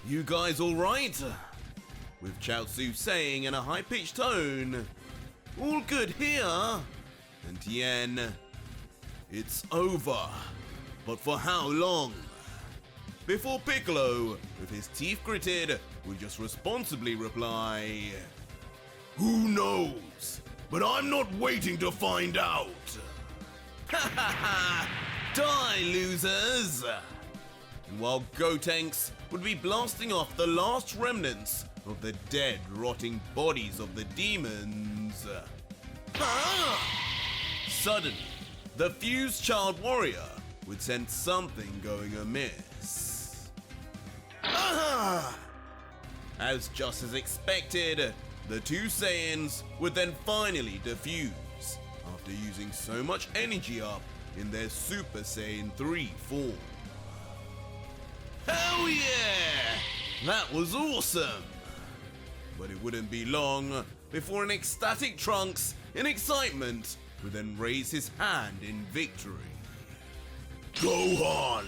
"You guys alright?" With Chaozu saying in a high-pitched tone, "All good here." And Tien, "It's over. But for how long?" Before Piccolo, with his teeth gritted, would just responsibly reply, "Who knows? But I'm not waiting to find out." Ha ha ha! Die, losers! And while Gotenks would be blasting off the last remnants of the dead, rotting bodies of the demons, suddenly, the fused child warrior would sense something going amiss. As just as expected, the two Saiyans would then finally defuse, after using so much energy up in their Super Saiyan 3 form. Hell yeah! That was awesome! But it wouldn't be long before an ecstatic Trunks, in excitement, would then raise his hand in victory. Gohan!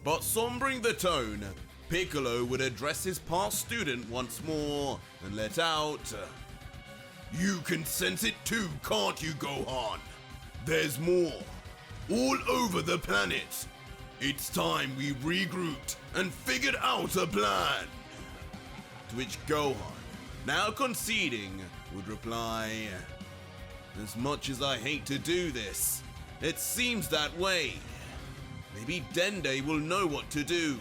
But sombering the tone, Piccolo would address his past student once more and let out, "You can sense it too, can't you, Gohan? There's more. All over the planet. It's time we regrouped and figured out a plan." To which Gohan, now conceding, would reply, As much as I hate to do this, it seems that way. Maybe Dende will know what to do.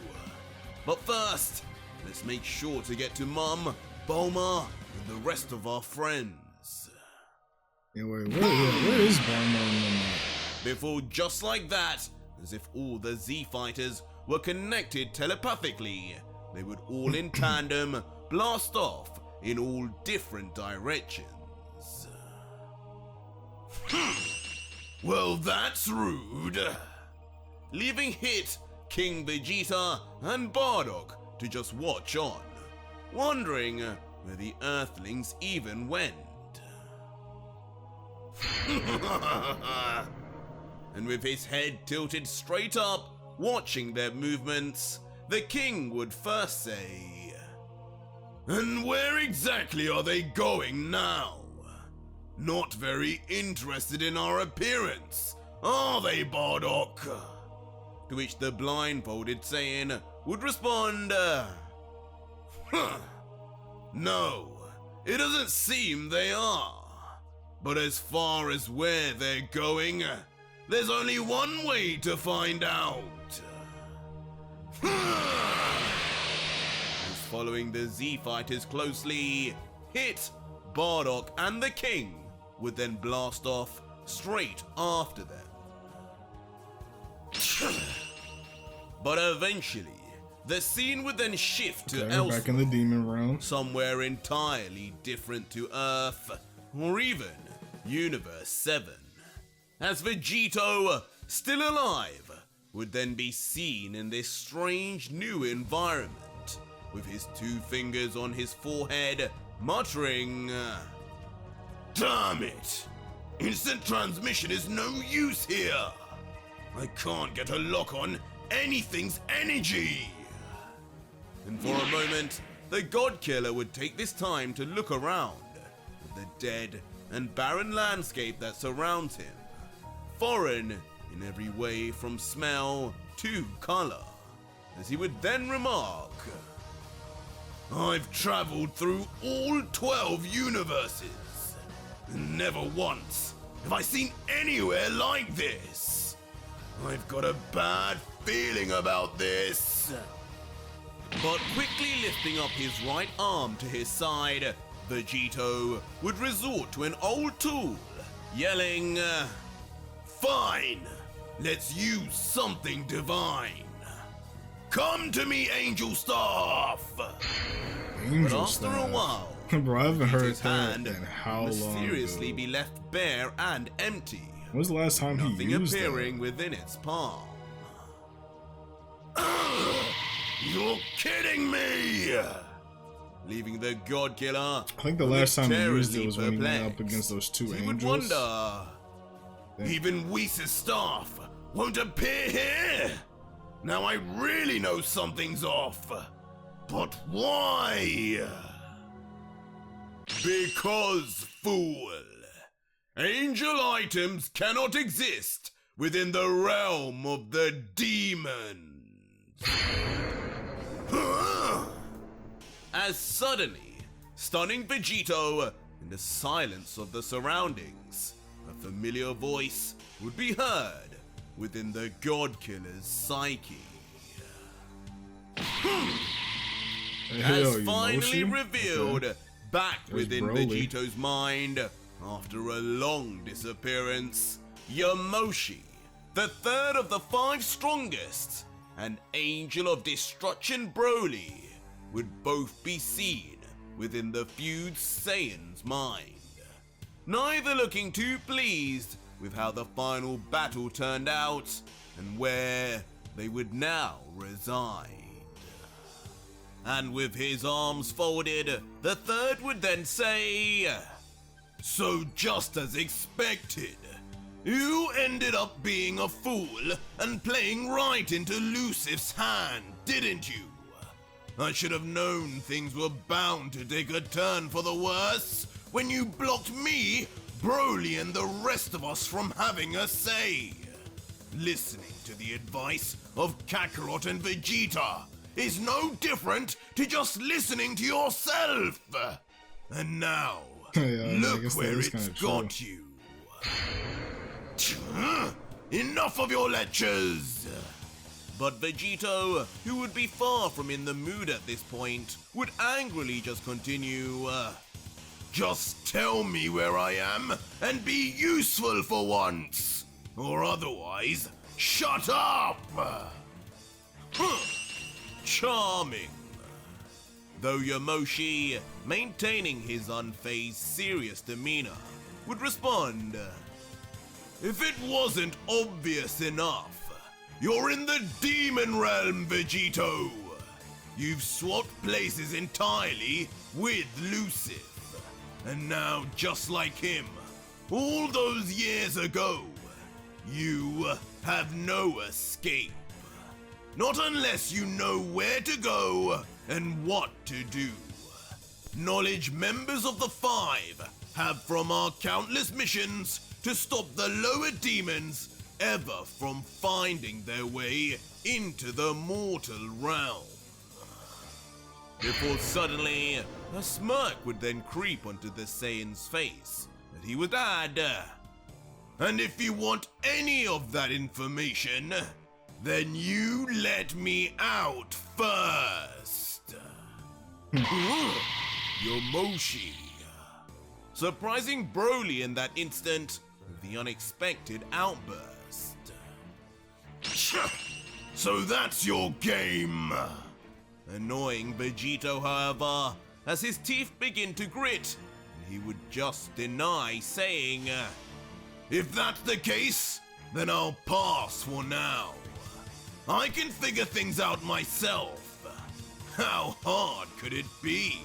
But first, let's make sure to get to Mum, Bulma, and the rest of our friends. Yeah, wait, where is Bulma in the map? Before, just like that, as if all the Z fighters were connected telepathically, they would all in tandem blast off in all different directions. Well, that's rude. Leaving Hit, King Vegeta, and Bardock to just watch on, wondering where the Earthlings even went. And with his head tilted straight up, watching their movements, the king would first say, "And where exactly are they going now? Not very interested in our appearance, are they, Bardock?" To which the blindfolded Saiyan would respond, "No, it doesn't seem they are. But as far as where they're going, there's only one way to find out." As following the Z fighters closely, Hit, Bardock, and the king would then blast off straight after them. But eventually, the scene would then shift to elsewhere, back in the demon realm, somewhere entirely different to Earth, or even Universe 7, as Vegito, still alive, would then be seen in this strange new environment, with his 2 fingers on his forehead, muttering, "Damn it! Instant transmission is no use here! I can't get a lock on anything's energy!" And for a moment, the God Killer would take this time to look around at the dead and barren landscape that surrounds him, foreign in every way from smell to color, as he would then remark, "I've traveled through all 12 universes, and never once have I seen anywhere like this. I've got a bad feeling about this." But quickly lifting up his right arm to his side, Vegito would resort to an old tool, yelling, "Fine, let's use something divine. Come to me, Angel Staff!" Angel But after a while, Bro, I haven't heard his that hand in how would long, mysteriously dude? be left bare and empty, When was the last time he nothing used appearing that? within its palm. You're kidding me! Leaving the God Killer, I think the last time he used it was when he went perplexed. up against those 2 He angels. would wonder, Damn. even Whis' staff won't appear here? Now I really know something's off. But why? Because, fool, angel items cannot exist within the realm of the demons. As suddenly, stunning Vegito in the silence of the surroundings, a familiar voice would be heard within the God Killer's psyche. As finally revealed back within Broly. Vegito's mind after a long disappearance, Yamoshi, the 3rd of the 5 strongest, and Angel of Destruction Broly, would both be seen within the feud Saiyan's mind, neither looking too pleased with how the final battle turned out and where they would now reside. And with his arms folded, the 3rd would then say, "So just as expected, you ended up being a fool and playing right into Lucifer's hand, didn't you? I should have known things were bound to take a turn for the worse when you blocked me, Broly, and the rest of us from having a say. Listening to the advice of Kakarot and Vegeta is no different to just listening to yourself. And now, Yeah, I look guess that where is it's kinda true. got you." Enough of your lectures! But Vegito, who would be far from in the mood at this point, would angrily just continue, just tell me where I am and be useful for once, or otherwise, shut up! Charming. Though Yamoshi, maintaining his unfazed, serious demeanor, would respond, if it wasn't obvious enough, you're in the demon realm, Vegito. You've swapped places entirely with Lucifer, and now, just like him, all those years ago, you have no escape. Not unless you know where to go and what to do. Knowledge members of the Five have from our countless missions to stop the lower demons ever from finding their way into the mortal realm. Before suddenly, a smirk would then creep onto the Saiyan's face, and he would add, and if you want any of that information, then you let me out first. Yamoshi. Surprising Broly in that instant with the unexpected outburst. So that's your game. Annoying Vegito, however, as his teeth begin to grit, and he would just deny, saying, if that's the case, then I'll pass for now. I can figure things out myself. How hard could it be?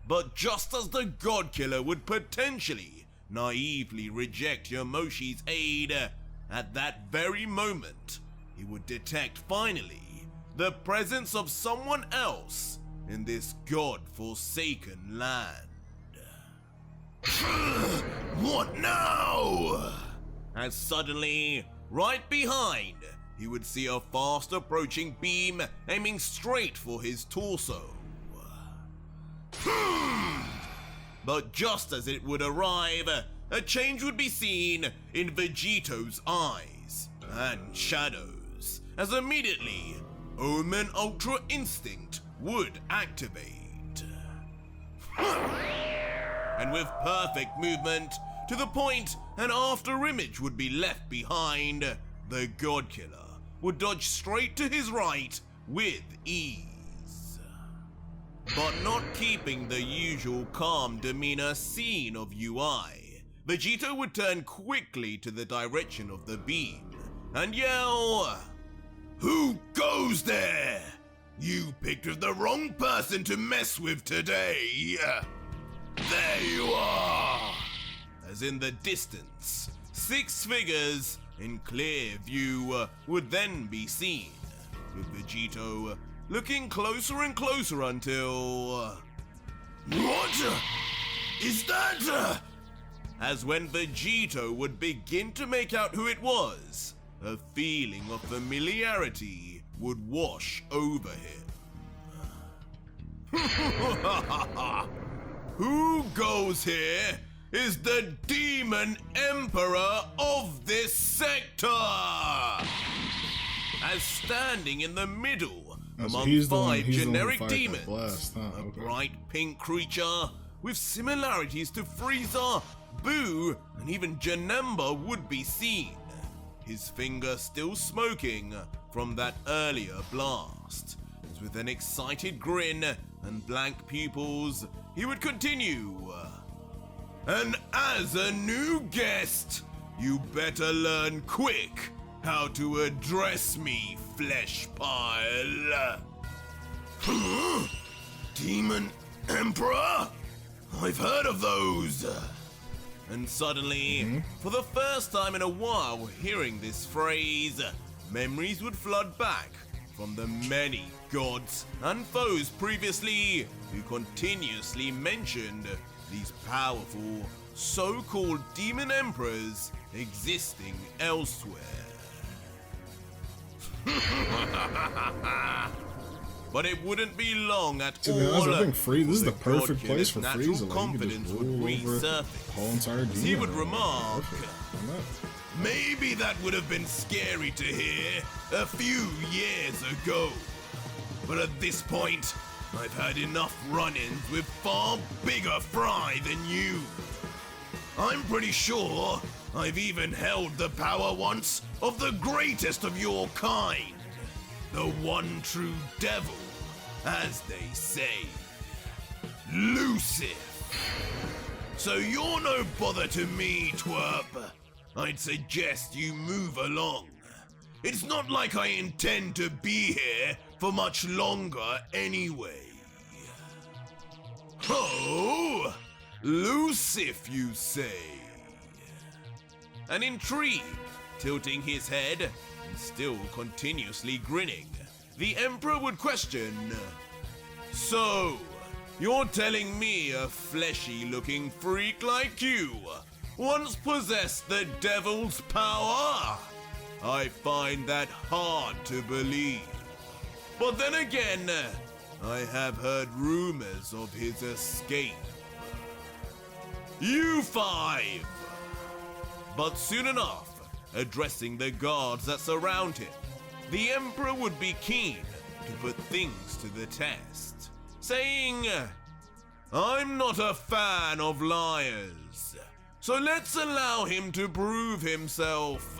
But just as the God Killer would potentially naively reject Yamoshi's aid, at that very moment, he would detect finally the presence of someone else in this God-forsaken land. What now? As suddenly, right behind, he would see a fast-approaching beam aiming straight for his torso. But just as it would arrive, a change would be seen in Vegito's eyes and shadows, as immediately Omen Ultra Instinct would activate. And with perfect movement, to the point an after image would be left behind, the God Killer would dodge straight to his right with ease. But not keeping the usual calm demeanor seen of UI, Vegito would turn quickly to the direction of the beam and yell, "Who goes there? You picked the wrong person to mess with today. There you are!" As in the distance, 6 figures in clear view would then be seen, with Vegito looking closer and closer until... What is that? As when Vegito would begin to make out who it was, a feeling of familiarity would wash over him. Who goes here is the Demon Emperor of this sector! As standing in the middle among 5 generic demons, a bright pink creature with similarities to Frieza, Boo, and even Janemba would be seen, his finger still smoking from that earlier blast. As with an excited grin and blank pupils, he would continue. And as a new guest, you better learn quick how to address me, flesh pile. Demon Emperor? I've heard of those. And suddenly, for the first time in a while hearing this phrase, memories would flood back from the many gods and foes previously who continuously mentioned these powerful so-called demon emperors existing elsewhere. but it wouldn't be long at To be honest, all. I think this is the God perfect killer's place for natural Frieza. Like, confidence you would can just roll over resurface. the whole entire demon. He would world. remark, Perfect. Why not? maybe that would have been scary to hear a few years ago. But at this point, I've had enough run-ins with far bigger fry than you. I'm pretty sure I've even held the power once of the greatest of your kind. The one true devil, as they say. Lucifer. So you're no bother to me, twerp. I'd suggest you move along. It's not like I intend to be here for much longer anyway. Oh, Lucifer, you say? And intrigued, tilting his head and still continuously grinning, the Emperor would question, so, you're telling me a fleshy-looking freak like you once possessed the devil's power? I find that hard to believe. But then again, I have heard rumors of his escape. You five! But soon enough, addressing the guards that surround him, the Emperor would be keen to put things to the test, saying, I'm not a fan of liars, so let's allow him to prove himself.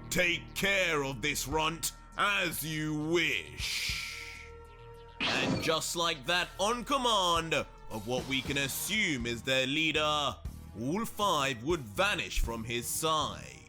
Take care of this runt as you wish. And just like that, on command of what we can assume is their leader, all five would vanish from his side.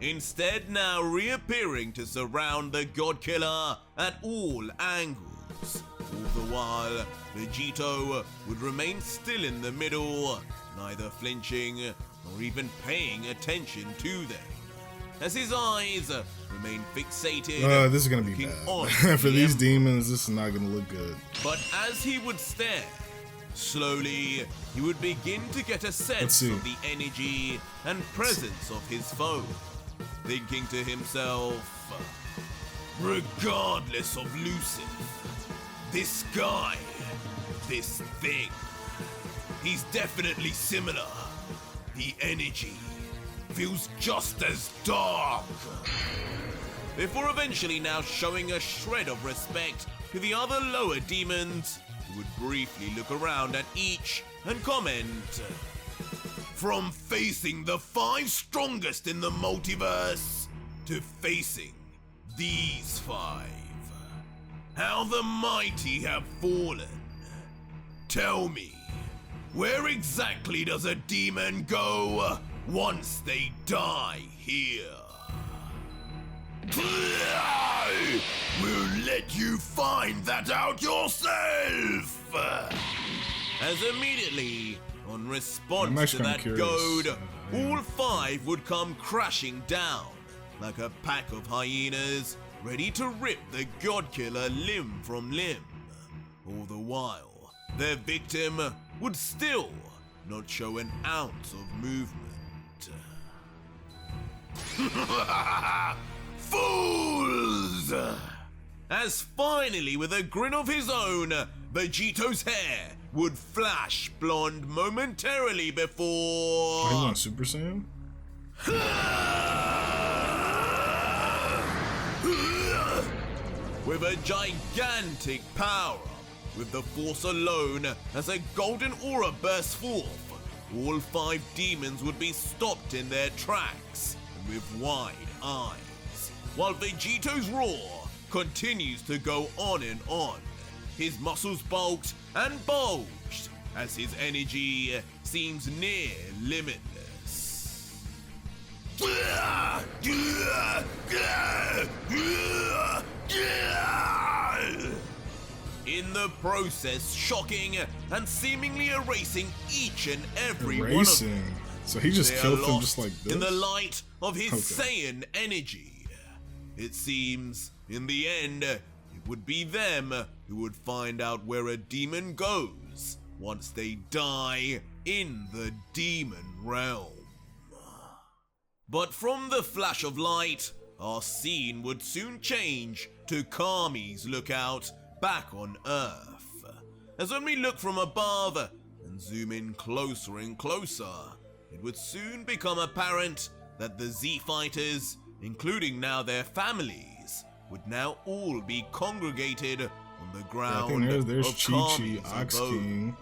Instead, now reappearing to surround the God Killer at all angles. All the while, Vegito would remain still in the middle, neither flinching nor even paying attention to them, as his eyes remain fixated. This is gonna be bad. For these demons, this is not gonna look good. But as he would stare, slowly he would begin to get a sense of the energy and presence of his foe, thinking to himself, regardless of Lucifer, this guy, this thing, he's definitely similar. The energy feels just as dark. Before eventually now showing a shred of respect to the other lower demons, he would briefly look around at each and comment, from facing the five strongest in the multiverse to facing these five, how the mighty have fallen. Tell me, where exactly does a demon go once they die here? We'll let you find that out yourself! As immediately, on response to that goad, all five would come crashing down, like a pack of hyenas, ready to rip the God Killer limb from limb. All the while, their victim would still not show an ounce of movement. Fools! As finally, with a grin of his own, Vegito's hair would flash blonde momentarily before... Are you on Super Saiyan? With a gigantic power, with the force alone as a golden aura bursts forth, all five demons would be stopped in their tracks and with wide eyes, while Vegito's roar continues to go on and on, his muscles bulked and bulged as his energy seems near limitless. In the process, shocking and seemingly erasing each and every one of them. So he just killed them just like this? In the light of his Saiyan energy. It seems, in the end, it would be them who would find out where a demon goes once they die in the demon realm. But from the flash of light, our scene would soon change to Kami's lookout back on Earth. As when we look from above and zoom in closer and closer, it would soon become apparent that the Z-Fighters, including now their families, would now all be congregated on the ground there's of Chi-Chi, Kami's Ox abode. King.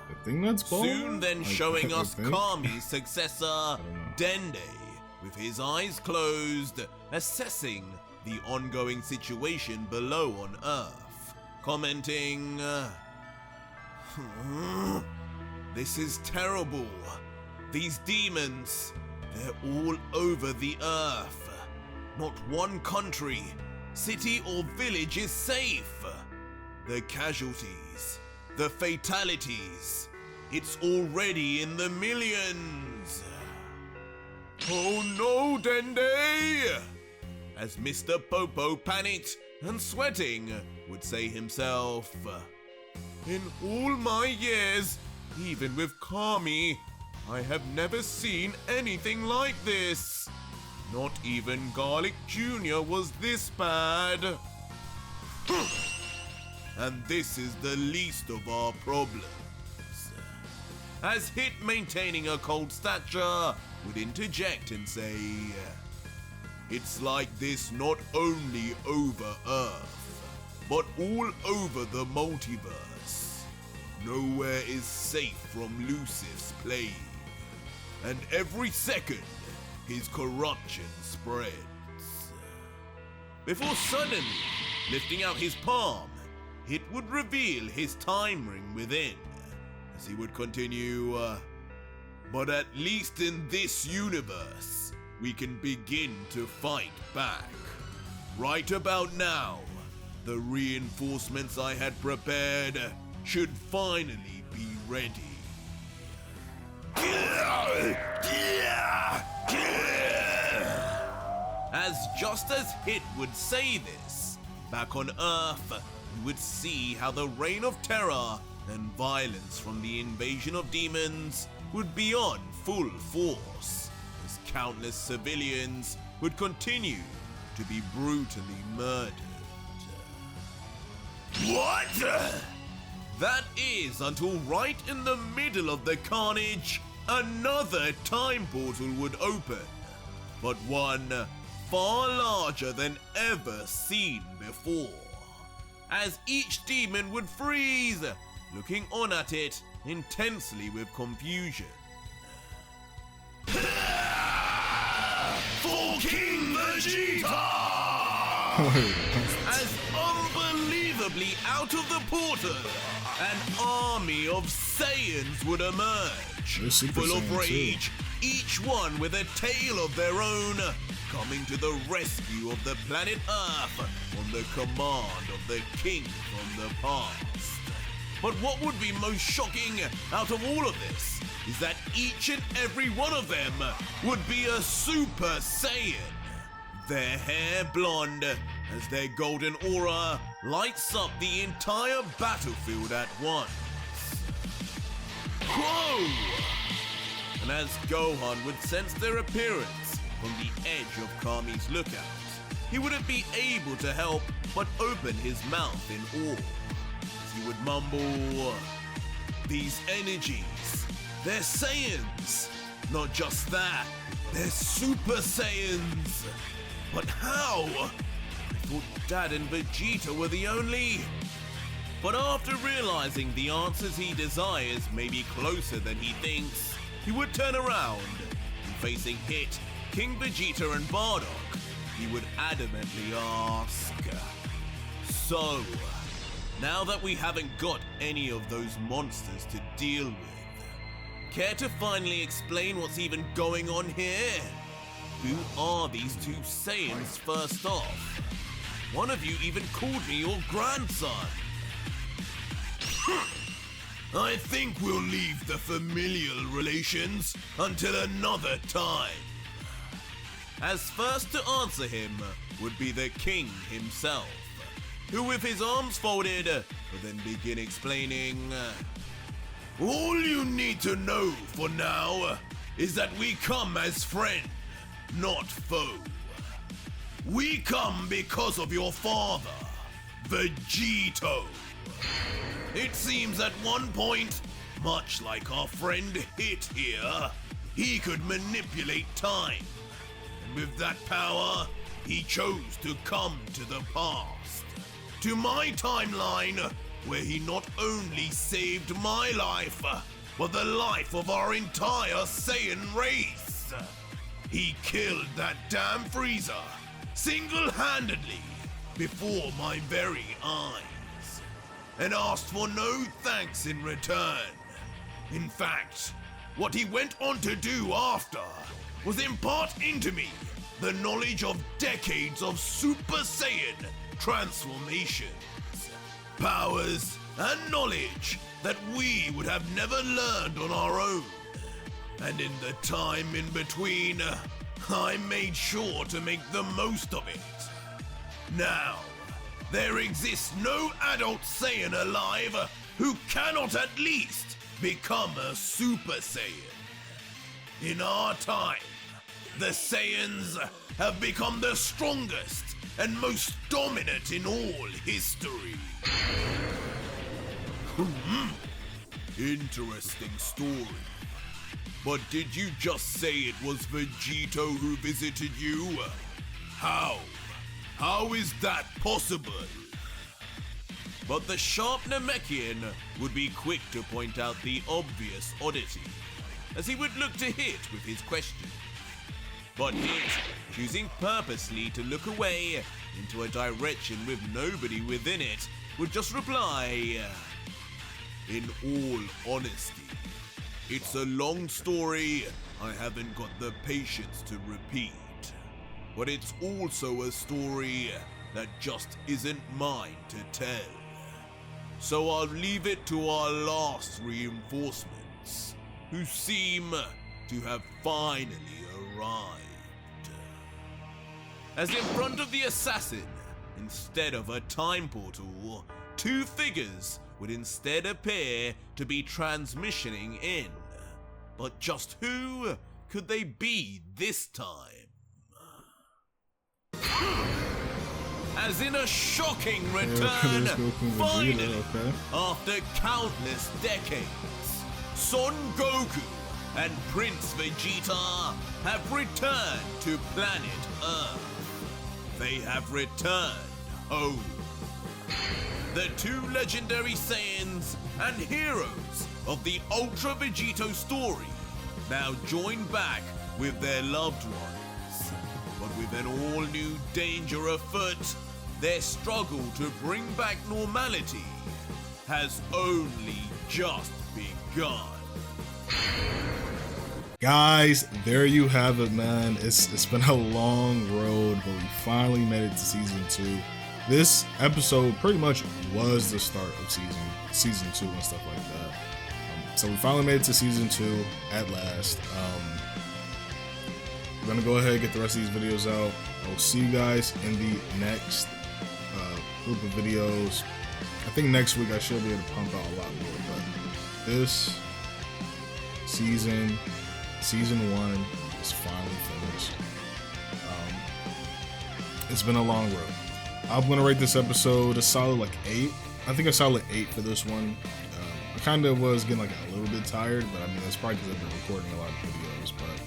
I think that's Bulma. Soon then showing I us think. Kami's successor, Dende, with his eyes closed, assessing the ongoing situation below on Earth, commenting, "This is terrible. These demons, they're all over the Earth. Not one country, city or village is safe. The casualties, the fatalities, it's already in the millions." "Oh no, Dende!" As Mr. Popo, panicked and sweating, would say himself, "In all my years, even with Kami, I have never seen anything like this. Not even Garlic Jr. was this bad. And this is the least of our problems." As Hit, maintaining a cold stature, would interject and say, "It's like this not only over Earth, but all over the multiverse. Nowhere is safe from Lucifer's plague, and every second his corruption spreads." Before suddenly lifting out his palm, it would reveal his time ring within, as he would continue, "But at least in this universe, we can begin to fight back. Right about now, the reinforcements I had prepared should finally be ready." As just as Hit would say this, back on Earth, we would see how the reign of terror and violence from the invasion of demons would be on full force, as countless civilians would continue to be brutally murdered. What? That is until right in the middle of the carnage, another time portal would open, but one far larger than ever seen before, as each demon would freeze, looking on at it intensely with confusion. For King Vegeta! As unbelievably out of the portal, an army of Saiyans would emerge, They're Super full of Saiyan rage, each one with a tale of their own, coming to the rescue of the planet Earth on the command of the king from the past. But what would be most shocking out of all of this is that each and every one of them would be a Super Saiyan. Their hair blonde, as their golden aura lights up the entire battlefield at once. Whoa! And as Gohan would sense their appearance from the edge of Kami's lookout, he wouldn't be able to help but open his mouth in awe, as he would mumble, "These energies, they're Saiyans! Not just that, they're Super Saiyans! But how? I thought Dad and Vegeta were the only..." But after realizing the answers he desires may be closer than he thinks, he would turn around, and facing Hit, King Vegeta and Bardock, he would adamantly ask, "So, now that we haven't got any of those monsters to deal with, care to finally explain what's even going on here? Who are these two Saiyans first off? One of you even called me your grandson." "I think we'll leave the familial relations until another time." As first to answer him would be the king himself, who with his arms folded would then begin explaining, "All you need to know for now is that we come as friend, not foe. We come because of your father, Vegito. It seems at one point, much like our friend Hit here, he could manipulate time. And with that power, he chose to come to the past. To my timeline, where he not only saved my life, but the life of our entire Saiyan race. He killed that damn Freezer, single-handedly, before my very eyes, and asked for no thanks in return. In fact, what he went on to do after was impart into me the knowledge of decades of Super Saiyan transformations, powers, and knowledge that we would have never learned on our own. And in the time in between, I made sure to make the most of it. Now, there exists no adult Saiyan alive who cannot at least become a Super Saiyan. In our time, the Saiyans have become the strongest and most dominant in all history. Interesting story. But did you just say it was Vegito who visited you? How? How is that possible? But the sharp Namekian would be quick to point out the obvious oddity, as he would look to Hit with his question. But Hit, choosing purposely to look away into a direction with nobody within it, would just reply, "In all honesty, it's a long story I haven't got the patience to repeat. But it's also a story that just isn't mine to tell. So I'll leave it to our last reinforcements, who seem to have finally arrived." As in front of the assassin, instead of a time portal, two figures would instead appear to be transmissioning in. But just who could they be this time? As in a shocking return, finally, after countless decades, Son Goku and Prince Vegeta have returned to planet Earth. They have returned home. The two legendary Saiyans and heroes of the Ultra Vegito story now join back with their loved ones. But with an all-new danger afoot, their struggle to bring back normality has only just begun. Guys, there you have it, man. It's been a long road, but we finally made it to season 2. This episode pretty much was the start of season 2 and stuff like that. So we finally made it to season 2 at last. We're gonna go ahead and get the rest of these videos out. I will see you guys in the next group of videos. I think next week I should be able to pump out a lot more, but this season 1 is finally finished. It's been a long road. I'm gonna rate this episode a solid like 8. I think a solid 8 for this one. I kind of was getting like a little bit tired, but I mean that's probably because I've been recording a lot of videos. But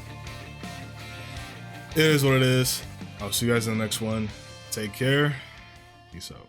it is what it is. I'll see you guys in the next one. Take care. Peace out.